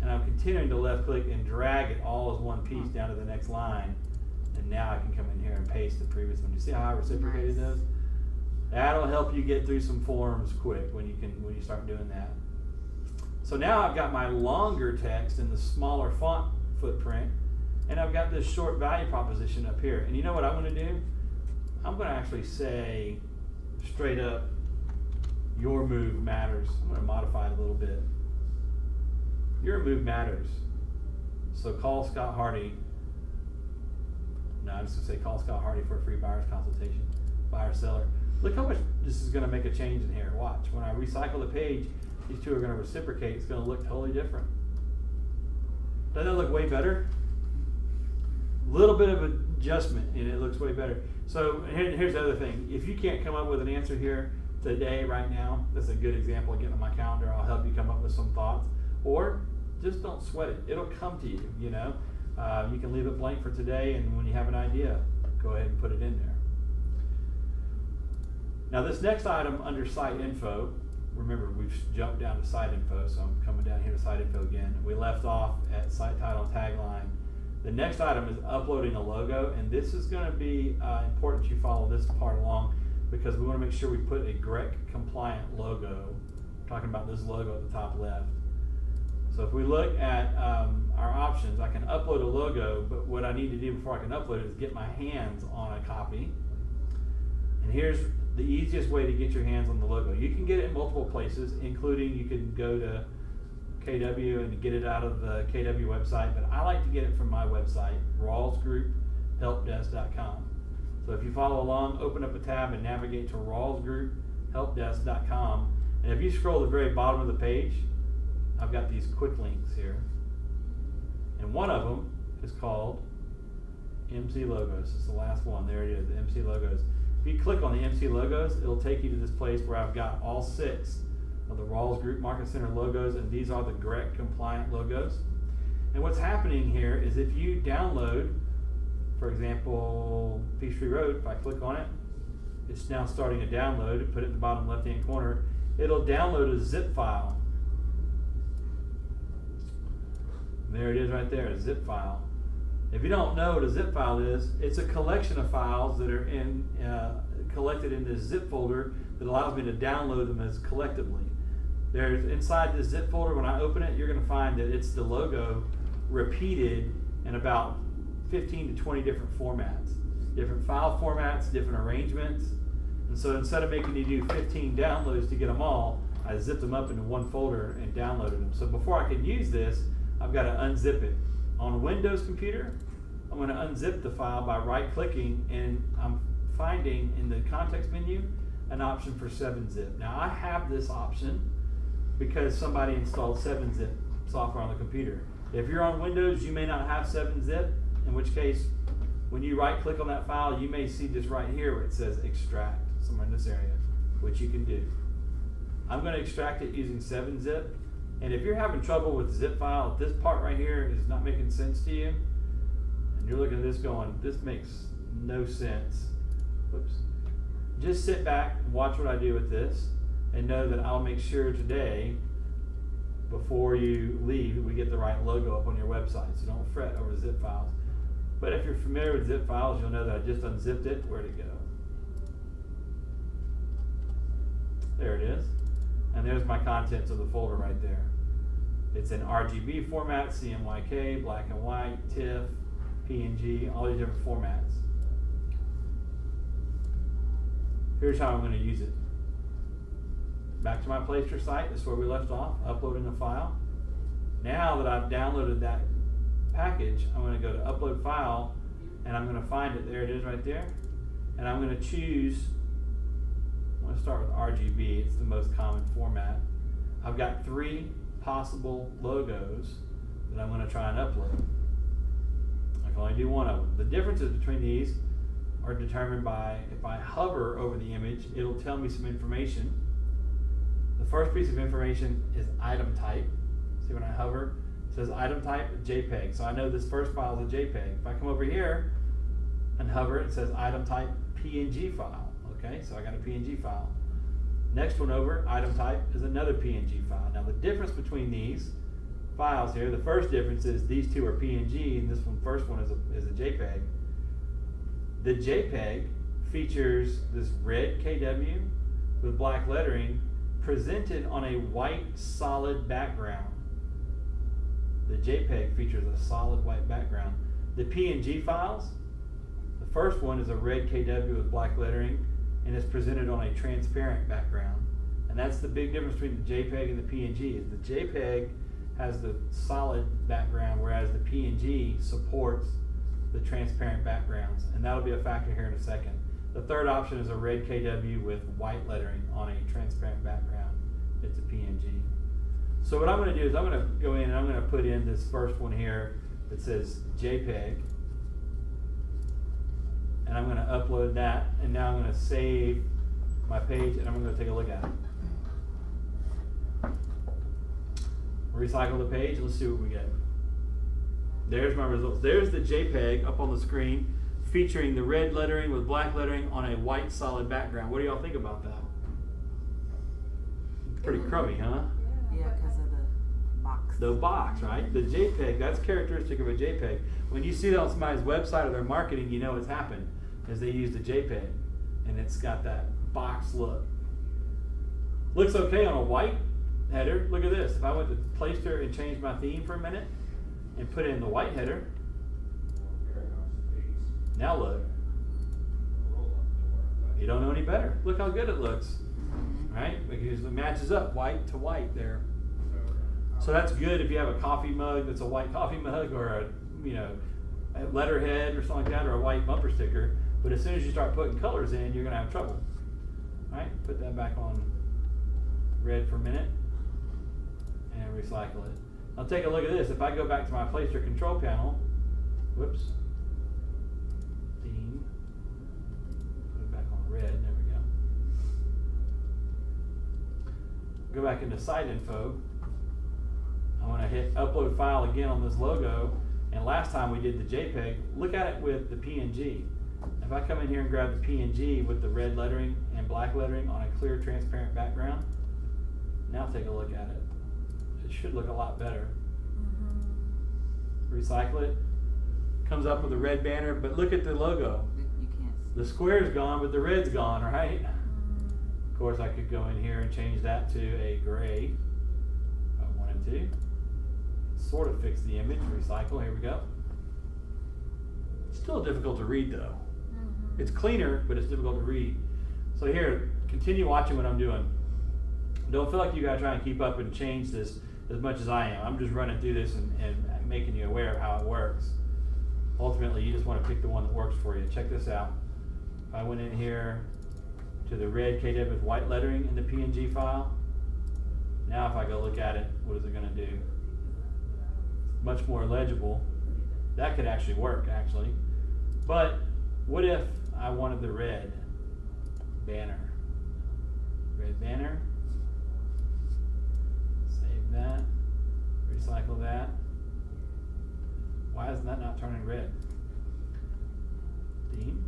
and I'm continuing to left click and drag it all as one piece down to the next line, and now I can come in here and paste the previous one. You see how I reciprocated those? That'll help you get through some forms quick when you start doing that. So now I've got my longer text in the smaller font footprint, and I've got this short value proposition up here. And you know what I'm going to do? I'm going to actually say straight up, your move matters. I'm going to modify it a little bit. Your move matters. So call Scott Hardy. No, I'm just going to say call Scott Hardy for a free buyer's consultation. Buyer, seller. Look how much this is going to make a change in here. Watch. When I recycle the page, these two are going to reciprocate. It's going to look totally different. Doesn't that look way better? A little bit of adjustment and it looks way better. So here's the other thing. If you can't come up with an answer here today, right now, that's a good example of getting on my calendar. I'll help you come up with some thoughts. Or just don't sweat it. It'll come to you, you know. You can leave it blank for today, and when you have an idea, go ahead and put it in there. Now this next item under site info, remember we've jumped down to site info, so I'm coming down here to site info again. We left off at site title and tagline. The next item is uploading a logo, and this is going to be important you follow this part along because we want to make sure we put a GREC compliant logo. I'm talking about this logo at the top left. So if we look at our options, I can upload a logo, but what I need to do before I can upload it is get my hands on a copy. And here's the easiest way to get your hands on the logo. You can get it in multiple places, including you can go to KW and get it out of the KW website, but I like to get it from my website, rawlsgrouphelpdesk.com. So if you follow along, open up a tab and navigate to rawlsgrouphelpdesk.com. And if you scroll to the very bottom of the page, I've got these quick links here. And one of them is called MC Logos. It's the last one. There it is, the MC Logos. If you click on the MC Logos, it'll take you to this place where I've got all 6 of the Rawls Group Market Center logos, and these are the GREC compliant logos. And what's happening here is if you download, for example, Peachtree Road, if I click on it, it's now starting a download. Put it in the bottom left hand corner. It'll download a zip file. And there it is right there, a zip file. If you don't know what a zip file is, it's a collection of files that are collected in this zip folder that allows me to download them as collectively. There's inside this zip folder, when I open it, you're going to find that it's the logo repeated in about 15 to 20 different formats. Different file formats, different arrangements. And so instead of making you do 15 downloads to get them all, I zipped them up into one folder and downloaded them. So before I can use this, I've got to unzip it. On a Windows computer, I'm going to unzip the file by right-clicking, and I'm finding in the context menu an option for 7-zip. Now I have this option because somebody installed 7-zip software on the computer. If you're on Windows, you may not have 7-zip, in which case, when you right-click on that file, you may see this right here where it says extract, somewhere in this area, which you can do. I'm going to extract it using 7-zip. And if you're having trouble with the zip file, if this part right here is not making sense to you, and you're looking at this going, this makes no sense, whoops, just sit back and watch what I do with this, and know that I'll make sure today, before you leave, we get the right logo up on your website, so don't fret over zip files. But if you're familiar with zip files, you'll know that I just unzipped it. Where'd it go? There it is. And there's my contents of the folder right there. It's in RGB format, CMYK, black and white, TIFF, PNG, all these different formats. Here's how I'm going to use it. Back to my Placester site, this is where we left off, uploading a file. Now that I've downloaded that package, I'm going to go to upload file, and I'm going to find it. There it is right there. And I'm going to choose, I'm going to start with RGB, it's the most common format. I've got 3 possible logos that I'm going to try and upload. I can only do one of them. The differences between these are determined by, if I hover over the image, it'll tell me some information. The first piece of information is item type. See when I hover, it says item type JPEG. So I know this first file is a JPEG. If I come over here and hover, it says item type PNG file. Okay, so I got a PNG file. Next one over, item type, is another PNG file. Now the difference between these files here, the first difference is these two are PNG and this first one is a JPEG. The JPEG features this red KW with black lettering presented on a white solid background. The JPEG features a solid white background. The PNG files, the first one is a red KW with black lettering and is presented on a transparent background. And that's the big difference between the JPEG and the PNG. Is the JPEG has the solid background, whereas the PNG supports the transparent backgrounds. And that'll be a factor here in a second. The third option is a red KW with white lettering on a transparent background. It's a PNG. So what I'm going to do is I'm going to go in and I'm going to put in this first one here that says JPEG. And I'm going to upload that, and now I'm going to save my page, and I'm going to take a look at it. Recycle the page, let's see what we get. There's my results. There's the JPEG up on the screen, featuring the red lettering with black lettering on a white solid background. What do y'all think about that? Pretty crummy, huh? Yeah, because of the box. The box, right? The JPEG, that's characteristic of a JPEG. When you see that on somebody's website or their marketing, you know it's happened, as they used a JPEG, and it's got that box look. Looks okay on a white header. Look at this. If I went to Placester and changed my theme for a minute and put in the white header, now look. You don't know any better. Look how good it looks, right? Because it matches up white to white there. So that's good if you have a coffee mug that's a white coffee mug, or a letterhead or something like that, or a white bumper sticker. But as soon as you start putting colors in, you're going to have trouble. All right, put that back on red for a minute and recycle it. Now take a look at this. If I go back to my Placester control panel, whoops, theme, put it back on red, there we go. Go back into site info. I want to hit upload file again on this logo. And last time we did the JPEG, look at it with the PNG. If I come in here and grab the PNG with the red lettering and black lettering on a clear transparent background, now take a look at it. It should look a lot better. Recycle it. Comes up with a red banner, but look at the logo. You can't see. The square's gone, but the red's gone, right? Of course, I could go in here and change that to a gray if I wanted to. Sort of fix the image. Recycle. Here we go. Still difficult to read though. It's cleaner, but it's difficult to read. So here, continue watching what I'm doing. Don't feel like you gotta try and keep up and change this as much as I am. I'm just running through this and making you aware of how it works. Ultimately, you just want to pick the one that works for you. Check this out. If I went in here to the red KW with white lettering in the PNG file, now if I go look at it, what is it gonna do? Much more legible. That could actually work, actually. But what if I wanted the red banner? Red banner. Save that. Recycle that. Why isn't that not turning red? Theme.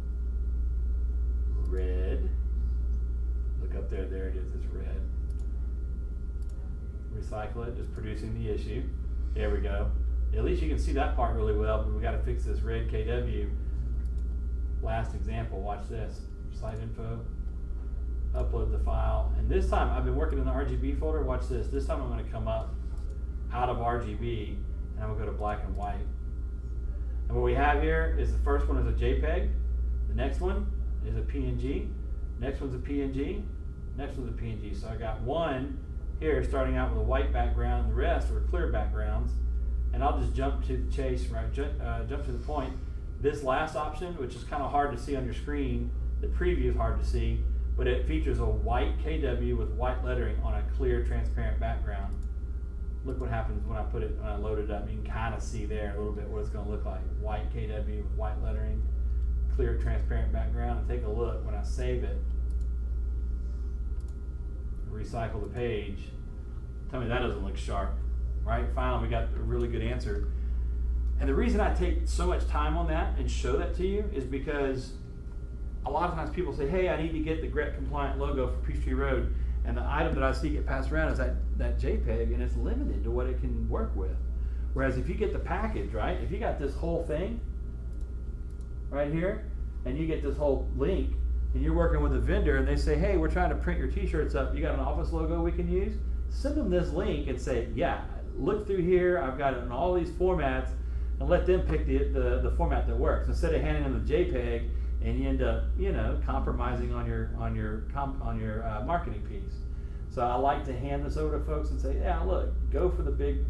Red. Look up there. There it is. It's red. Recycle it. Just producing the issue. There we go. At least you can see that part really well, but we got to fix this red KW. Last example, watch this. Site info, upload the file. And this time, I've been working in the RGB folder. Watch this. This time I'm going to come up out of RGB, and I'm going to go to black and white. And what we have here is the first one is a JPEG. The next one is a PNG. Next one's a PNG. Next one's a PNG. So I got one here starting out with a white background, the rest are clear backgrounds. And I'll just jump to the chase, right? Jump to the point. This last option, which is kind of hard to see on your screen, the preview is hard to see, but it features a white KW with white lettering on a clear, transparent background. Look what happens when I load it up. You can kind of see there a little bit what it's going to look like. White KW with white lettering, clear, transparent background, and take a look. When I save it, recycle the page, tell me that doesn't look sharp, right? Finally, we got a really good answer. And the reason I take so much time on that and show that to you is because a lot of times people say, hey, I need to get the GRET compliant logo for Peachtree Road, and the item that I see get passed around is that JPEG, and it's limited to what it can work with. Whereas if you get the package, right, if you got this whole thing right here, and you get this whole link, and you're working with a vendor, and they say, hey, we're trying to print your t-shirts up, you got an office logo we can use? Send them this link and say, yeah, look through here, I've got it in all these formats, and let them pick the format that works. Instead of handing them the JPEG, and you end up, compromising on your marketing piece. So I like to hand this over to folks and say, yeah, look, go for the big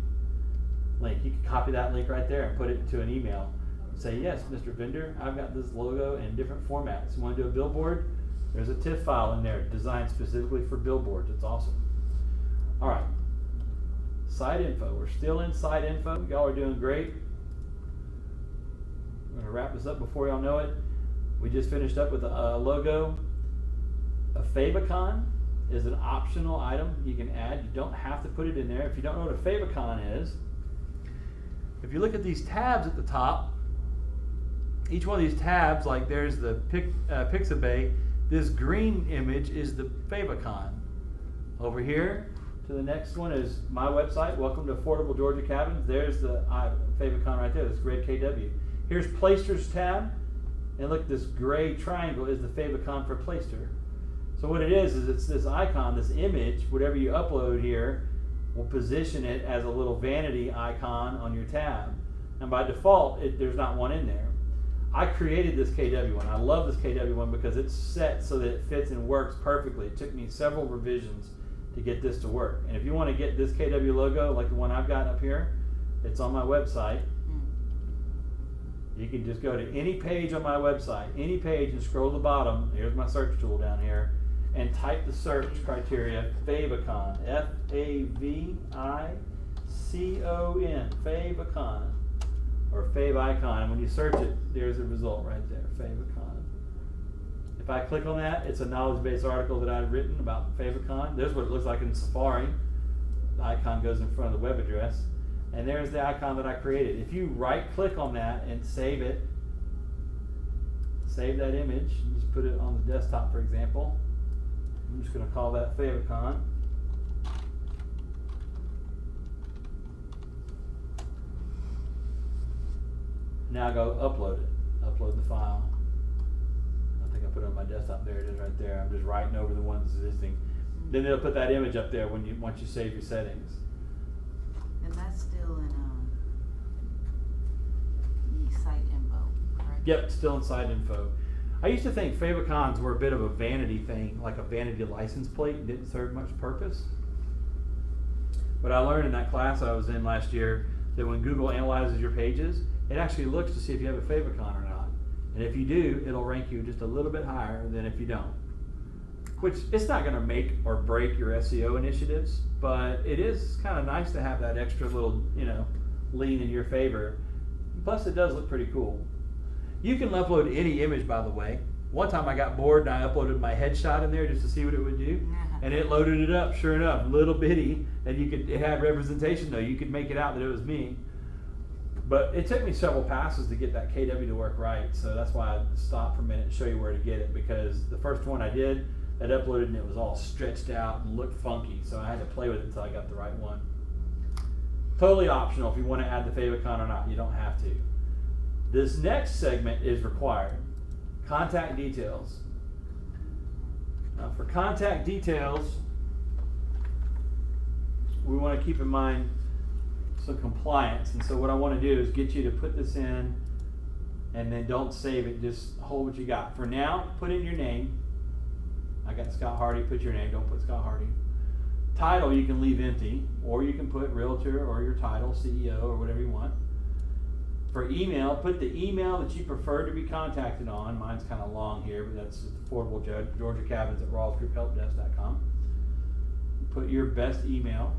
link. You can copy that link right there and put it into an email. Say, yes, Mr. Vendor, I've got this logo in different formats. You want to do a billboard? There's a TIFF file in there designed specifically for billboards. It's awesome. All right, site info. We're still in site info. Y'all are doing great. I'm going to wrap this up before y'all know it. We just finished up with a logo. A favicon is an optional item you can add. You don't have to put it in there. If you don't know what a favicon is, if you look at these tabs at the top, each one of these tabs, like there's the Pixabay, this green image is the favicon. Over here to the next one is my website, Welcome to Affordable Georgia Cabins. There's the favicon right there, this red KW. Here's Placester's tab, and look, this gray triangle is the favicon for Placester. So what it is it's this icon, this image, whatever you upload here, will position it as a little vanity icon on your tab. And by default, there's not one in there. I created this KW one. I love this KW one because it's set so that it fits and works perfectly. It took me several revisions to get this to work. And if you want to get this KW logo, like the one I've got up here, it's on my website. You can just go to any page on my website, any page, and scroll to the bottom. Here's my search tool down here, and type the search criteria favicon, Favicon, favicon, or favicon. And when you search it, there's the result right there, favicon. If I click on that, it's a knowledge-based article that I've written about favicon. There's what it looks like in Safari. The icon goes in front of the web address. And there's the icon that I created. If you right-click on that and save it, save that image, and just put it on the desktop, for example. I'm just going to call that favicon. Now go upload it. Upload the file. I think I put it on my desktop. There it is right there. I'm just writing over the ones existing. Then it'll put that image up there once you save your settings. And that's still in the site info, correct? Yep, still in site info. I used to think favicons were a bit of a vanity thing, like a vanity license plate, and didn't serve much purpose. But I learned in that class I was in last year that when Google analyzes your pages, it actually looks to see if you have a favicon or not. And if you do, it'll rank you just a little bit higher than if you don't. Which, it's not going to make or break your SEO initiatives, but it is kind of nice to have that extra little, lean in your favor. Plus, it does look pretty cool. You can upload any image, by the way. One time I got bored and I uploaded my headshot in there just to see what it would do. And it loaded it up, sure enough, little bitty. And it had representation though. You could make it out that it was me. But it took me several passes to get that KW to work right. So that's why I stopped for a minute and show you where to get it. Because the first one I did, it uploaded and it was all stretched out and looked funky. So I had to play with it until I got the right one. Totally optional if you want to add the favicon or not. You don't have to. This next segment is required. Contact details. Now for contact details, we want to keep in mind some compliance. And so what I want to do is get you to put this in and then don't save it. Just hold what you got. For now, put in your name. I got Scott Hardy. Put your name. Don't put Scott Hardy. Title you can leave empty, or you can put realtor or your title, CEO, or whatever you want. For email, put the email that you prefer to be contacted on. Mine's kind of long here, but that's Affordable Georgia Cabins at rawlsgrouphelpdesk.com. Put your best email.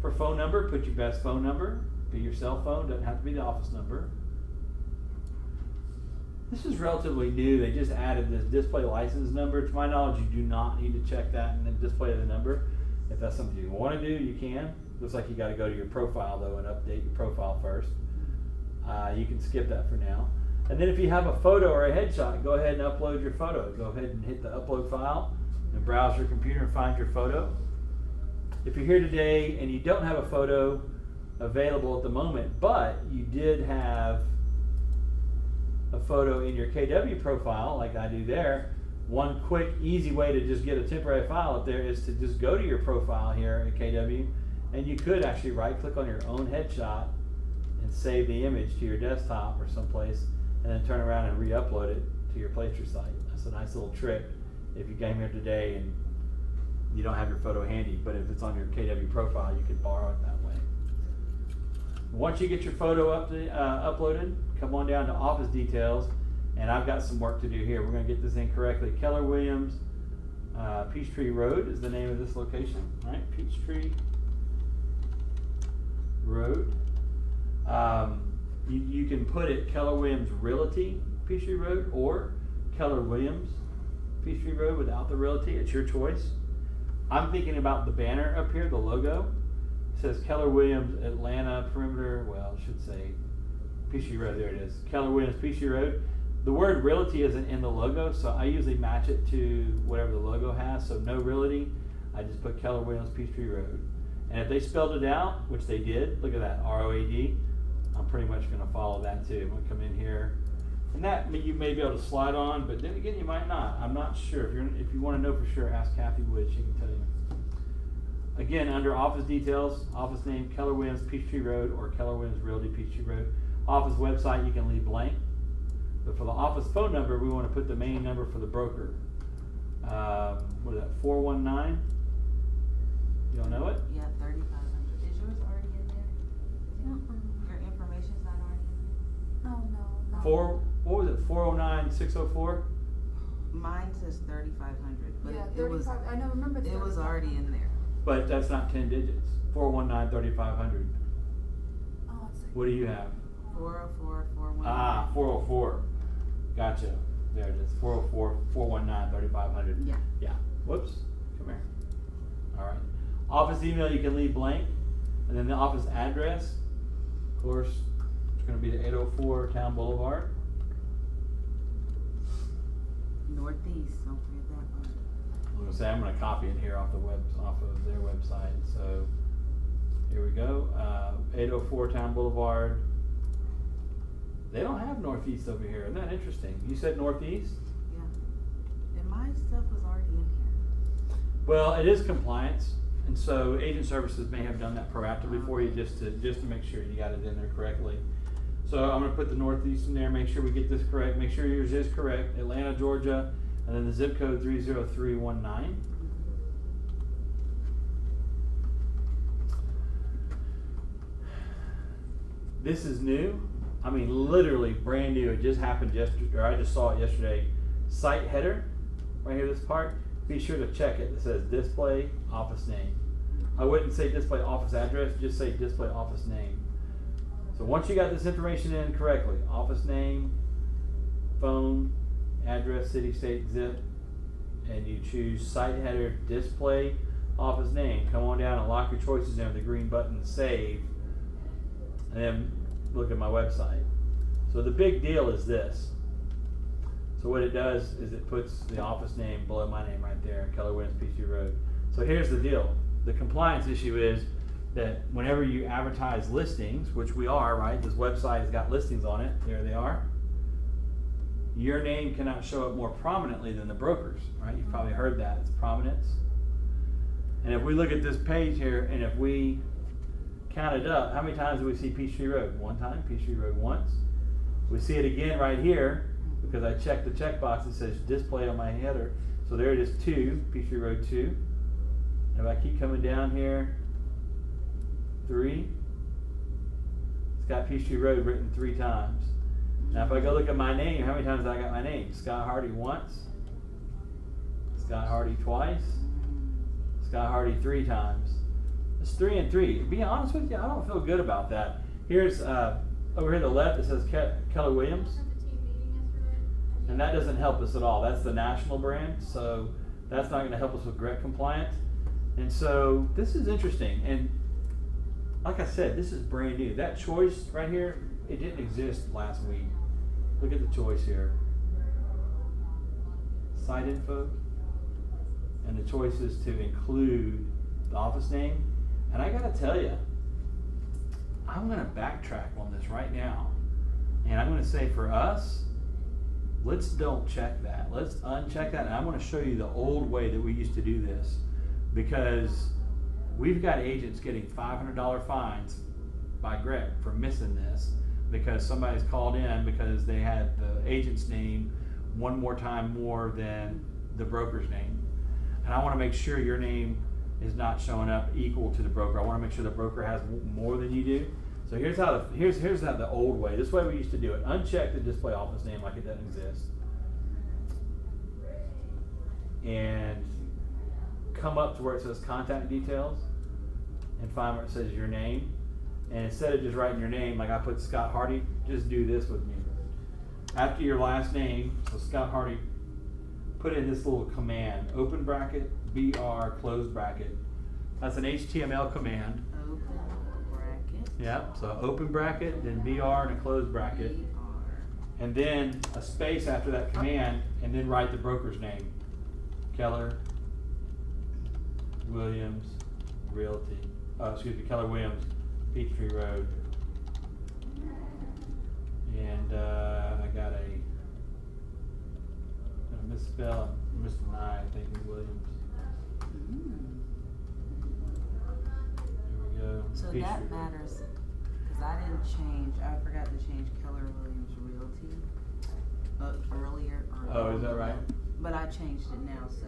For phone number, put your best phone number. Be your cell phone, doesn't have to be the office number. This is relatively new. They just added this display license number. To my knowledge, you do not need to check that and then display the number. If that's something you want to do, you can. Looks like you got to go to your profile though and update your profile first. You can skip that for now. And then if you have a photo or a headshot, go ahead and upload your photo. Go ahead and hit the upload file and browse your computer and find your photo. If you're here today and you don't have a photo available at the moment, but you did have a photo in your KW profile, like I do there, one quick, easy way to just get a temporary file up there is to just go to your profile here at KW, and you could actually right-click on your own headshot and save the image to your desktop or someplace, and then turn around and re-upload it to your Placester site. That's a nice little trick if you came here today and you don't have your photo handy, but if it's on your KW profile, you can borrow it that way. Once you get your photo uploaded, come on down to office details, and I've got some work to do here. We're going to get this in correctly. Keller Williams, Peachtree Road is the name of this location, right? Peachtree Road. You can put it Keller Williams Realty Peachtree Road or Keller Williams Peachtree Road without the realty. It's your choice. I'm thinking about the banner up here, the logo. It says Keller Williams Atlanta Perimeter. Well, it should say Peachtree Road. There it is. Keller Williams Peachtree Road. The word realty isn't in the logo, so I usually match it to whatever the logo has. So no realty. I just put Keller Williams Peachtree Road. And if they spelled it out, which they did, look at that, R-O-A-D, I'm pretty much going to follow that too. I'm going to come in here. And that you may be able to slide on, but then again, you might not. I'm not sure. If you want to know for sure, ask Kathy Wood. She can tell you. Again, under office details, office name, Keller Williams Peachtree Road or Keller Williams Realty Peachtree Road. Office website, you can leave blank. But for the office phone number, we want to put the main number for the broker. What is that, 419? You don't know it? Yeah, 3,500. Is yours already in there? Your information's not already in there? No. What was it, 409-604? Mine says 3,500, but Yeah, it was 35. I know. Remember. it was already in there. But that's not 10 digits. 419-3500. Oh, it's like. What do you have? 404 419. Ah, 404. Gotcha. There it is. 404-419-3500. Yeah. Yeah. Whoops. Come here. All right. Office email you can leave blank. And then the office address, of course, it's going to be the 804 Town Boulevard. Northeast, don't forget that one. I'm going to say I'm going to copy it here off of their website. So here we go. 804 Town Boulevard. They don't have Northeast over here. Isn't that interesting? You said Northeast? Yeah. And my stuff was already in here. Well, it is compliance, and so agent services may have done that proactively for you just to make sure you got it in there correctly. So I'm going to put the Northeast in there, make sure we get this correct, make sure yours is correct, Atlanta, Georgia, and then the zip code 30319. This is new. I mean, literally brand new. It just happened yesterday, or I just saw it yesterday. Site header, right here, this part. Be sure to check it. It says display office name. I wouldn't say display office address, just say display office name. So once you got this information in correctly, office name, phone, address, city, state, zip, and you choose site header, display office name, come on down and lock your choices in with the green button, save, and then look at my website. So the big deal is this. So what it does is it puts the office name below my name right there, Keller Williams Peachtree Road. So here's the deal. The compliance issue is that whenever you advertise listings, which we are, right? This website has got listings on it. There they are. Your name cannot show up more prominently than the broker's, right? You've probably heard that. It's prominence. And if we look at this page here, and if we count it up, how many times do we see Peachtree Road? One time, Peachtree Road once. We see it again right here because I checked the checkbox that says display on my header. So there it is, 2, Peachtree Road 2. And if I keep coming down here, 3. It's got Peachtree Road written 3 times. Now if I go look at my name, how many times have I got my name? Scott Hardy once, Scott Hardy twice, Scott Hardy 3 times. It's 3 and 3. To be honest with you, I don't feel good about that. Here's over here to the left, it says Keller Williams. And that doesn't help us at all. That's the national brand, so that's not gonna help us with GREC compliance. And so this is interesting, and like I said, this is brand new. That choice right here, it didn't exist last week. Look at the choice here. Site info, and the choice is to include the office name. And I gotta tell you, I'm gonna backtrack on this right now. And I'm gonna say for us, let's don't check that. Let's uncheck that. And I'm gonna show you the old way that we used to do this, because we've got agents getting $500 fines by GREC for missing this, because somebody's called in because they had the agent's name one more time more than the broker's name. And I wanna make sure your name is not showing up equal to the broker. I wanna make sure the broker has more than you do. So here's how the old way. This way we used to do it. Uncheck the display office name like it doesn't exist. And come up to where it says contact details and find where it says your name. And instead of just writing your name, like I put Scott Hardy, just do this with me. After your last name, so Scott Hardy, put in this little command, open bracket, BR, close bracket. That's an HTML command. Open bracket. Yep, so open bracket, then BR and a close bracket. BR. And then a space after that command, and then write the broker's name. Keller Williams Realty. Keller Williams, Peachtree Road. And I got a misspell, missed an I think in Williams. Here we go. So Peachtree that Road. matters, because I forgot to change Keller Williams Realty earlier. Oh, is that right? But I changed it now, so.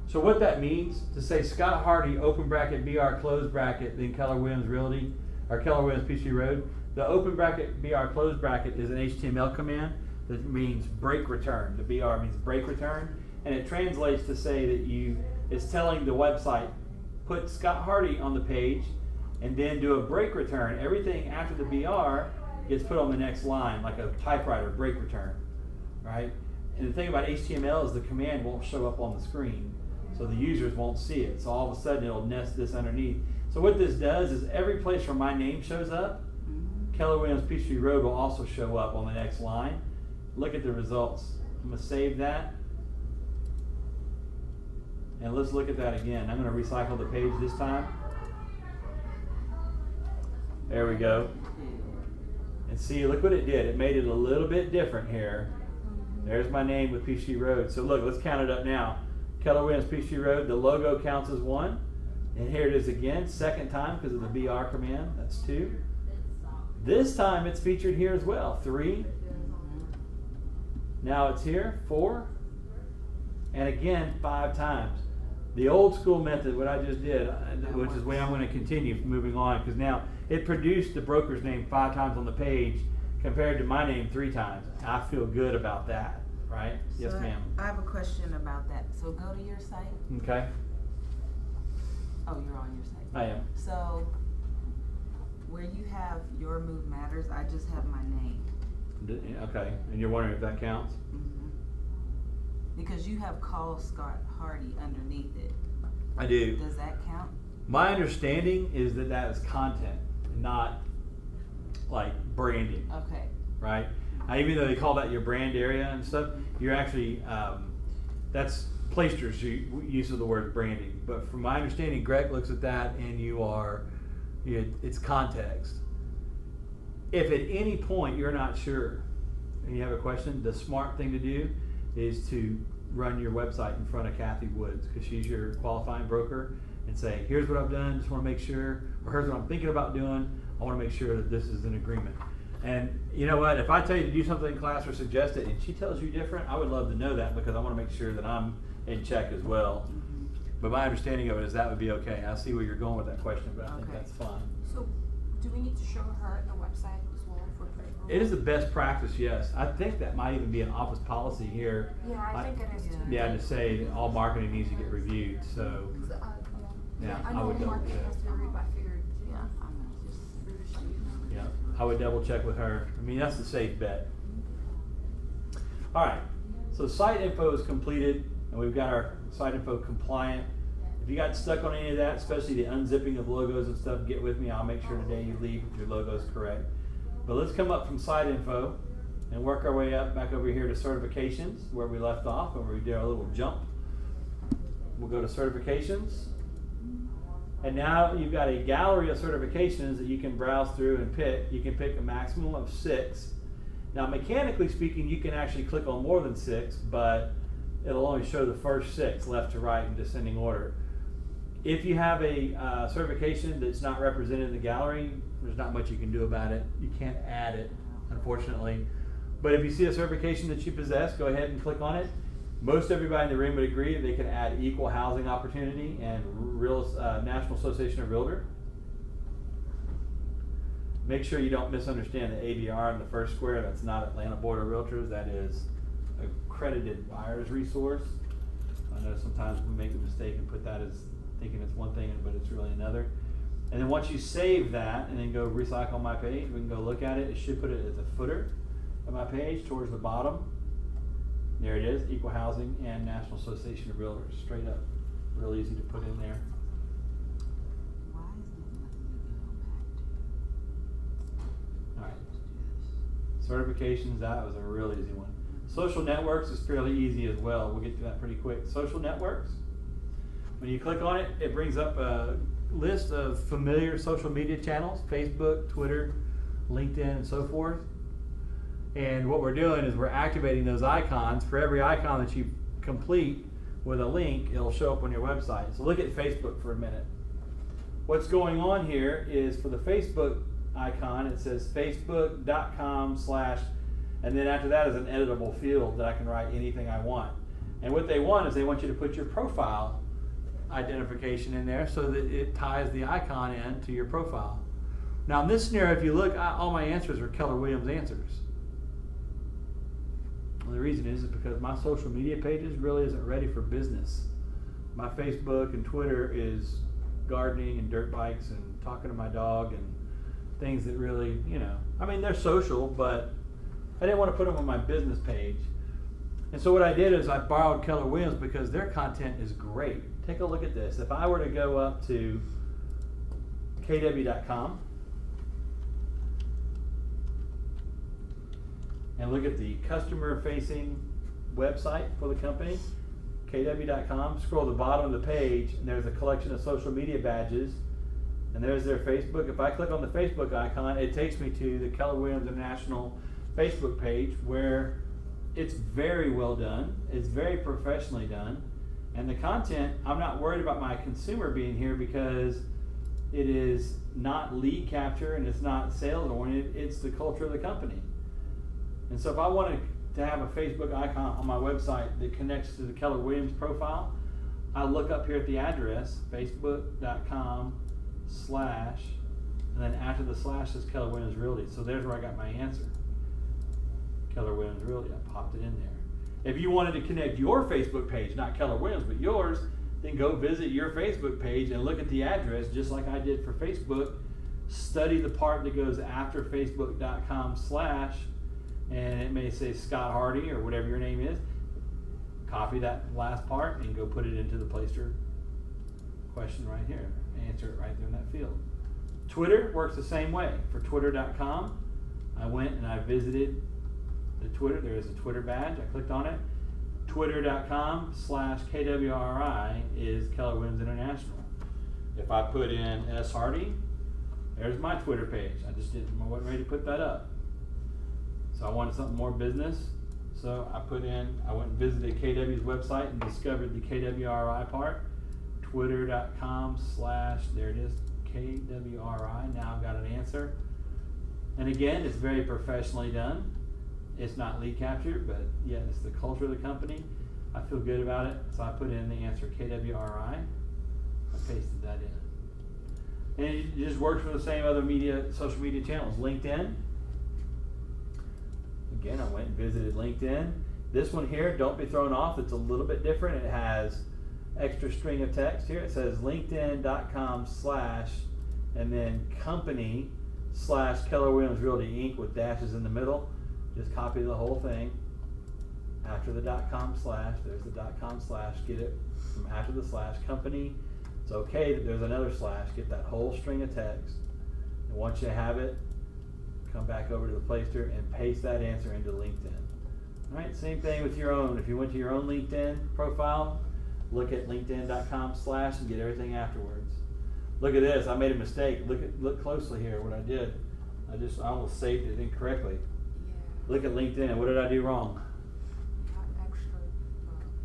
So what that means, to say Scott Hardy, open bracket, BR, close bracket, then Keller Williams Realty, or Keller Williams Peachtree Road, the open bracket, BR, close bracket is an HTML command that means break return. The BR means break return, and it translates to say that it's telling the website, put Scott Hardy on the page, and then do a break return. Everything after the BR gets put on the next line, like a typewriter break return, right? And the thing about HTML is the command won't show up on the screen, so the users won't see it. So all of a sudden it'll nest this underneath. So what this does is every place where my name shows up, Keller Williams Peachtree Road will also show up on the next line. Look at the results. I'm gonna save that. And let's look at that again. I'm gonna recycle the page this time. There we go. And see, look what it did. It made it a little bit different here. There's my name with Peachtree Road. So look, let's count it up now. Keller Williams Peachtree Road, the logo counts as 1. And here it is again, second time because of the BR command, that's 2. This time it's featured here as well, 3. Now it's here, 4. And again, 5 times. The old school method, what I just did, which is the way I'm going to continue moving on, because now it produced the broker's name 5 times on the page compared to my name 3 times. I feel good about that, right? Yes, So ma'am. I have a question about that. So go to your site. Okay, Oh, you're on your site. I am. So where you have your move matters, I just have my name. Okay, and you're wondering if that counts? Because you have call Scott Hardy underneath it. I do. Does that count? My understanding is that that is content, not like branding, Okay. right? Even though they call that your brand area and stuff, you're actually, that's Placester's use of the word branding. But from my understanding, Greg looks at that and it's context. If at any point you're not sure and you have a question, the smart thing to do is to run your website in front of Kathy Woods, because she's your qualifying broker, and say, here's what I've done, just want to make sure, or here's what I'm thinking about doing, I want to make sure that this is an agreement. And you know what, if I tell you to do something in class or suggest it and she tells you different, I would love to know that, because I want to make sure that I'm in check as well. But my understanding of it is that would be okay. I see where you're going with that question, but I think Okay. that's fine. So, do we need to show her the website as well for pre-approval? It is the best practice, yes. I think that might even be an office policy here. Yeah, I think it is too. Yeah, to say all marketing needs to get reviewed, so. 'Cause, Yeah, I I know would double marketing check. has to be reviewed, but I figured, Yeah, I'm gonna just. Yeah, I would double check with her. I mean, that's the safe bet. All right, So site info is completed, and we've got our site info compliant. If you got stuck on any of that, especially the unzipping of logos and stuff, get with me. I'll make sure today you leave with your logos correct. But let's come up from site info and work our way up back over here to certifications, where we left off, where we did our little jump. We'll go to certifications. And now you've got a gallery of certifications that you can browse through and pick. You can pick a maximum of 6. Now, mechanically speaking, you can actually click on more than 6, but it'll only show the first 6 left to right in descending order. If you have a certification that's not represented in the gallery, there's not much you can do about it. You can't add it, unfortunately. But if you see a certification that you possess, go ahead and click on it. Most everybody in the room would agree that they can add equal housing opportunity and National Association of Realtors. Make sure you don't misunderstand the ABR in the first square. That's not Atlanta Board of Realtors. That is accredited buyer's resource. I know sometimes we make a mistake and put that as thinking it's one thing, but it's really another. And then once you save that and then go recycle my page, we can go look at it. It should put it as a footer of my page towards the bottom. There it is, Equal Housing and National Association of Realtors, straight up. Real easy to put in there. Why isn't it letting me go back to? All right. Certifications, that was a real easy one. Social networks is fairly easy as well. We'll get to that pretty quick. Social networks, when you click on it, it brings up a list of familiar social media channels, Facebook, Twitter, LinkedIn, and so forth. And what we're doing is we're activating those icons. For every icon that you complete with a link, it'll show up on your website. So look at Facebook for a minute. What's going on here is for the Facebook icon, it says facebook.com/ and then after that is an editable field that I can write anything I want. And what they want is they want you to put your profile identification in there so that it ties the icon in to your profile. Now in this scenario, if you look, all my answers are Keller Williams answers. Well, the reason is because my social media pages really isn't ready for business. My Facebook and Twitter is gardening and dirt bikes and talking to my dog and things that really, I mean, they're social, but I didn't want to put them on my business page. And so what I did is I borrowed Keller Williams because their content is great. Take a look at this. If I were to go up to kw.com and look at the customer-facing website for the company, kw.com, scroll to the bottom of the page, and there's a collection of social media badges, and there's their Facebook. If I click on the Facebook icon, it takes me to the Keller Williams International Facebook page, where it's very well done, it's very professionally done, and the content, I'm not worried about my consumer being here because it is not lead capture and it's not sales oriented, it's the culture of the company. And so if I wanted to have a Facebook icon on my website that connects to the Keller Williams profile, I look up here at the address, facebook.com/ and then after the slash is Keller Williams Realty. So there's where I got my answer. Keller Williams Realty, I popped it in there. If you wanted to connect your Facebook page, not Keller Williams, but yours, then go visit your Facebook page and look at the address just like I did for Facebook. Study the part that goes after facebook.com/, and it may say Scott Hardy or whatever your name is. Copy that last part and go put it into the Placester question right here. Answer it right there in that field. Twitter works the same way. For twitter.com, I went and I visited the Twitter. There is a Twitter badge. I clicked on it. Twitter.com/KWRI is Keller Williams International. If I put in S. Hardy, there's my Twitter page. I wasn't ready to put that up. So I wanted something more business. So I went and visited KW's website and discovered the KWRI part. Twitter.com/ there it is, KWRI. Now I've got an answer. And again, it's very professionally done. It's not lead capture, but yeah, it's the culture of the company. I feel good about it. So I put in the answer KWRI. I pasted that in. And it just works for the same other social media channels. LinkedIn. Again, I went and visited LinkedIn. This one here, don't be thrown off. It's a little bit different. It has extra string of text here. It says linkedin.com/ and then company /Keller Williams Realty Inc. with dashes in the middle. Just copy the whole thing. After after the .com slash, there's the .com slash, get it from after the slash. Company, it's okay that there's another slash, get that whole string of text. And once you have it, come back over to the Placester and paste that answer into LinkedIn. All right, same thing with your own. If you went to your own LinkedIn profile, look at linkedin.com slash and get everything afterwards. Look at this, I made a mistake. Look closely here what I did. I almost saved it incorrectly. Yeah. Look at LinkedIn, what did I do wrong? Got extra.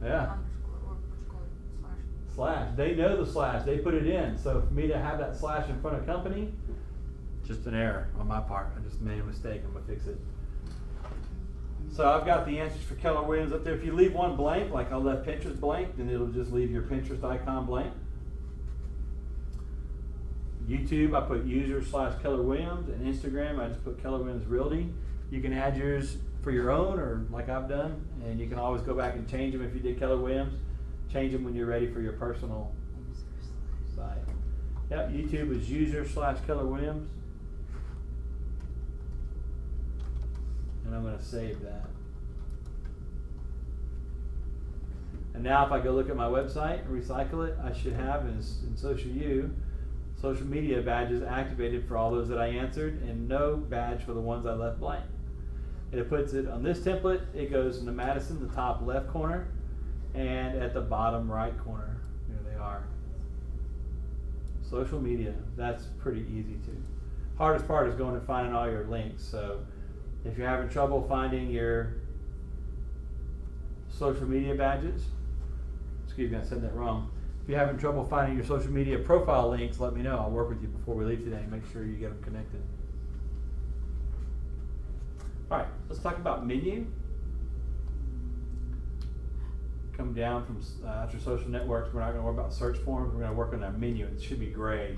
Yeah. Underscore or what you call it, slash. Slash, they know the slash, they put it in. So for me to have that slash in front of company, just an error on my part. I just made a mistake, I'm gonna fix it. So I've got the answers for Keller Williams up there. If you leave one blank, like I left Pinterest blank, then it'll just leave your Pinterest icon blank. YouTube, I put user/Keller Williams, and Instagram, I just put Keller Williams Realty. You can add yours for your own, or like I've done, and you can always go back and change them if you did Keller Williams. Change them when you're ready for your personal site. Yep, YouTube is user/Keller Williams. And I'm going to save that. And now if I go look at my website and recycle it, I should have in social media badges activated for all those that I answered, and no badge for the ones I left blank. And it puts it on this template, it goes into Madison, the top left corner, and at the bottom right corner. There they are. Social media, that's pretty easy too. Hardest part is going and finding all your links. So if you're having trouble finding your social media badges, excuse me, I said that wrong. If you're having trouble finding your social media profile links, let me know. I'll work with you before we leave today. Make sure you get them connected. All right, let's talk about menu. Come down from after social networks, we're not going to worry about search forms. We're going to work on our menu. It should be gray.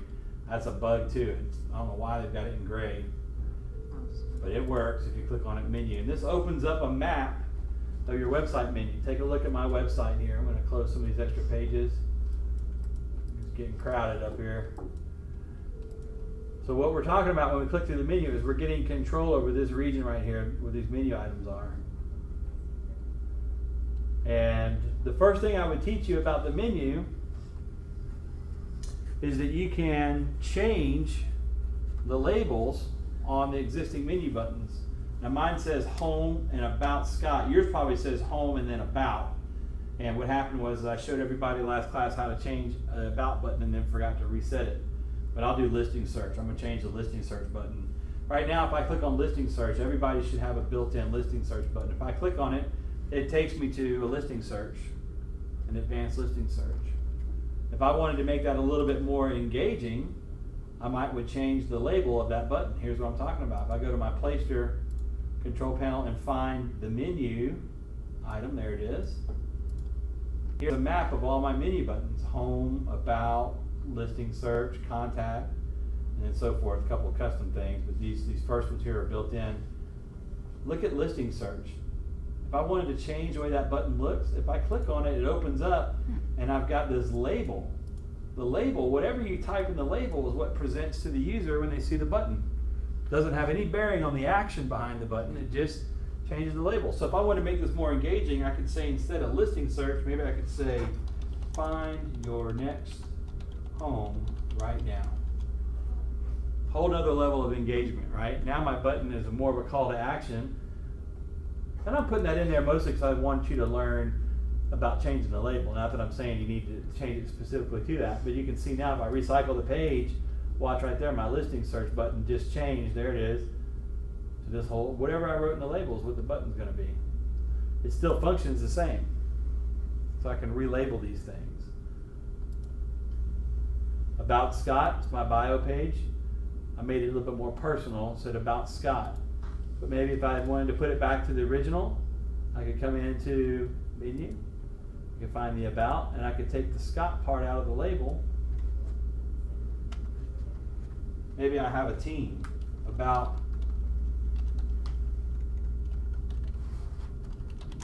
That's a bug too. I don't know why they've got it in gray, but it works if you click on it, menu. And this opens up a map of your website menu. Take a look at my website here. I'm going to close some of these extra pages. It's getting crowded up here. So what we're talking about when we click through the menu is we're getting control over this region right here where these menu items are. And the first thing I would teach you about the menu is that you can change the labels on the existing menu buttons. Now mine says home and about Scott. Yours probably says home and then about. And what happened was I showed everybody last class how to change an about button and then forgot to reset it. But I'll do listing search. I'm going to change the listing search button. Right now if I click on listing search, everybody should have a built-in listing search button. If I click on it, it takes me to a listing search, an advanced listing search. If I wanted to make that a little bit more engaging, I would change the label of that button. Here's what I'm talking about. If I go to my Placester control panel and find the menu item, there it is. Here's a map of all my menu buttons: home, about, listing search, contact, and then so forth. A couple of custom things, but these first ones here are built in. Look at listing search. If I wanted to change the way that button looks, if I click on it, it opens up and I've got this label. The label, whatever you type in the label is what presents to the user when they see the button. Doesn't have any bearing on the action behind the button, it just changes the label. So if I want to make this more engaging, I could say instead of listing search, maybe I could say find your next home right now. Whole nother level of engagement, right? Now my button is more of a call to action. And I'm putting that in there mostly because I want you to learn about changing the label. Not that I'm saying you need to change it specifically to that, but you can see now if I recycle the page, watch right there, my listing search button just changed, there it is, to this whole, whatever I wrote in the label is what the button's going to be. It still functions the same. So I can relabel these things. About Scott, it's my bio page. I made it a little bit more personal, said about Scott. But maybe if I wanted to put it back to the original, I could come into menu, I could find the about, and I could take the Scott part out of the label. Maybe I have a team about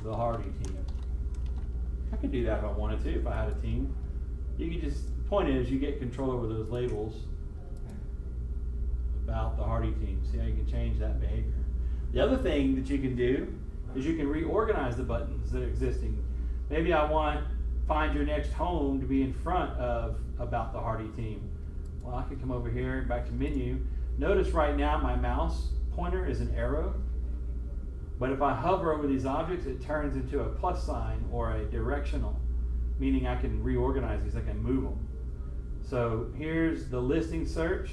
the Hardy team. I could do that if I wanted to, if I had a team. You could just, the point is you get control over those labels about the Hardy team. See how you can change that behavior. The other thing that you can do is you can reorganize the buttons that are existing. Maybe I want Find Your Next Home to be in front of About the Hardy Team. Well, I could come over here, back to menu. Notice right now my mouse pointer is an arrow, but if I hover over these objects, it turns into a plus sign or a directional, meaning I can reorganize these, I can move them. So here's the listing search,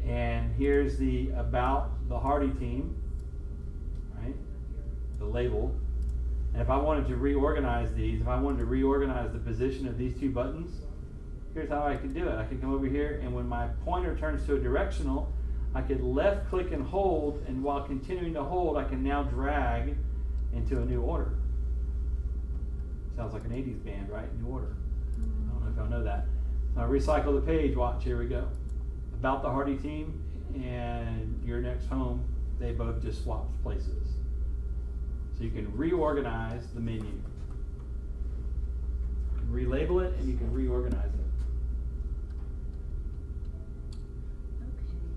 and here's the About the Hardy Team, right? The label. And if I wanted to reorganize these, if I wanted to reorganize the position of these two buttons, here's how I could do it. I could come over here, and when my pointer turns to a directional, I could left click and hold, and while continuing to hold, I can now drag into a new order. Sounds like an 80s band, right? New order. I don't know if y'all know that. So I recycle the page. Watch, here we go. About the Hardy Team and Your Next Home, they both just swapped places. So you can reorganize the menu. You can relabel it and you can reorganize it.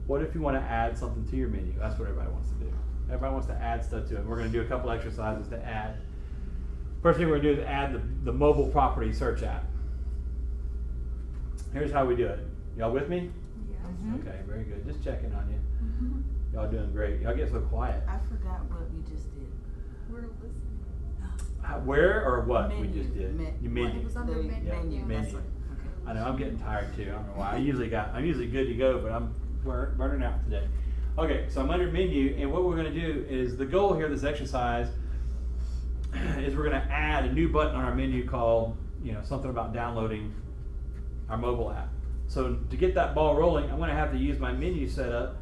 What if you want to add something to your menu? That's what everybody wants to do. Everybody wants to add stuff to it. We're going to do a couple exercises to add. First thing we're going to do is add the mobile property search app. Here's how we do it. Y'all with me? Yes. Okay, very good. Just checking on you. Y'all doing great. Y'all get so quiet. I forgot what we just did. We're listening. Where or what we Menu. just did? Your It menu. was under The menu. menu. Menu. That's it. Okay. I know I'm getting tired too. I don't know why. I'm usually good to go, but I'm burning out today. Okay, so I'm under menu, and what we're going to do is the goal here of this exercise is we're going to add a new button on our menu called, something about downloading our mobile app. So to get that ball rolling, I'm going to have to use my menu setup,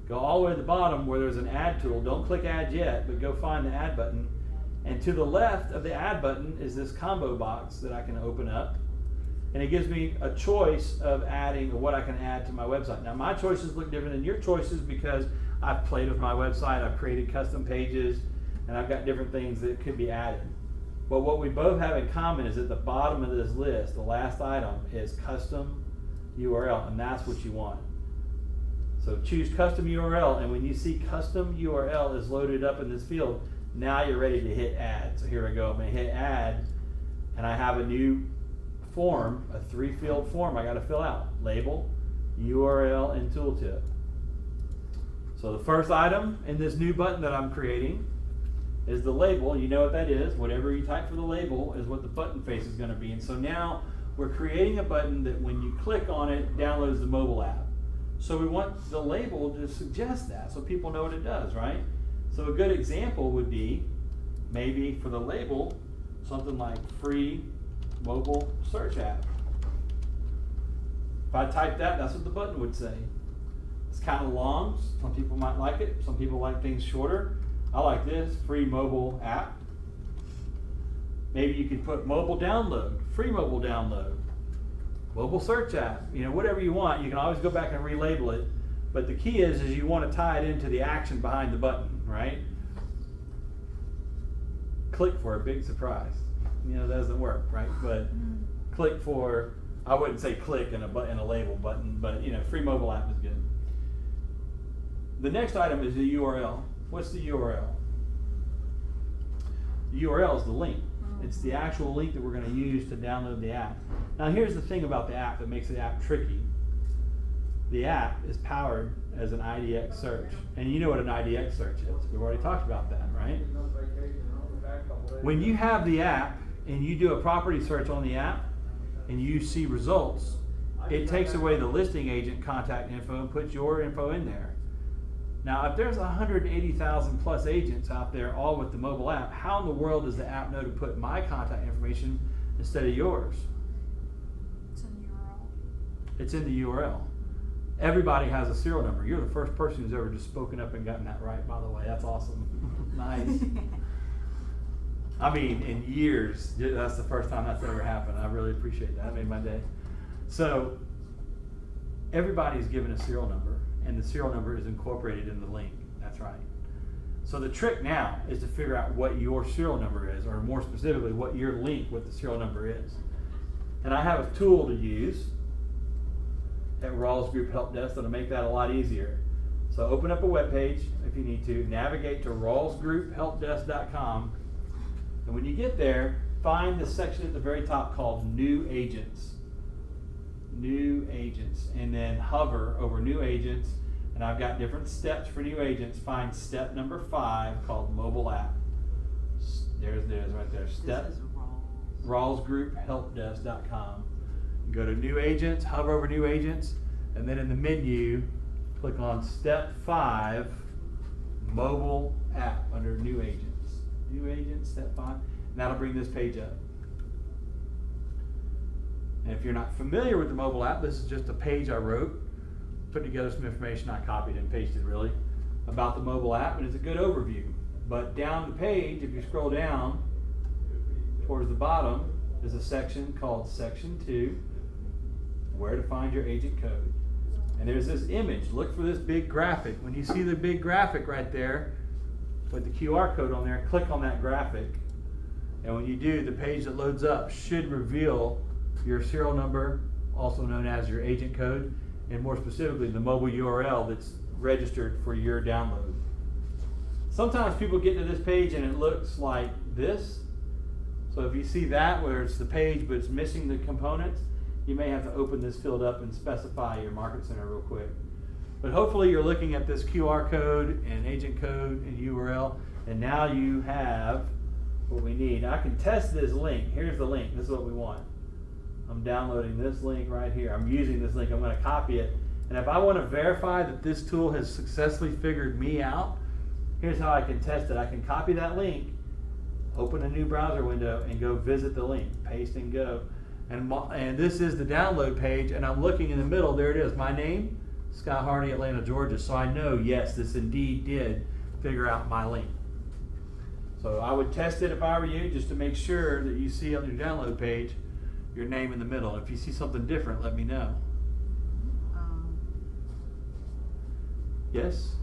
go all the way to the bottom where there's an add tool. Don't click add yet, but go find the add button. And to the left of the add button is this combo box that I can open up. And it gives me a choice of adding or what I can add to my website. Now my choices look different than your choices because I've played with my website, I've created custom pages, and I've got different things that could be added. But what we both have in common is at the bottom of this list, the last item is custom URL, and that's what you want. So choose custom URL, and when you see custom URL is loaded up in this field, now you're ready to hit add. So here we go, I'm gonna hit add, and I have a new form, a 3-field form I gotta fill out. Label, URL, and tooltip. So the first item in this new button that I'm creating is the label. You know what that is. Whatever you type for the label is what the button face is gonna be. And so now we're creating a button that when you click on it, downloads the mobile app. So we want the label to suggest that so people know what it does, right? So a good example would be maybe for the label, something like free mobile search app. If I type that, that's what the button would say. It's kind of long. Some people might like it. Some people like things shorter. I like this, free mobile app. Maybe you could put mobile download, free mobile download, mobile search app, whatever you want. You can always go back and relabel it. But the key is you want to tie it into the action behind the button, right? Click for a big surprise. That doesn't work, right? But click for, I wouldn't say click in a label button, but free mobile app is good. The next item is the URL. What's the URL? The URL is the link. It's the actual link that we're going to use to download the app. Now here's the thing about the app that makes the app tricky. The app is powered as an IDX search. And you know what an IDX search is. We've already talked about that, right? When you have the app and you do a property search on the app and you see results, it takes away the listing agent contact info and puts your info in there. Now, if there's 180,000 plus agents out there, all with the mobile app, how in the world does the app know to put my contact information instead of yours? It's in the URL. It's in the URL. Everybody has a serial number. You're the first person who's ever just spoken up and gotten that right, by the way. That's awesome. Nice. I mean, in years, that's the first time that's ever happened. I really appreciate that. That made my day. So, everybody's given a serial number, and the serial number is incorporated in the link. That's right. So the trick now is to figure out what your serial number is, or more specifically, what your link with the serial number is. And I have a tool to use at Rawls Group Help Desk that'll make that a lot easier. So open up a web page if you need to. Navigate to rawlsgrouphelpdesk.com. And when you get there, find the section at the very top called New Agents. New Agents. And then hover over New Agents. And I've got different steps for new agents. Find step number 5 called Mobile App. There's right there. Step. This is rawlsgrouphelpdesk.com. Go to New Agents, hover over New Agents, and then in the menu, click on Step 5, Mobile App under New Agents. New Agents, Step 5, and that'll bring this page up. And if you're not familiar with the mobile app, this is just a page I wrote, put together some information I copied and pasted really about the mobile app, and it's a good overview. But down the page, if you scroll down towards the bottom, is a section called Section 2, Where to Find Your Agent Code. And there's this image. Look for this big graphic. When you see the big graphic right there with the QR code on there, click on that graphic. And when you do, the page that loads up should reveal your serial number, also known as your agent code, and more specifically, the mobile URL that's registered for your download. Sometimes people get to this page and it looks like this. So if you see that where it's the page but it's missing the components, you may have to open this field up and specify your market center real quick. But hopefully you're looking at this QR code and agent code and URL, and now you have what we need. I can test this link. Here's the link. This is what we want. I'm downloading this link right here. I'm using this link. I'm going to copy it. And if I want to verify that this tool has successfully figured me out, here's how I can test it. I can copy that link, open a new browser window, and go visit the link. Paste and go. And this is the download page, and I'm looking in the middle. There it is. My name, Scott Hardy, Atlanta, Georgia. So I know, yes, this indeed did figure out my link. So I would test it if I were you, just to make sure that you see on your download page your name in the middle. If you see something different, let me know. Yes?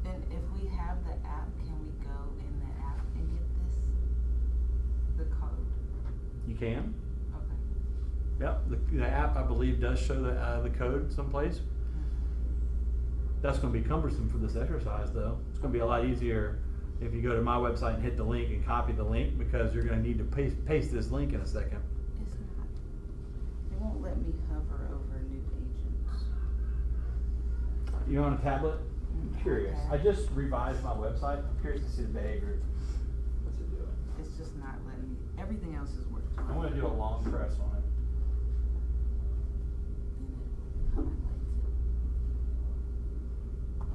And if we have the app, can we go in the app and get the code? You can. Okay. Yep. The app, I believe, does show the code someplace. That's going to be cumbersome for this exercise, though. It's going to be a lot easier if you go to my website and hit the link and copy the link, because you're going to need to paste this link in a second. It's not. It won't let me hover over new agents. You're on a tablet? I'm curious. Okay. I just revised my website. I'm curious to see the behavior. What's it doing? It's just not letting me. Everything else is working. I'm going to do a long press on it.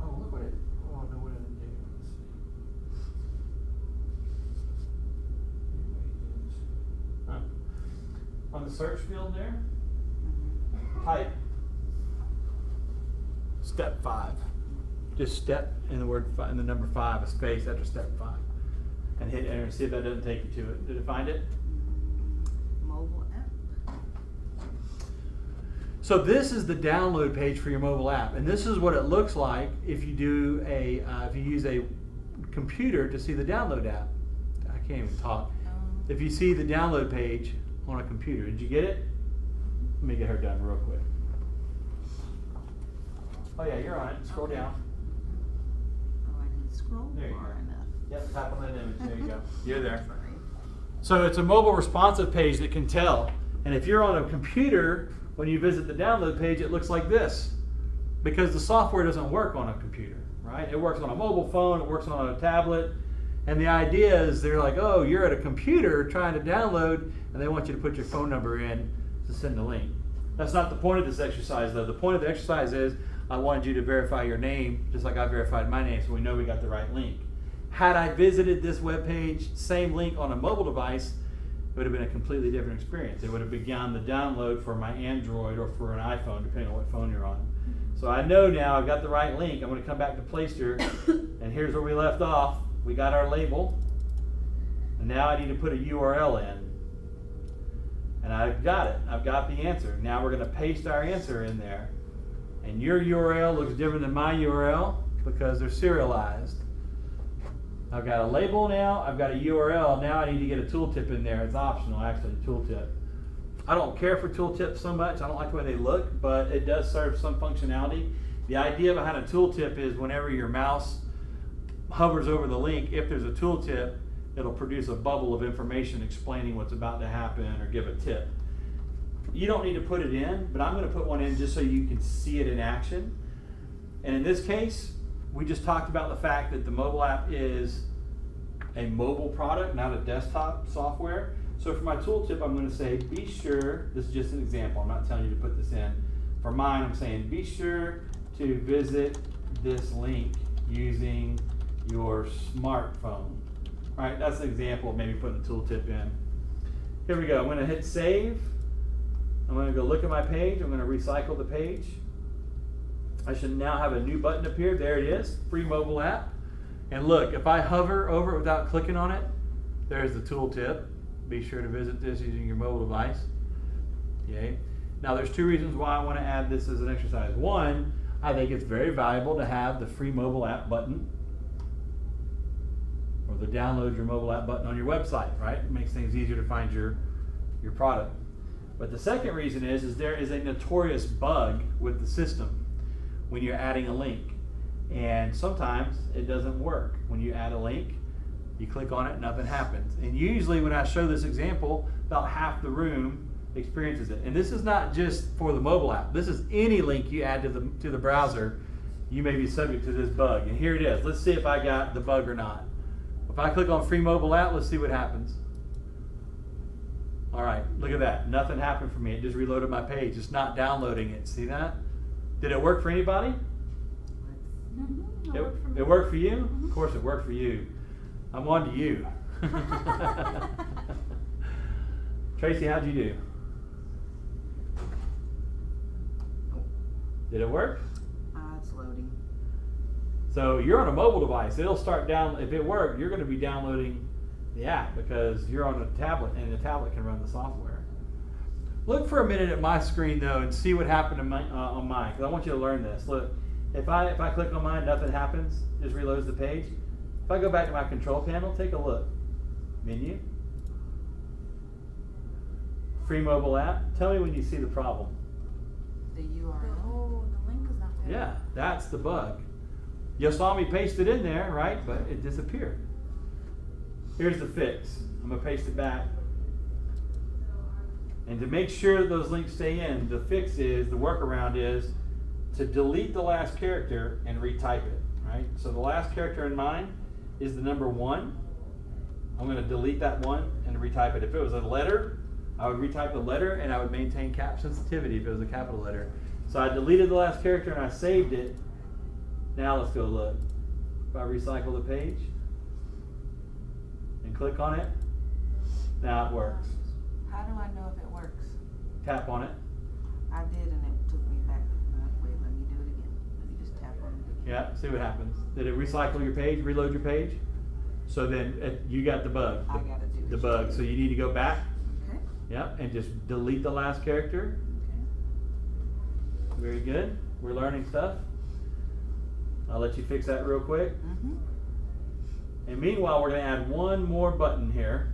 Oh, look what it. Oh, no, what did it do? Let's see. Huh. On the search field there, type step 5. Just step in the word in the number 5, a space after step 5, and hit enter and see if that doesn't take you to it. Did it find it? Mobile app. So this is the download page for your mobile app, and this is what it looks like if you do if you use a computer to see the download app. I can't even talk. If you see the download page on a computer, did you get it? Let me get her done real quick. Oh yeah, you're on it. Scroll down. Oh, I didn't scroll There you far go. enough. Yep, tap on that image. There you go. You're there. Sorry. So it's a mobile responsive page that can tell. And if you're on a computer, when you visit the download page, it looks like this. Because the software doesn't work on a computer, right? It works on a mobile phone, it works on a tablet. And the idea is they're like, oh, you're at a computer trying to download, and they want you to put your phone number in to send the link. That's not the point of this exercise, though. The point of the exercise is I wanted you to verify your name, just like I verified my name, so we know we got the right link. Had I visited this web page, same link on a mobile device, it would have been a completely different experience. It would have begun the download for my Android or for an iPhone, depending on what phone you're on. So I know now I've got the right link. I'm going to come back to Placester, and here's where we left off. We got our label, and now I need to put a URL in. And I've got it. I've got the answer. Now we're going to paste our answer in there. And your URL looks different than my URL because they're serialized. I've got a label now. I've got a URL. Now I need to get a tooltip in there. It's optional, actually, tooltip. I don't care for tooltips so much. I don't like the way they look, but it does serve some functionality. The idea behind a tooltip is whenever your mouse hovers over the link, if there's a tooltip, it'll produce a bubble of information explaining what's about to happen or give a tip. You don't need to put it in, but I'm going to put one in just so you can see it in action. And in this case, we just talked about the fact that the mobile app is a mobile product, not a desktop software. So for my tooltip, I'm going to say, be sure, this is just an example, I'm not telling you to put this in. For mine, I'm saying, be sure to visit this link using your smartphone. All right, that's an example of maybe putting a tooltip in. Here we go, I'm going to hit save. I'm going to go look at my page, I'm going to recycle the page. I should now have a new button appear. There it is, free mobile app. And look, if I hover over it without clicking on it, there's the tooltip. Be sure to visit this using your mobile device. Yay. Now there's two reasons why I want to add this as an exercise. One, I think it's very valuable to have the free mobile app button or the download your mobile app button on your website, right? It makes things easier to find your product. But the second reason is there is a notorious bug with the system when you're adding a link. And sometimes it doesn't work. When you add a link, you click on it, nothing happens. And usually when I show this example, about half the room experiences it. And this is not just for the mobile app. This is any link you add to the browser, you may be subject to this bug. And here it is. Let's see if I got the bug or not. If I click on free mobile app, let's see what happens. All right, look at that. Nothing happened for me. It just reloaded my page. It's not downloading it. See that? Did it work for anybody? Mm-hmm. It worked for you? Mm-hmm. Of course it worked for you. I'm on to you. Tracy, how'd you do? Did it work? It's loading. So you're on a mobile device. It'll start down. If it worked, you're going to be downloading the app because you're on a tablet and the tablet can run the software. Look for a minute at my screen though and see what happened on mine because I want you to learn this. Look, if I click on mine, nothing happens. Just reloads the page. If I go back to my control panel, take a look. Menu. Free mobile app. Tell me when you see the problem. The URL. Oh, the link is not there. Yeah, that's the bug. You saw me paste it in there, right? But it disappeared. Here's the fix. I'm going to paste it back. And to make sure that those links stay in, the fix is, the workaround is to delete the last character and retype it, right? So the last character in mine is the number 1. I'm going to delete that 1 and retype it. If it was a letter, I would retype the letter and I would maintain cap sensitivity if it was a capital letter. So I deleted the last character and I saved it. Now let's go look. If I recycle the page and click on it, now it works. How do I know if it works? Tap on it. I did and it took me back. Wait, let me do it again. Let me just tap on it again. Yeah, see what happens. Did it recycle your page, reload your page? So then you got the bug. I gotta do the it. bug. So you need to go back. Okay. Yep, and just delete the last character. Okay. Very good. We're learning stuff. I'll let you fix that real quick. Mm-hmm. And meanwhile, we're going to add one more button here.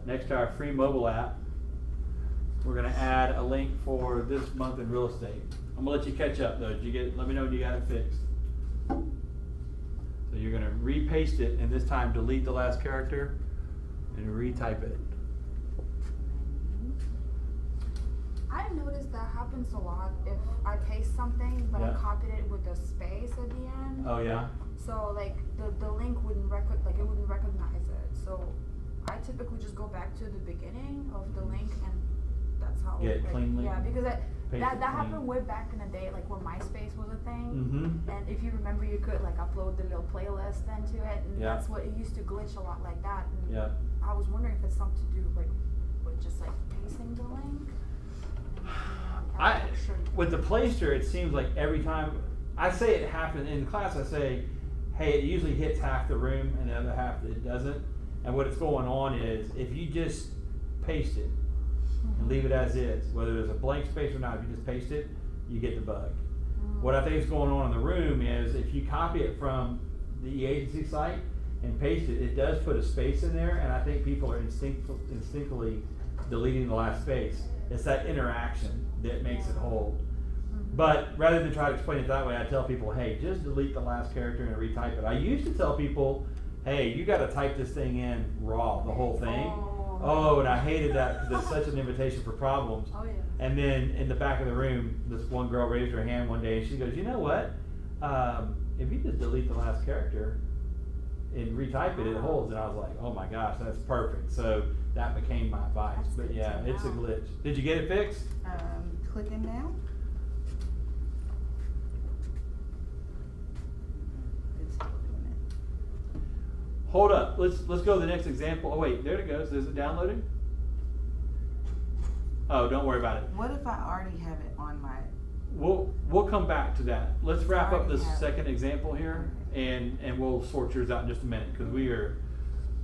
Next to our free mobile app, we're going to add a link for this month in real estate. I'm going to let you catch up though. Did you get? Let me know when you got it fixed. So you're going to repaste it and this time delete the last character and retype it. I noticed that happens a lot if I paste something but Yeah. I copied it with a space at the end. Oh yeah? So like the link wouldn't it wouldn't recognize it. So I typically just go back to the beginning of the link and that's how Get it cleanly? Yeah, because Paste it that clean. happened way back in the day, like when MySpace was a thing. Mm-hmm. And if you remember, you could like upload the little playlist into it, and Yeah. that's what it used to glitch a lot like that. And Yeah. I was wondering if it's something to do like with just like pasting the link. With the Placester, it seems like every time I say it happens in class, I say, hey, it usually hits half the room and the other half it doesn't. And what it's going on is if you just paste it and leave it as is, whether there's a blank space or not, if you just paste it, you get the bug. What I think is going on in the room is if you copy it from the e-agency site and paste it, it does put a space in there, and I think people are instinctively deleting the last space. It's that interaction that makes it hold. But rather than try to explain it that way, I tell people, hey, just delete the last character and retype it. I used to tell people, hey, you got to type this thing in raw, the whole thing. Oh, and I hated that because it's such an invitation for problems. Oh, yeah. And then in the back of the room, this one girl raised her hand one day and she goes, you know what? If you just delete the last character and retype it, it holds. And I was like, oh my gosh, that's perfect. So that became my advice. That's But good yeah, to it's a know. glitch. Did you get it fixed? Clicking now. It's still doing it. Hold up. Let's go to the next example. Oh wait, there it goes. Is it downloading? Oh, don't worry about it. What if I already have it on my? We'll come back to that. Let's wrap up this Already have it. second example here, and we'll sort yours out in just a minute because we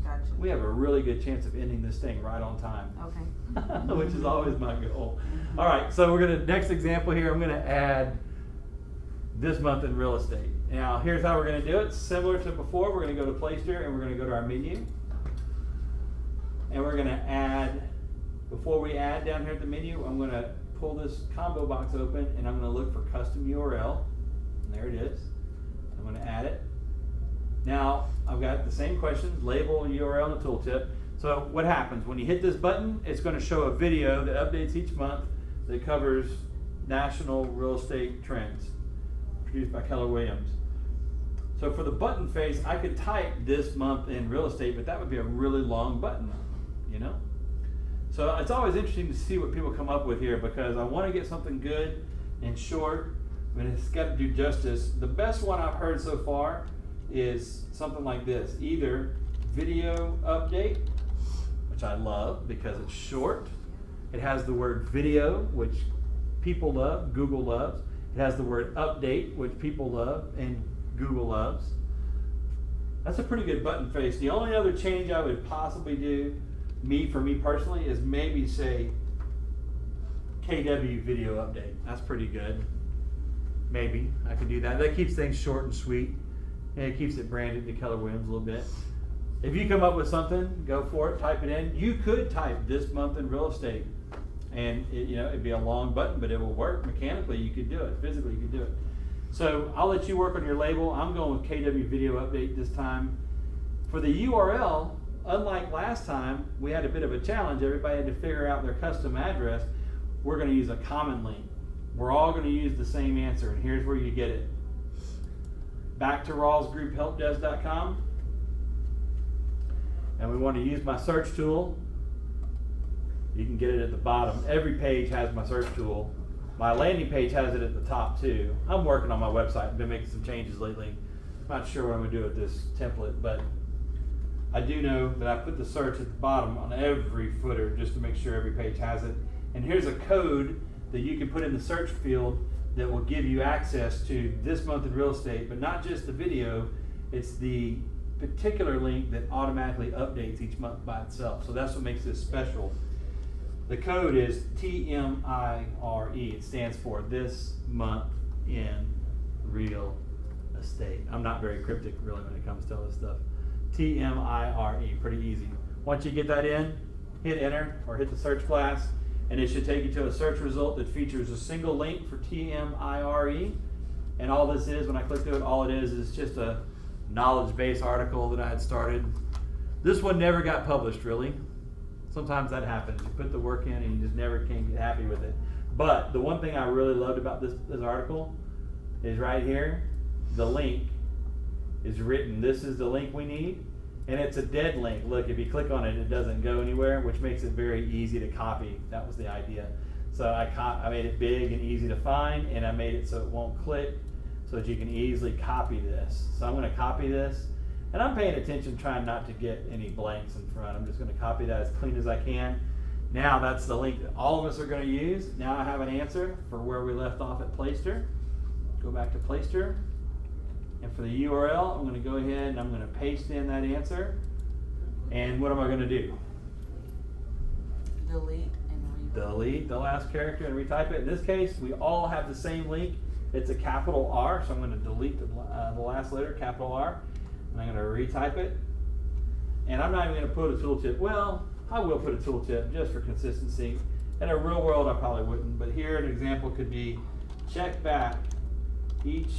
Gotcha. have a really good chance of ending this thing right on time, Okay. which is always my goal. All right, so we're gonna next example here. I'm gonna add this month in real estate. Now here's how we're gonna do it. Similar to before, we're gonna go to Placester and we're gonna go to our menu, and we're gonna add. Before we add down here at the menu, I'm gonna pull this combo box open and I'm gonna look for custom URL. And there it is. I'm gonna add it. Now, I've got the same questions, label, URL, and the tooltip. So what happens? When you hit this button, it's gonna show a video that updates each month that covers national real estate trends, produced by Keller Williams. So for the button face, I could type this month in real estate, but that would be a really long button, you know? So it's always interesting to see what people come up with here because I want to get something good and short, but it's got to do justice. The best one I've heard so far is something like this. Either video update, which I love because it's short. It has the word video, which people love, Google loves. It has the word update, which people love and Google loves. That's a pretty good button face. The only other change I would possibly do for me personally, is maybe say KW video update. That's pretty good. Maybe I could do that. That keeps things short and sweet, and it keeps it branded to Keller Williams a little bit. If you come up with something, go for it. Type it in. You could type this month in real estate, and it'd be a long button, but it will work mechanically. You could do it. Physically, you could do it. So I'll let you work on your label. I'm going with KW video update this time. For the URL. Unlike last time, we had a bit of a challenge. Everybody had to figure out their custom address. We're going to use a common link. We're all going to use the same answer, and here's where you get it. Back to rawlsgrouphelpdesk.com, and we want to use my search tool. You can get it at the bottom. Every page has my search tool. My landing page has it at the top too. I'm working on my website. I've been making some changes lately. I'm not sure what I'm going to do with this template, but I do know that I put the search at the bottom on every footer just to make sure every page has it. And here's a code that you can put in the search field that will give you access to this month in real estate, but not just the video, it's the particular link that automatically updates each month by itself. So that's what makes this special. The code is TMIRE. It stands for this month in real estate. I'm not very cryptic really when it comes to all this stuff. TMIRE, pretty easy. Once you get that in, hit enter or hit the search glass, and it should take you to a search result that features a single link for TMIRE. And all this is, when I click through it, all it is just a knowledge base article that I had started. This one never got published, really. Sometimes that happens. You put the work in and you just never can get happy with it. But the one thing I really loved about this article is right here, the link is written. This is the link we need, and it's a dead link. Look, if you click on it, it doesn't go anywhere, which makes it very easy to copy. That was the idea. So I made it big and easy to find, and I made it so it won't click, so that you can easily copy this. So I'm going to copy this, and I'm paying attention, trying not to get any blanks in front. I'm just going to copy that as clean as I can. Now that's the link that all of us are going to use. Now I have an answer for where we left off at Placester. Go back to Placester. And for the URL, I'm going to go ahead and I'm going to paste in that answer. And what am I going to do? Delete and Delete the last character and retype it. In this case, we all have the same link. It's a capital R, so I'm going to delete the last letter, capital R. And I'm going to retype it. And I'm not even going to put a tooltip. Well, I will put a tooltip just for consistency. In a real world, I probably wouldn't. But here, an example could be check back each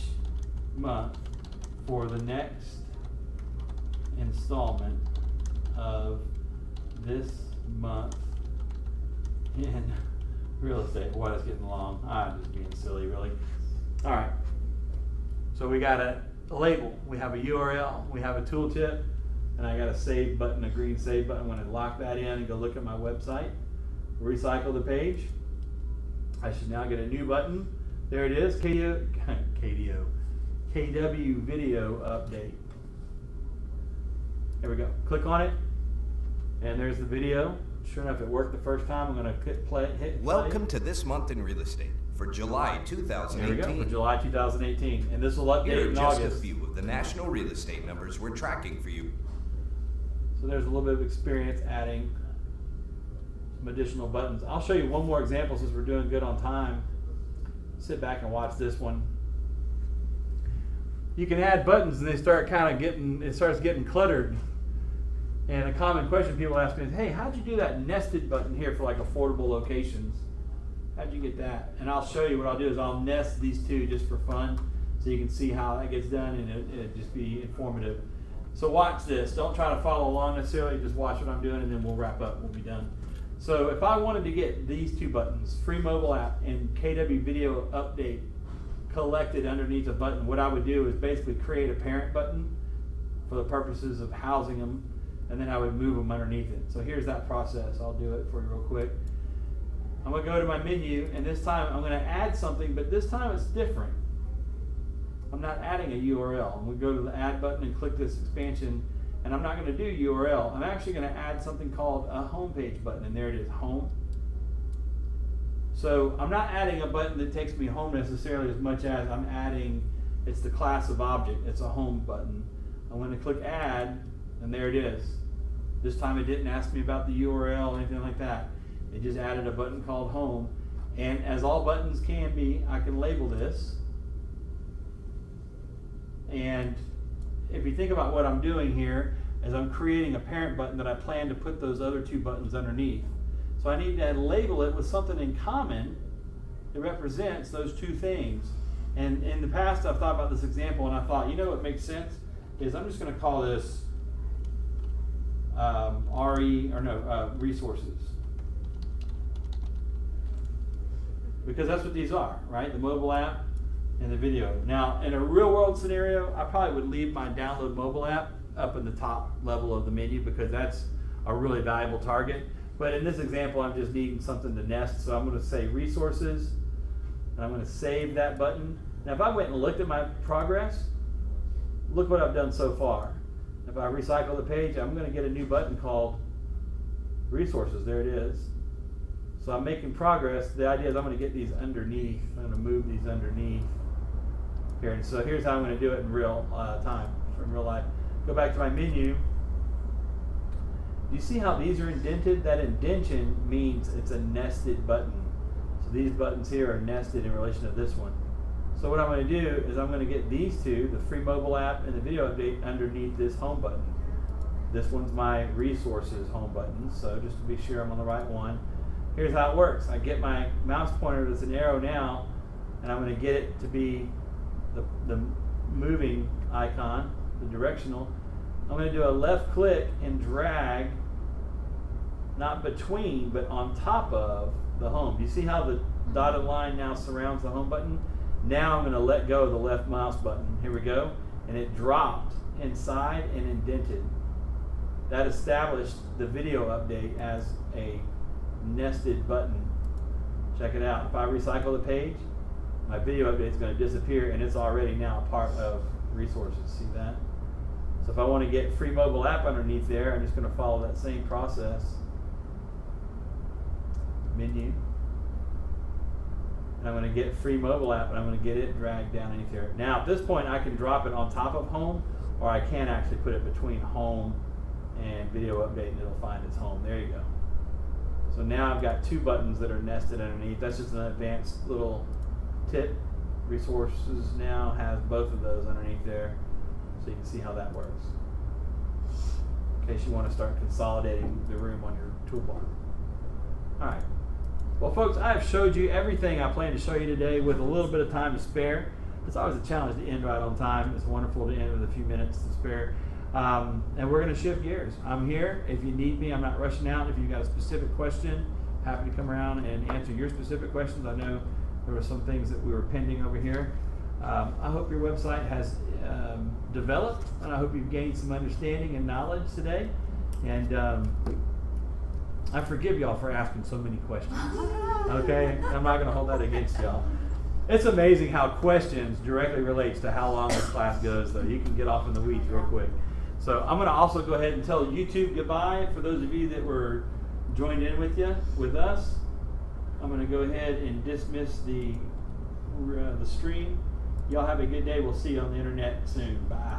month for the next installment of this month in real estate. Boy, it's getting long. I'm just being silly, really. All right. So we got a label. We have a URL. We have a tooltip. And I got a save button, a green save button. I'm going to lock that in and go look at my website. Recycle the page. I should now get a new button. There it is. KW video update. There we go. Click on it. And there's the video. Sure enough, it worked the first time. I'm going to hit play. Welcome to This Month in Real Estate for July 2018. There we go, for July 2018. And this will update Here are in just August. a few of the national real estate numbers we're tracking for you. So there's a little bit of experience adding some additional buttons. I'll show you one more example since we're doing good on time. Sit back and watch this one. You can add buttons and they start it starts getting cluttered. And a common question people ask me is, hey, how'd you do that nested button here for like affordable locations? How'd you get that? And I'll show you what I'll do is I'll nest these two just for fun so you can see how that gets done and it'll just be informative. So watch this. Don't try to follow along necessarily. Just watch what I'm doing and then we'll wrap up. We'll be done. So if I wanted to get these two buttons, free mobile app and KW video update collected underneath a button, what I would do is basically create a parent button for the purposes of housing them, and then I would move them underneath it. So here's that process. I'll do it for you real quick. I'm going to go to my menu, and this time I'm going to add something, but this time it's different. I'm not adding a URL. I'm going to go to the add button and click this expansion, and I'm not going to do URL. I'm actually going to add something called a homepage button, and there it is, home. So I'm not adding a button that takes me home necessarily as much as I'm adding, it's the class of object. It's a home button. I'm going to click add, and there it is. This time it didn't ask me about the URL or anything like that. It just added a button called home. And as all buttons can be, I can label this. And if you think about what I'm doing here, is I'm creating a parent button that I plan to put those other two buttons underneath. So I need to label it with something in common that represents those two things. And in the past, I've thought about this example, and I thought, you know what makes sense is I'm just going to call this resources, because that's what these are, right? The mobile app and the video. Now, in a real world scenario, I probably would leave my download mobile app up in the top level of the menu because that's a really valuable target. But in this example, I'm just needing something to nest, so I'm going to say resources, and I'm going to save that button. Now, if I went and looked at my progress, look what I've done so far. If I recycle the page, I'm going to get a new button called resources. There it is. So I'm making progress. The idea is I'm going to get these underneath. I'm going to move these underneath here. And so here's how I'm going to do it in real time, in real life. Go back to my menu. You see how these are indented? That indentation means it's a nested button. So these buttons here are nested in relation to this one. So what I'm going to do is I'm going to get these two, the free mobile app and the video update, underneath this home button. This one's my resources home button, so just to be sure I'm on the right one. Here's how it works. I get my mouse pointer that's an arrow now, and I'm going to get it to be the moving icon, the directional. I'm going to do a left click and drag, not between, but on top of the home. Do you see how the dotted line now surrounds the home button? Now I'm going to let go of the left mouse button. Here we go. And it dropped inside and indented. That established the video update as a nested button. Check it out. If I recycle the page, my video update is going to disappear, and it's already now a part of resources. See that? So if I want to get free mobile app underneath there, I'm just going to follow that same process. Menu. And I'm going to get free mobile app, and I'm going to get it dragged down underneath there. Now at this point I can drop it on top of home, or I can actually put it between home and video update, and it'll find its home. There you go. So now I've got two buttons that are nested underneath. That's just an advanced little tip. Resources now has both of those underneath there, so you can see how that works. In case you want to start consolidating the room on your toolbar. All right. Well, folks, I have showed you everything I plan to show you today with a little bit of time to spare. It's always a challenge to end right on time. It's wonderful to end with a few minutes to spare. And we're going to shift gears. I'm here. If you need me, I'm not rushing out. If you've got a specific question, happy to come around and answer your specific questions. I know there were some things that we were pending over here. I hope your website has developed, and I hope you've gained some understanding and knowledge today. And I forgive y'all for asking so many questions. Okay? I'm not going to hold that against y'all. It's amazing how questions directly relates to how long this class goes, though. You can get off in the weeds real quick. So I'm going to also go ahead and tell YouTube goodbye for those of you that were joined in with us. I'm going to go ahead and dismiss the stream. Y'all have a good day. We'll see you on the internet soon. Bye.